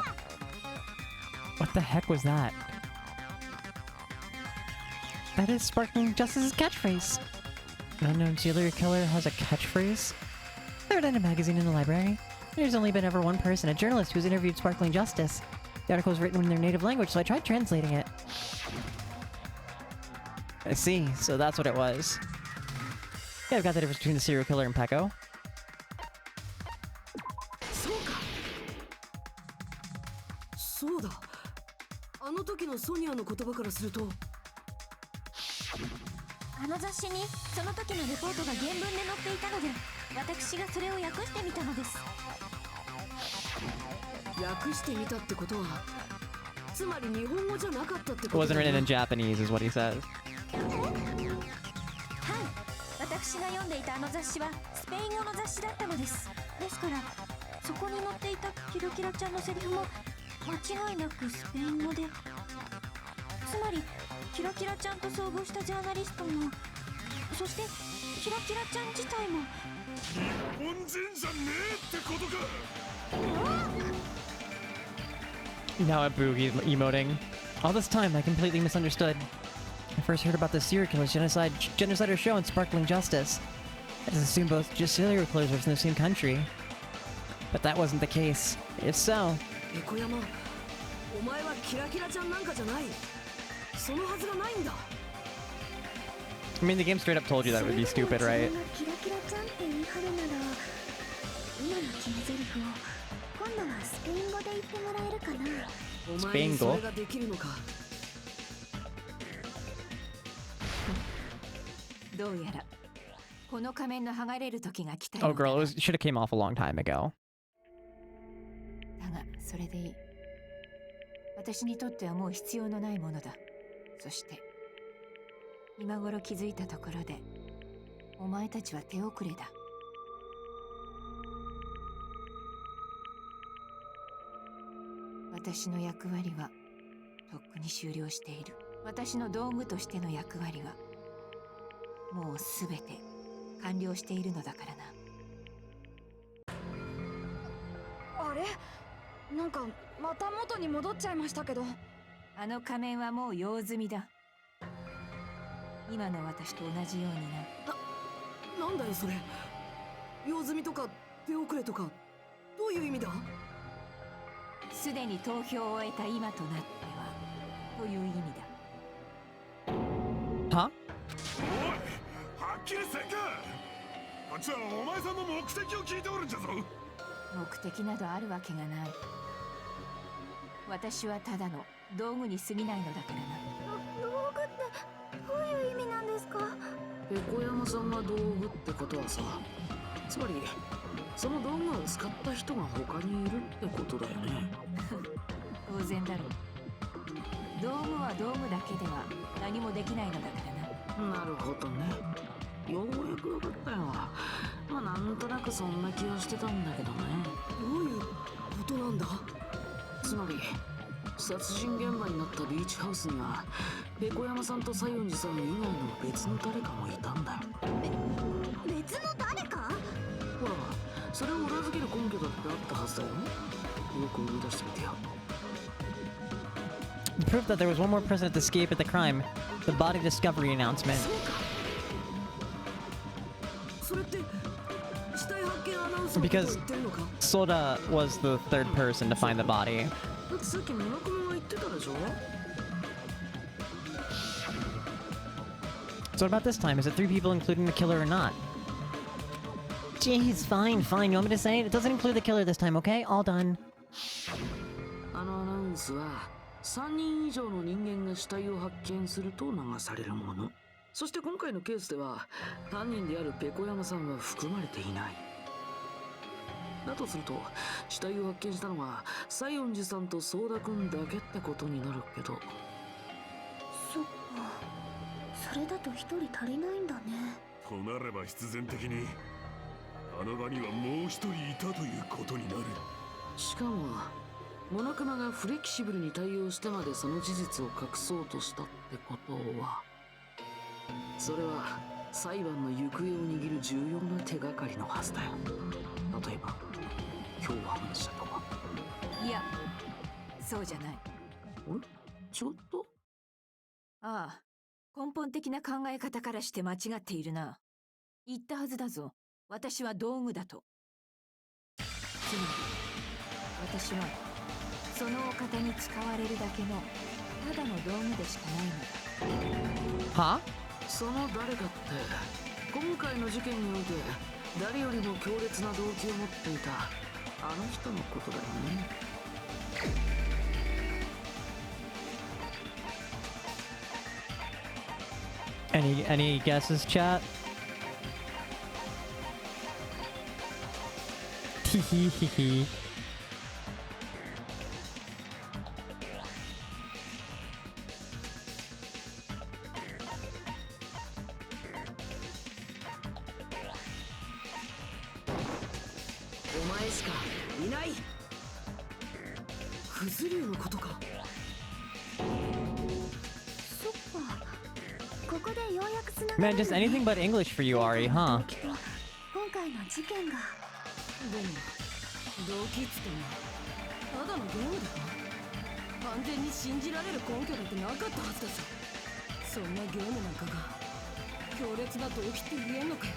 S1: What the heck was that? That is Sparkling Justice's catchphrase. An unknown serial killer has a catchphrase? I read in a magazine in the library. There's only been ever one person, a journalist, who's interviewed Sparkling Justice. The article was written in their native language, so I tried translating it. I see, so that's what it was. Yeah, I've got the difference between the serial killer and Pecco.
S2: そうか。そうだ。あの時のソニアの言葉からすると、
S13: あの雑誌にその時のレポートが原文で載っていたので、私がそれを訳してみたのです。
S2: 訳してみたってことは、つまり日本語じゃなかったってこと
S1: It wasn't written in Japanese, is what he says.
S13: はい、私が読んでいたあの雑誌はスペイン語の雑誌だったのです。ですからそこに載っていたキラキラちゃんのセリフも間違いなくスペイン語で、つまりキラキラちゃんと遭遇したジャーナリストも、そしてキラキラちゃん自体も
S16: 日本人じゃねえってことか。
S1: Now at Boogie's emoting. All this time, I completely misunderstood. I first heard about the serial killer's genocider show in Sparkling Justice. I just assumed both serial killers were from the same country. But that wasn't the case. If so...
S2: ペコ山、お前はキラキラちゃんなんかじゃない。そのはずがないんだ。
S1: I mean, the game straight up told you that would be stupid, right?
S9: キラキラちゃんって言い張るなら、今の決め台詞を今度はスペイン語で言ってもらえるかな。
S2: お前にそれができるのか。
S11: どうやらこの仮面の剥がれる時が来た。
S1: Oh, girl, it should have came off a long time ago.
S11: だがそれでいい。私にとってはもう必要のないものだ。そして今頃気づいたところでお前たちは手遅れだ。私の役割はとっくに終了している。私の道具としての役割はもうすべて完了しているのだからな。
S15: あれ、なんかまた元に戻っちゃいましたけど。
S11: あの仮面はもう用済みだ。今の私と同じようにな。
S2: なんだよそれ。用済みとか手遅れとかどういう意味だ。
S11: すでに投票を終えた今となってはという意味だ。
S1: は？
S16: おい、はっきりせんか。こっちはお前さんの目的を聞いておるんじゃぞ。
S11: 目的などあるわけがない。私はただの道具に過ぎないのだからな。
S9: 道具ってどういう意味なんですか？
S8: ペコ山さんが道具ってことはさ、つまりその道具を使った人が他にいるってことだよね。
S11: 当然だろう。ドームはドームだけでは何もできないのだからな。
S8: なるほどね。ようやく分かったよ。まあなんとなくそんな気はしてたんだけどね。
S2: どういうことなんだ？
S8: つまり殺人現場になったビーチハウスにはペコ山さんと西園寺さん以外の別の誰かもいたんだよ。
S9: 別の誰か？
S8: ほら、それを裏付ける根拠だってあったはずだよ。よく思い出してみてよ。
S5: Proof that there was one more person to escape at the crime. The body discovery announcement.
S2: それって死体発見アナウンスのことを言
S5: Because
S2: ってるのか？
S5: Soda was the third person to find the body.
S8: だってさっき村上が言ってたでしょ。
S5: So what about this time? Is it 3 people including the killer or not? Jeez, fine, fine. You want me to say it? It doesn't include the killer this time, okay? All done.
S8: あのアナウンスは3人以上の人間が死体を発見すると流されるもの。そして今回のケースでは犯人であるペコ山さんは含まれていない。だとすると死体を発見したのは西園寺さんと相田くんだけってことになるけど。
S9: そっか、それだと一人足りないんだね。
S16: となれば必然的にあの場にはもう一人いたということになる。
S8: しかもモナクマがフレキシブルに対応してまでその事実を隠そうとしたってことは、それは裁判の行方を握る重要な手がかりのはずだよ。例えば共犯者とか。
S11: いや、そうじゃない。
S8: ちょっと？
S11: ああ、根本的な考え方からして間違っているな。言ったはずだぞ。私は道具だと。つまり私はそのお方に使われるだけのただの道具でしかないのだ。
S5: は？
S8: その誰かって今回の事件において誰よりも強烈な動機を持っていたあの人のことだよね。
S5: Any guesses, chat? Hehehehe.
S2: お前しかいない。クズ竜のことか。
S9: そっか、ここでようやく繋が
S5: Man,
S9: る。
S5: just anything but English for you, Ari, huh?
S9: 今回の事件が。
S15: でも動機っつってもただのゲームだな。完全に信じられる根拠だってなかったはずだぞ。そんなゲームなんかが強烈な動機って言えんのかよ。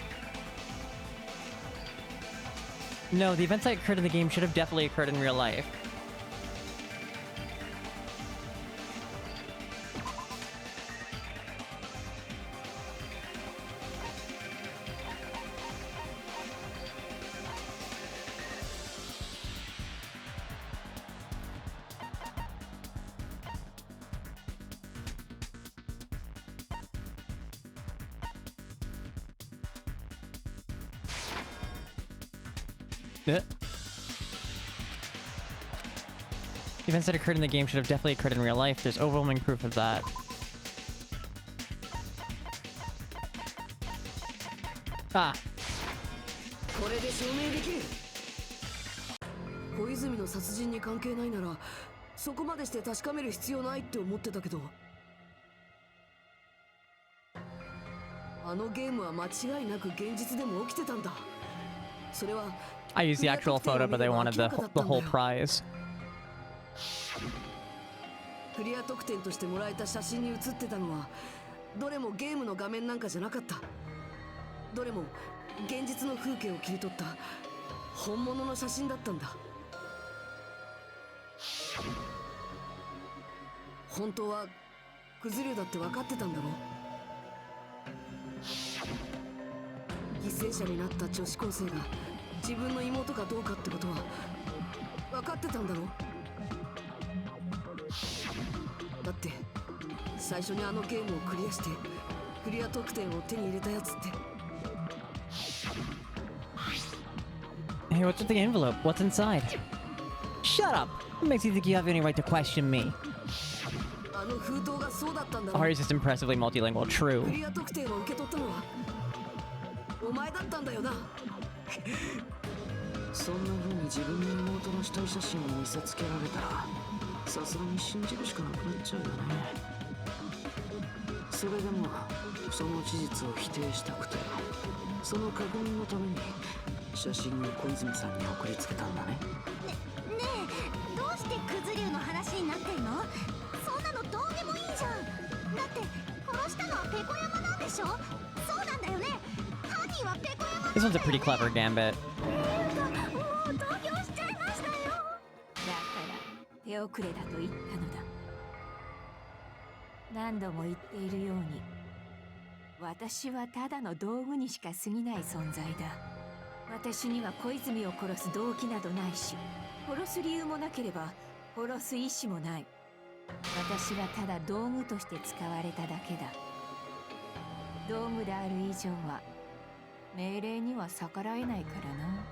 S5: No, the events that occurred in the game should have definitely occurred in real life. The events that occurred in the game should have definitely occurred in real life. There's overwhelming proof of that. Ah.
S2: これで証明できる。小泉の殺人に関係ないならそこまでして確かめる必要ないって思ってたけど、あのゲームは間違いなく現実でも起きてたんだ。それは
S5: I used the actual photo, but they wanted the whole prize.
S2: クリア特典としてもらえた写真に写ってたのはどれもゲームの画面なんかじゃなかった。どれも現実の風景を切り取った本物の写真だったんだ。本当はクズ竜だって分かってたんだろ。犠牲者になった女子高生が自分の妹かどうかってことは分かってたんだろ。だって最初にあのゲームをクリアしてクリア特典を手に入れたやつって。
S5: Hey, what's with the envelope? What's inside? Shut up! What makes you think you have any right to question me?
S1: Or is just impressively multilingual. True.
S8: クリア特典を受け取ったのはお前だったんだよな。そんな風に自分の妹の死体写真を見せつけられたらさすがに信じるしかなくなっちゃうよね。それでもその事実を否定したくて、その確認のために写真を小泉さんに送りつけたんだね。
S9: ねえ、どうしてクズ竜の話になってんの？そんなのどうでもいいじゃん。だって殺したのはペコ山なんでしょ？そうなんだよね。犯人はペコ山。
S1: This one's a pretty clever gambit.
S9: もう投票しちゃいましたよ。
S11: だから手遅れだと言ったのだ。何度も言っているように、私はただの道具にしか過ぎない存在だ。私には小泉を殺す動機などないし、殺す理由もなければ殺す意志もない。私はただ道具として使われただけだ。道具である以上は命令には逆らえないからな。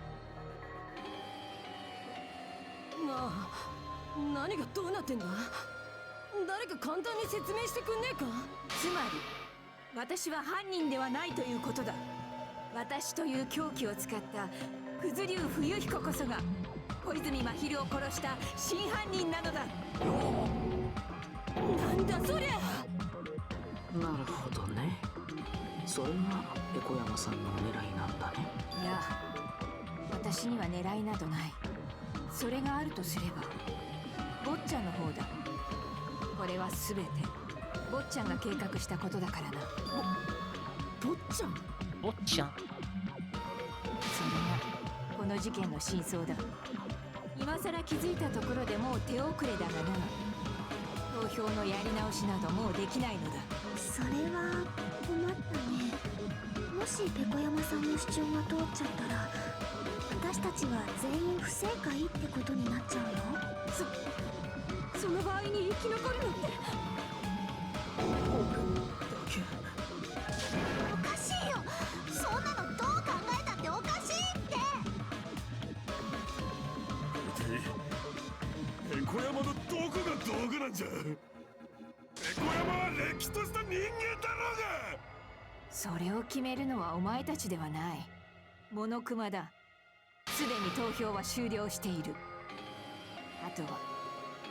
S15: なあ、何がどうなってんだ？誰か簡単に説明してくんねえか？
S11: つまり私は犯人ではないということだ。私という凶器を使ったクズ竜冬彦こそが小泉真昼を殺した真犯人なのだ。
S15: なんだそりゃ。
S8: なるほどね。それがペコ山さんの狙いなんだね。
S11: いや、私には狙いなどない。それがあるとすれば坊ちゃんの方だ。これは全て坊ちゃんが計画したことだからな。
S15: 坊ちゃん？
S1: 坊ちゃん？
S11: それがこの事件の真相だ。今さら気づいたところでもう手遅れだがな。投票のやり直しなどもうできないのだ。
S9: それは困ったね。もしペコ山さんの主張が通っちゃったら私たちは全員不正解ってことになっちゃうの？
S15: その場合に生き残るなんて。
S9: おかしいよ。そんなのどう考えたっておかしいって。
S16: ペコ山のどこが道具なんじゃ。ペコ山はれっきとした人間だろうが。
S11: それを決めるのはお前たちではない。モノクマだ。すでに投票は終了している。あとは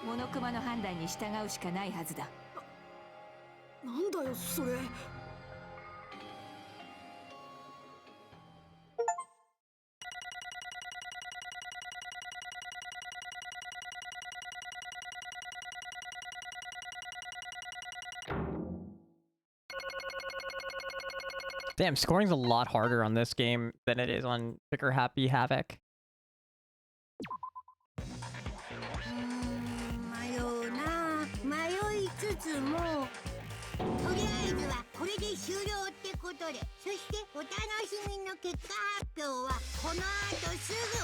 S11: モノクマの判断に従うしかないはずだ。
S15: なんだよそれ。
S1: Damn, scoring's a lot harder on this game than it is on Trigger Happy Havoc.
S7: 迷うな。迷いつつもとりあえずはこれで終了ってことで、そしてお楽しみの結果発表はこの後すぐ。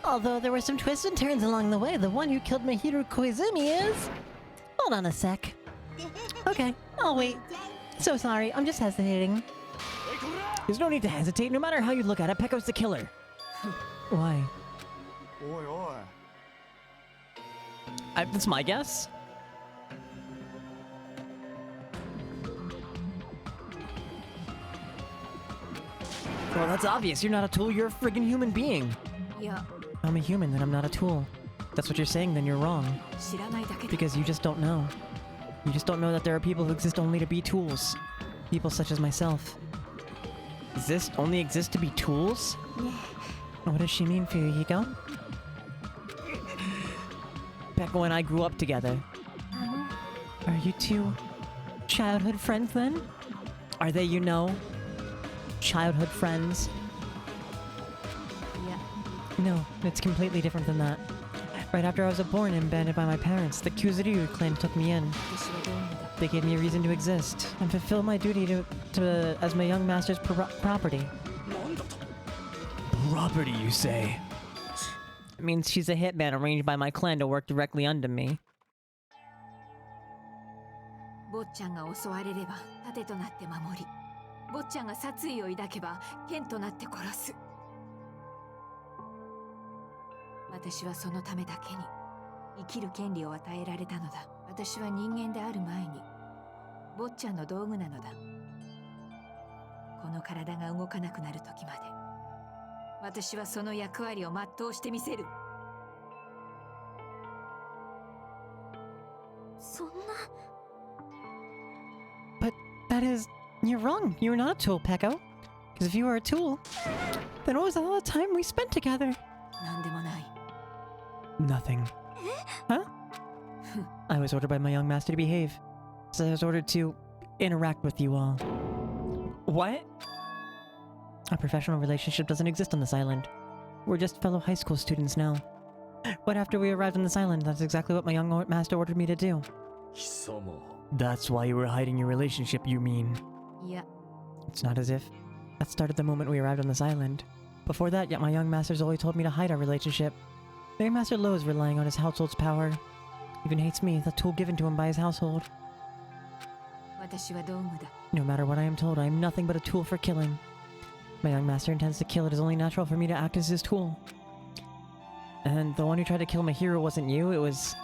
S5: Although there were some twists and turns along the way, the one who killed Mahiru Koizumi is... Hold on a sec. Okay, I'll wait. So sorry, I'm just hesitating.
S6: There's no need to hesitate. No matter how you look at it, Pecco's the killer. Why?
S1: That's my guess.
S6: Well, that's obvious. You're not a tool. You're a friggin' human being.
S11: Yeah.
S6: I'm a human, then I'm not a tool. That's what you're saying, then you're wrong. Because you just don't know. You just don't know that there are people who exist only to be tools. People such as myself.
S1: Only exist to be tools?
S5: What does she mean for you, Higo?
S6: Pecco and I grew up together.
S5: Are you two childhood friends then?
S6: Are they, you know, childhood friends?
S11: Yeah.
S5: No, it's completely different than that. Right after I was born and abandoned by my parents, the Kuzuryu clan took me in. They gave me a reason to exist and fulfill my duty as my young master's property.
S6: Property, you say?
S5: It means she's a hitman arranged by my clan to work directly under me.
S11: 坊ちゃんが襲われれば盾となって守り、坊ちゃんが殺意を抱けば剣となって殺す。私はそのためだけに生きる権利を与えられたのだ。私は人間である前に坊ちゃんの道具なのだ。この体が動かなくなる時まで私はその役割を全うしてみせる。
S9: そんな。
S5: But that is... You're wrong. You're not a tool, Peko. Because if you were a tool, then what was all the time we spent together?
S11: なんでもない。
S5: Nothing. Huh? I was ordered by my young master to behave. So I was ordered to interact with you all. What? A professional relationship doesn't exist on this island. We're just fellow high school students now. But after we arrived on this island, that's exactly what my young master ordered me to do.
S6: That's why you were hiding your relationship, you mean?
S11: いや、
S5: It's not as if that started the moment we arrived on this island. Before that, yet my young master's always told me to hide our relationship. My young master loathes relying on his household's power. Even hates me, the tool given to him by his household.
S11: 私は道具だ。
S5: No matter what I am told, I am nothing but a tool for killing. My young master intends to kill. It is only natural for me to act as his tool. And the one who tried to kill my hero wasn't you, it was...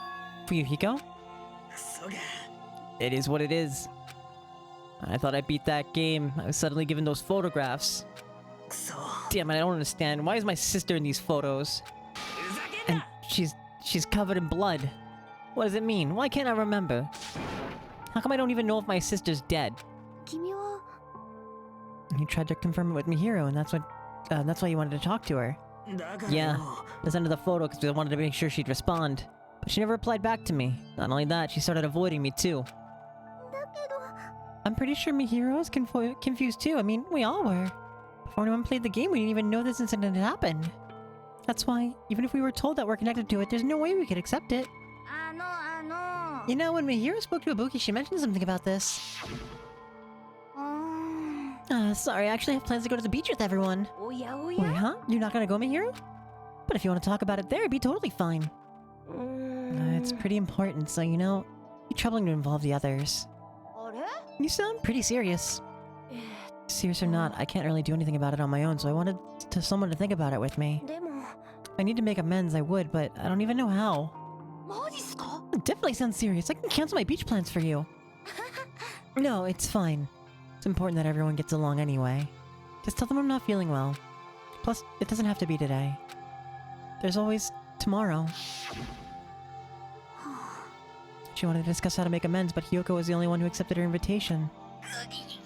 S5: Fuyuhiko? It is what it is. I thought I beat that game. I was suddenly given those photographs. Damn it, I don't understand. Why is my sister in these photos? And she's covered in blood. What does it mean? Why can't I remember? How come I don't even know if my sister's dead?
S9: 君は
S5: You tried to confirm it with Mihiro, and that's why you wanted to talk to her. Yeah, I sent her the photo because I wanted to make sure she'd respond. But she never replied back to me. Not only that, she started avoiding me too. I'm pretty sure Mihiro was confused too. I mean, we all were. Before anyone played the game, we didn't even know this incident had happened. That's why, even if we were told that we're connected to it, there's no way we could accept it. You know, when Mihiro spoke to Ibuki, she mentioned something about this. Sorry, I actually have plans to go to the beach with everyone. Wait, huh? You're not gonna go, Mihiro? But if you want to talk about it there, it'd be totally fine. It's pretty important, so you know, it'd be troubling to involve the others. You sound pretty serious. Serious or not, I can't really do anything about it on my own, so I wanted someone to think about it with me. If I need to make amends, I would, but I don't even know how. It definitely sounds serious. I can cancel my beach plans for you. No, it's fine. It's important that everyone gets along anyway. Just tell them I'm not feeling well. Plus, it doesn't have to be today. There's always tomorrow. She wanted to discuss how to make amends, but Hyoko was the only one who accepted her invitation.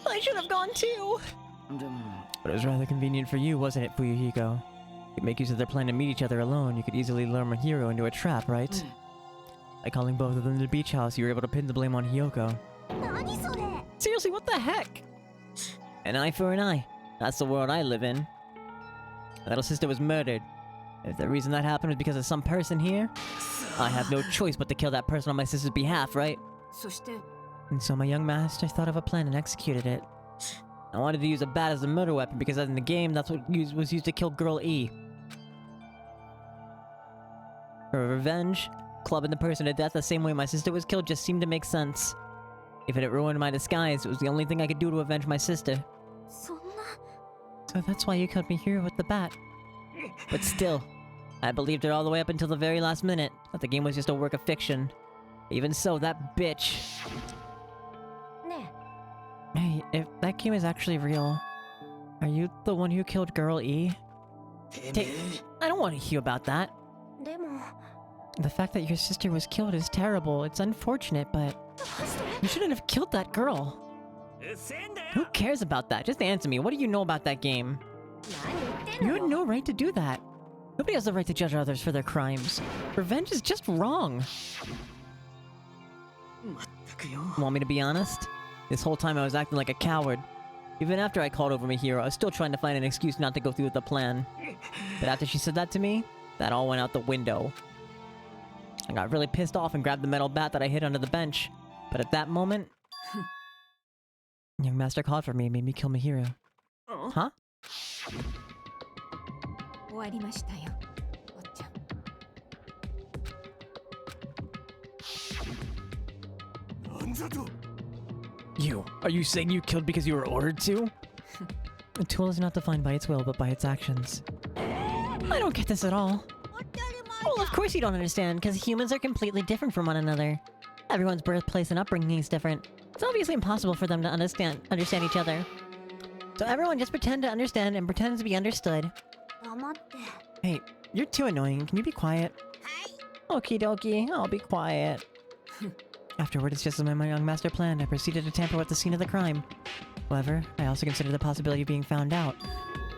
S5: I should have gone too!
S6: But it was rather convenient for you, wasn't it, Fuyuhiko? You could make use of their plan to meet each other alone. You could easily lure Mihiro into a trap, right? By calling both of them to the beach house, you were able to pin the blame on Hyoko.
S5: Seriously, what the heck? An eye for an eye. That's the world I live in. My little sister was murdered. If the reason that happened was because of some person here, I have no choice but to kill that person on my sister's behalf, right? And so my young master thought of a plan and executed it. I wanted to use a bat as a murder weapon because in the game, that's what was used to kill Girl E. For revenge, clubbing the person to death the same way my sister was killed just seemed to make sense. If it had ruined my disguise, it was the only thing I could do to avenge my sister. So that's why you killed me here with the bat. But still, I believed her all the way up until the very last minute, that the game was just a work of fiction. Even so, that bitch... Hey, if that game is actually real, are you the one who killed Girl E? I don't want to hear about that. The fact that your sister was killed is terrible. It's unfortunate, but... You shouldn't have killed that girl. Who cares about that? Just answer me. What do you know about that game? You had no right to do that. Nobody has the right to judge others for their crimes. Revenge is just wrong. Want me to be honest? This whole time I was acting like a coward. Even after I called over Mihiro, I was still trying to find an excuse not to go through with the plan. But after she said that to me, that all went out the window. I got really pissed off and grabbed the metal bat that I hid under the bench. But at that moment... Young master called for me and made me kill Mihiro. Huh?
S11: 終わりましたよ、おっちゃん。
S16: なんだと
S6: You, are you saying you killed because you were ordered to?
S5: A tool is not defined by its will, but by its actions. I don't get this at all. Well, of course you don't understand, because humans are completely different from one another. Everyone's birthplace and upbringing is different. It's obviously impossible for them to understand each other. So everyone just pretend to understand and pretend to be understood. Hey, you're too annoying. Can you be quiet? Okie dokie, I'll be quiet. Afterward, it's just as my young master planned. I proceeded to tamper with the scene of the crime. However, I also considered the possibility of being found out.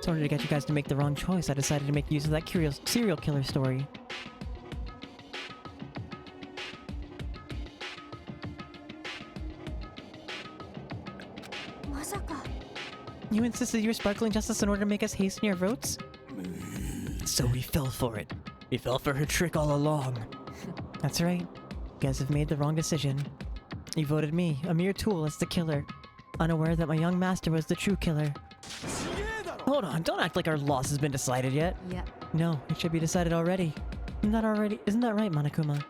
S5: So in order to get you guys to make the wrong choice, I decided to make use of that curious serial killer story. You insisted you were sparkling justice in order to make us hasten your votes?
S6: So we fell for it. We fell for her trick all along.
S5: That's right. You guys have made the wrong decision. You voted me, a mere tool, as the killer, unaware that my young master was the true killer.
S6: Hold on, don't act like our loss has been decided yet.
S11: Yeah.
S5: No, it should be decided already. Isn't that right, Monokuma?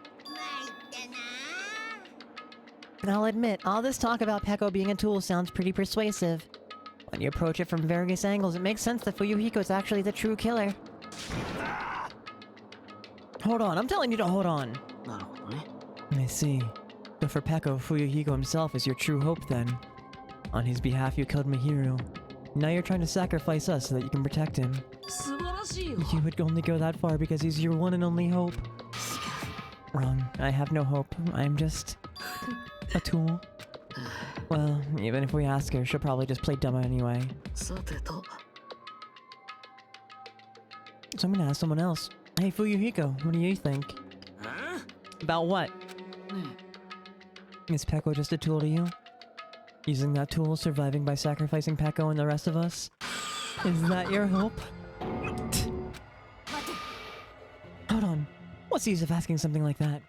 S5: And I'll admit, all this talk about Peko being a tool sounds pretty persuasive. When you approach it from various angles, it makes sense that Fuyuhiko is actually the true killer.
S6: Hold on, I'm telling you to hold on.
S5: I see. So for Peko, Fuyuhiko himself is your true hope then. On his behalf, you killed Mihiru. Now you're trying to sacrifice us so that you can protect him. You would only go that far because he's your one and only hope. Wrong. I have no hope. I'm just... a tool. Well, even if we ask her, she'll probably just play dumb anyway. So I'm gonna ask someone else. Hey, Fuyuhiko, what do you think?
S10: Huh?
S5: About what? Is Peko just a tool to you? Using that tool, surviving by sacrificing Peko and the rest of us? Is that your hope? Hold on. What's the use of asking something like that?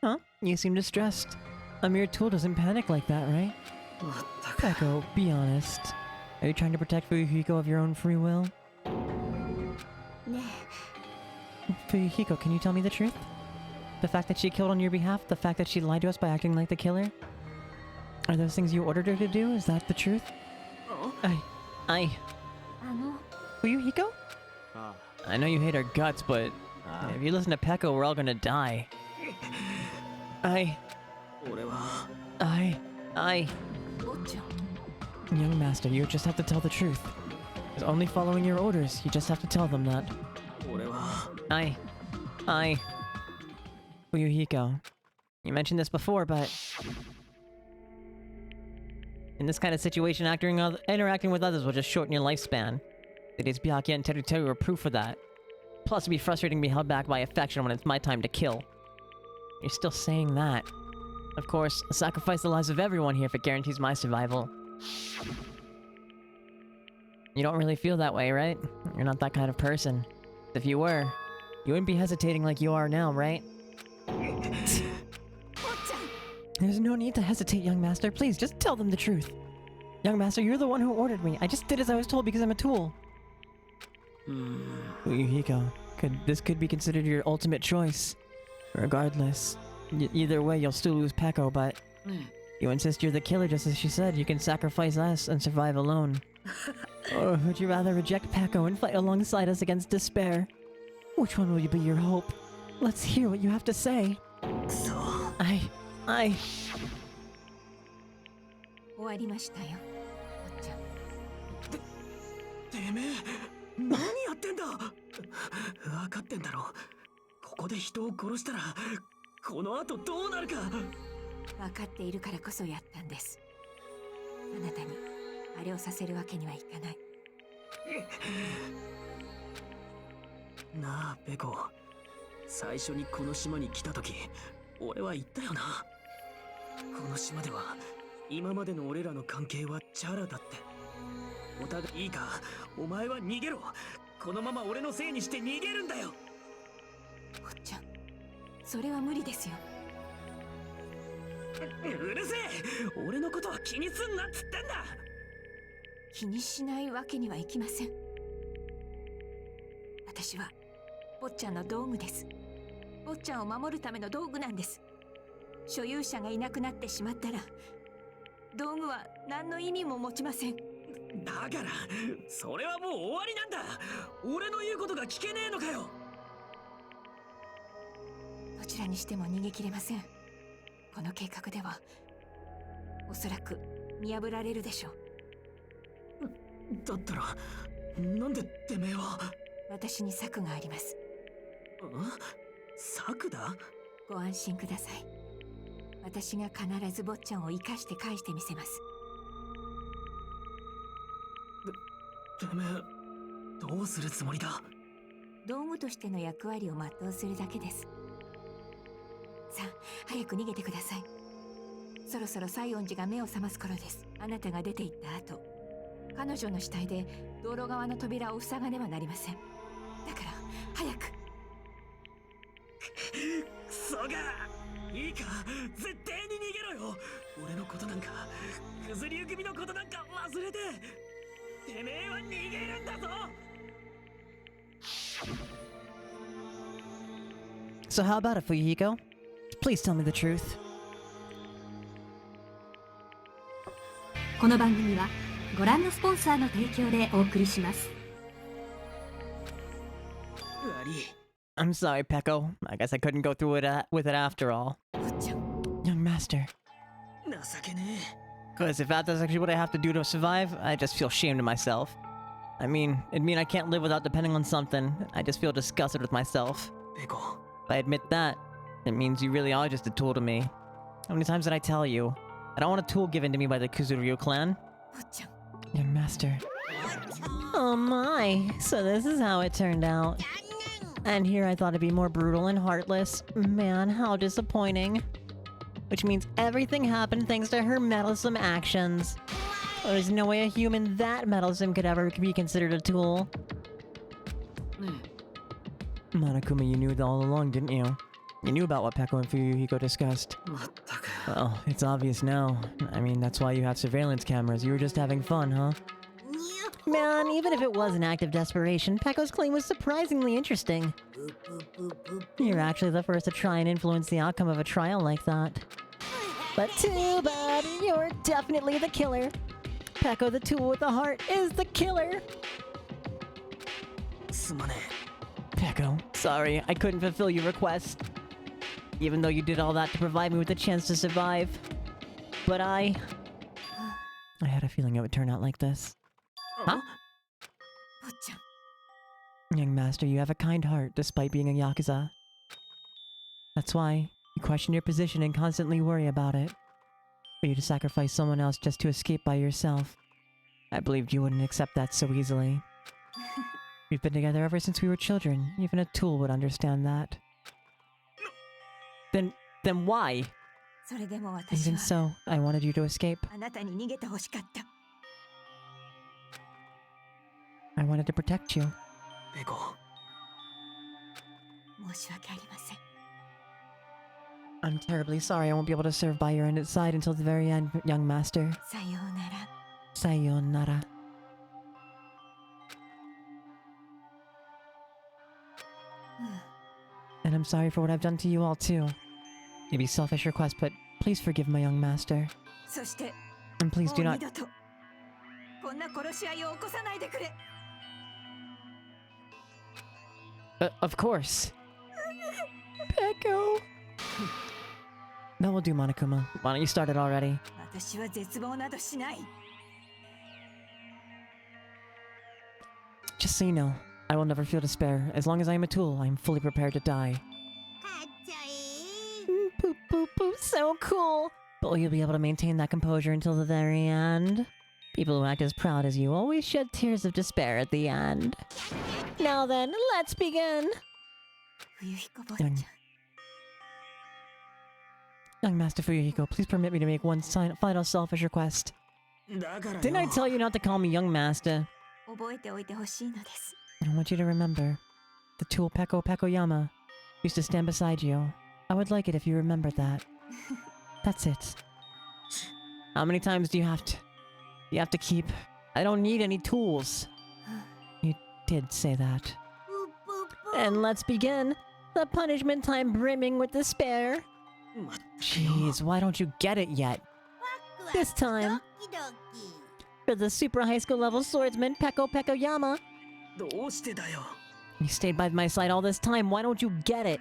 S5: Huh? You seem distressed. A mere tool doesn't panic like that, right? Peko, be honest. Are you trying to protect Fuyuhiko of your own free will? Fuyuhiko, can you tell me the truth? The fact that she killed on your behalf? The fact that she lied to us by acting like the killer? Are those things you ordered her to do? Is that the truth? Fuyuhiko?
S6: I know you hate our guts, but if you listen to Peko, we're all gonna die.
S5: Young master, you just have to tell the truth. It's only following your orders. You just have to tell them that. Fuyuhiko, you mentioned this before, but... in this kind of situation, interacting with others will just shorten your lifespan. It is Byakuya and Teruteru are proof of that. Plus, it'd be frustrating to be held back by affection when it's my time to kill. You're still saying that. Of course, I'll sacrifice the lives of everyone here if it guarantees my survival. You don't really feel that way, right? You're not that kind of person. If you were, you wouldn't be hesitating like you are now, right? There's no need to hesitate, young master. Please, just tell them the truth. Young master, you're the one who ordered me. I just did as I was told because I'm a tool. Fuyuhiko, this could be considered your ultimate choice. Regardless, either way, you'll still lose Peko, but... you insist you're the killer just as she said. You can sacrifice us and survive alone. Or would you rather reject Peko and fight alongside us against despair? Which one will be your hope? Let's hear what you have to say.
S11: 終わりましたよ、おっちゃん。
S10: てめえ、何やってんだ。分かってんだろ。ここで人を殺したら、この後どうなるか。
S11: 分かっているからこそやったんです。あなたにあれをさせるわけにはいかない。
S10: なあ、ペコ。最初にこの島に来た時、俺は言ったよな。この島では今までの俺らの関係はチャラだって。お互いいいか、お前は逃げろ。このまま俺のせいにして逃げるんだよ。
S11: おっちゃん、それは無理ですよ。
S10: うるせえ。俺のことは気にすんなっつってんだ。
S11: 気にしないわけにはいきません。私私は坊ちゃんの道具です。坊ちゃんを守るための道具なんです。所有者がいなくなってしまったら道具は何の意味も持ちません。
S10: だからそれはもう終わりなんだ。俺の言うことが聞けねえのかよ。
S11: どちらにしても逃げ切れません。この計画ではおそらく見破られるでしょう。
S10: だったらなんでてめえは。
S11: 私に策があります。
S10: 策だ。
S11: ご安心ください。私が必ず坊ちゃんを生かして返してみせます。
S10: てめえどうするつもりだ。
S11: 道具としての役割を全うするだけです。さあ早く逃げてください。そろそろ西園寺が目を覚ます頃です。あなたが出て行った後、彼女の死体で道路側の扉を塞がねばなりません。だから早く。
S10: クソがいいか、絶対に逃げろよ。俺のことなんかくずりゆ組のことなんか忘れて、てめえは逃げるんだぞ。
S5: So how about it, Fuyuhiko? Please tell me the truth.
S4: この番組はご覧のスポンサーの提供でお送りします。
S10: 悪い。
S1: I'm sorry, Peko. I guess I couldn't go through it with it after all.
S5: Young master.
S10: 情けねえ。
S1: Because if that's actually what I have to do to survive, I just feel ashamed of myself. I mean, it'd mean I can't live without depending on something. I just feel disgusted with myself. If I admit that, it means you really are just a tool to me. How many times did I tell you? I don't want a tool given to me by the Kuzuryu clan.
S5: Young master.
S17: Oh my, so this is how it turned out. And here I thought it'd be more brutal and heartless. Man, how disappointing. Which means everything happened thanks to her meddlesome actions. There's no way a human that meddlesome could ever be considered a tool.
S5: Monokuma, you knew it all along, didn't you? You knew about what Peko and Fuyuhiko discussed. Well, it's obvious now. I mean, that's why you have surveillance cameras. You were just having fun, huh?
S17: Man, even if it was an act of desperation, Peko's claim was surprisingly interesting. You're actually the first to try and influence the outcome of a trial like that. But too bad, you're definitely the killer. Peko the tool with the heart is the killer.
S5: Peko, sorry, I couldn't fulfill your request. Even though you did all that to provide me with a chance to survive. But I had a feeling it would turn out like this. Huh? Young master, you have a kind heart despite being a Yakuza. That's why you question your position and constantly worry about it. For you to sacrifice someone else just to escape by yourself. I believed you wouldn't accept that so easily. We've been together ever since we were children. Even a tool would understand that. Then why? Even so, I wanted you to escape. I wanted to protect you. I'm terribly sorry I won't be able to serve by your side until the very end, young master. Sayonara. And I'm sorry for what I've done to you all too. Maybe selfish request, but please forgive my young master. And please do not... of course. Peko. That will do, Monokuma. Why don't you start it already? Just so you know, I will never feel despair. As long as I am a tool, I am fully prepared to die.
S17: Poop, poop, poop, so cool.
S5: But will you be able to maintain that composure until the very end? People who act as proud as you always shed tears of despair at the end.
S17: Now then, let's begin.
S5: Young Master Fuyuhiko, please permit me to make one final selfish request. Didn't I tell you not to call me Young Master? I want you to remember, the tool Peko Yama used to stand beside you. I would like it if you remembered that. That's it. How many times do you have to... You have to keep... I don't need any tools. You did say that.
S17: And let's begin. The punishment time brimming with despair. Jeez, why don't you get it yet? This time, for the super high school level swordsman, Peko Pekoyama. You stayed by my side all this time, why don't you get it?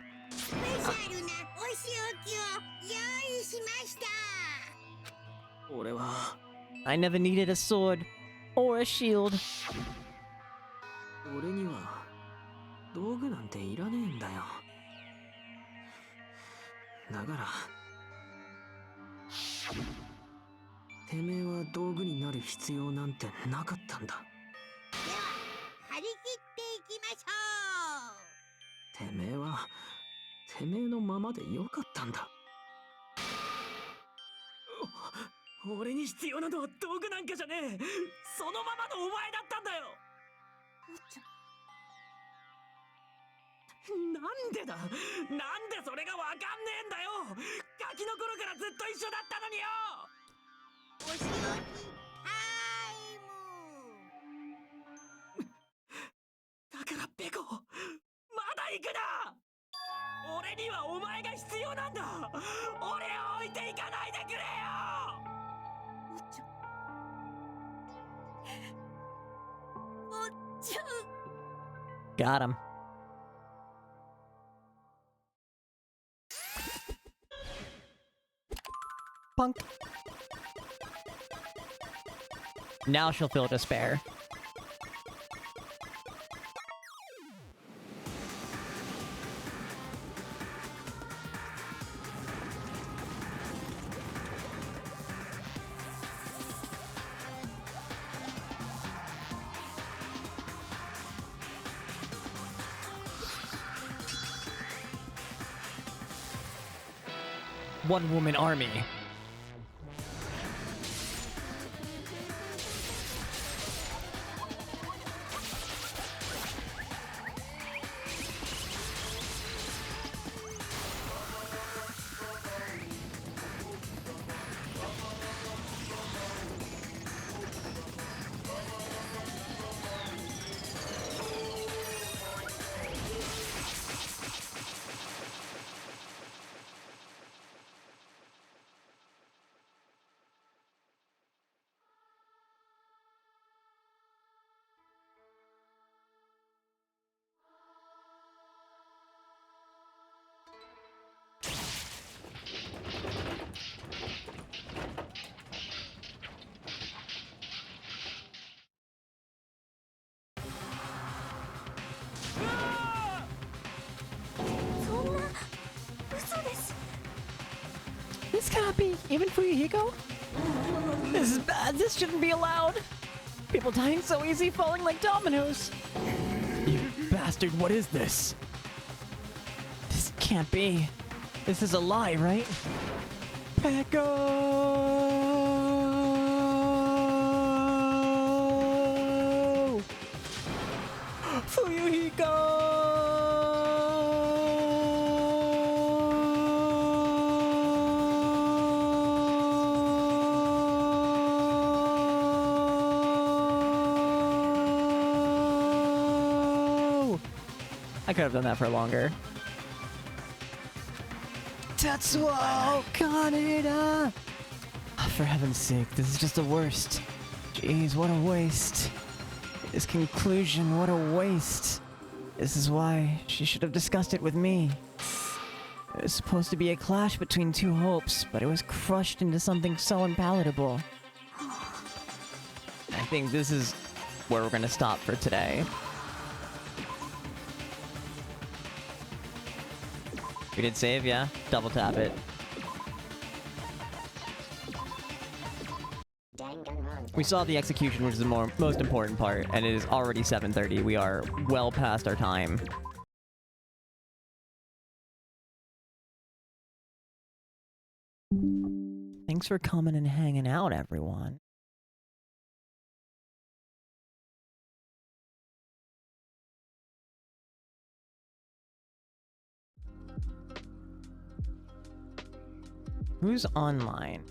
S17: I never needed a sword or a shield.
S10: 俺には道具なんていらねえんだよ。だからてめえは道具になる必要なんてなかったんだ。では張り切っていきましょう。てめえはてめえのままでよかったんだ。俺に必要なのは道具なんかじゃねえ。そのままのお前だったんだよ。なんでだ、なんでそれがわかんねえんだよ。ガキの頃からずっと一緒だったのによ。お仕置きタイム。だからペコ、まだ行くな。俺にはお前が必要なんだ。俺を置いていかないでくれよ。おっちゃん。
S17: Got him. Punk. Now she'll feel despair. One-woman army. This cannot be, even for Yuhiko? This is bad, this shouldn't be allowed. People dying so easy, falling like dominoes.
S6: You bastard, what is this?
S17: This can't be. This is a lie, right? Peko! Fuyuhiko! I could have done that for longer. Tetsuo Kaneda! For heaven's sake, this is just the worst. Jeez, what a waste. This conclusion, what a waste. This is why she should have discussed it with me. It was supposed to be a clash between two hopes, but it was crushed into something so unpalatable. I think this is where we're gonna stop for today. We did save, yeah? Double tap it. We saw the execution, which is the most important part, and it is already 7:30. We are well past our time. Thanks for coming and hanging out, everyone. Who's online?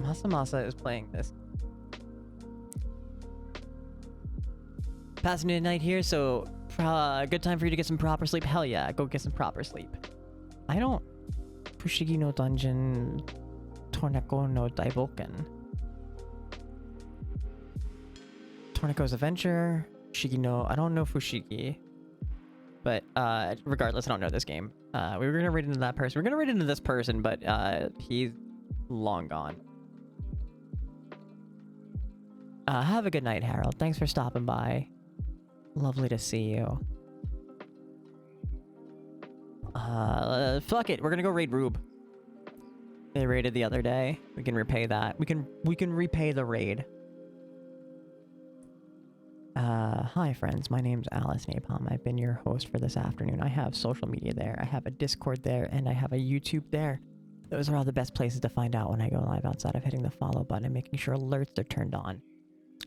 S1: Masamasa is playing this. Passing the night here, so good time for you to get some proper sleep. Hell yeah, go get some proper sleep. I don't... Fushigi no Dungeon... Torneko no Daiboken. Torneko's Adventure... Fushigi no... I don't know Fushigi. But, regardless, I don't know this game. We were gonna read into that person. We're gonna read into this person, but, he's long gone. Have a good night, Harold. Thanks for stopping by. Lovely to see you. Fuck it. We're gonna go raid Rube. They raided the other day. We can repay that. We can repay the raid. Hi friends, my name's Alice Napalm. I've been your host for this afternoon. I have social media there, I have a Discord there, and I have a YouTube there. Those are all the best places to find out when I go live outside of hitting the follow button and making sure alerts are turned on.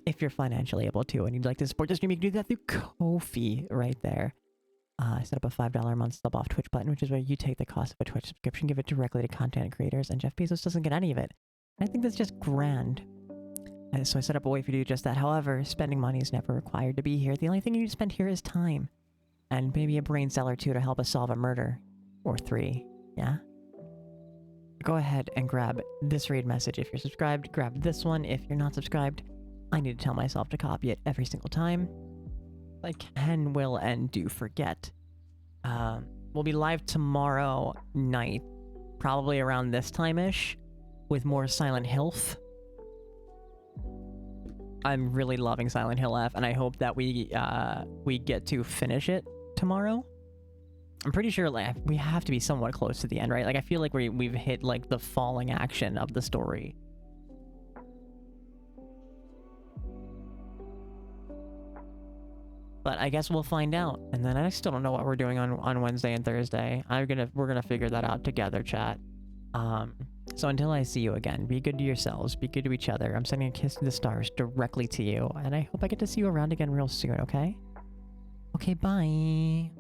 S1: If you're financially able to and you'd like to support the stream, you can do that through Ko-fi right there. I set up a $5 a month sub off Twitch button, which is where you take the cost of a Twitch subscription, give it directly to content creators, and Jeff Bezos doesn't get any of it. And I think that's just grand. And so I set up a way for you to do just that. However, spending money is never required to be here. The only thing you need to spend here is time. And maybe a brain cell or two to help us solve a murder. Or 3, yeah? Go ahead and grab this raid message if you're subscribed. Grab this one if you're not subscribed. I need to tell myself to copy it every single time. I can, will, and do forget. We'll be live tomorrow night. Probably around this time-ish. With more Silent Hilf. I'm really loving Silent Hill F, and I hope that we get to finish it tomorrow. I'm pretty sure like we have to be somewhat close to the end, right? Like I feel like we've hit like the falling action of the story. But I guess we'll find out, and then I still don't know what we're doing on Wednesday and Thursday. We're gonna figure that out together, chat. So until I see you again, be good to yourselves, be good to each other. I'm sending a kiss to the stars directly to you, and I hope I get to see you around again real soon, okay? Okay, bye.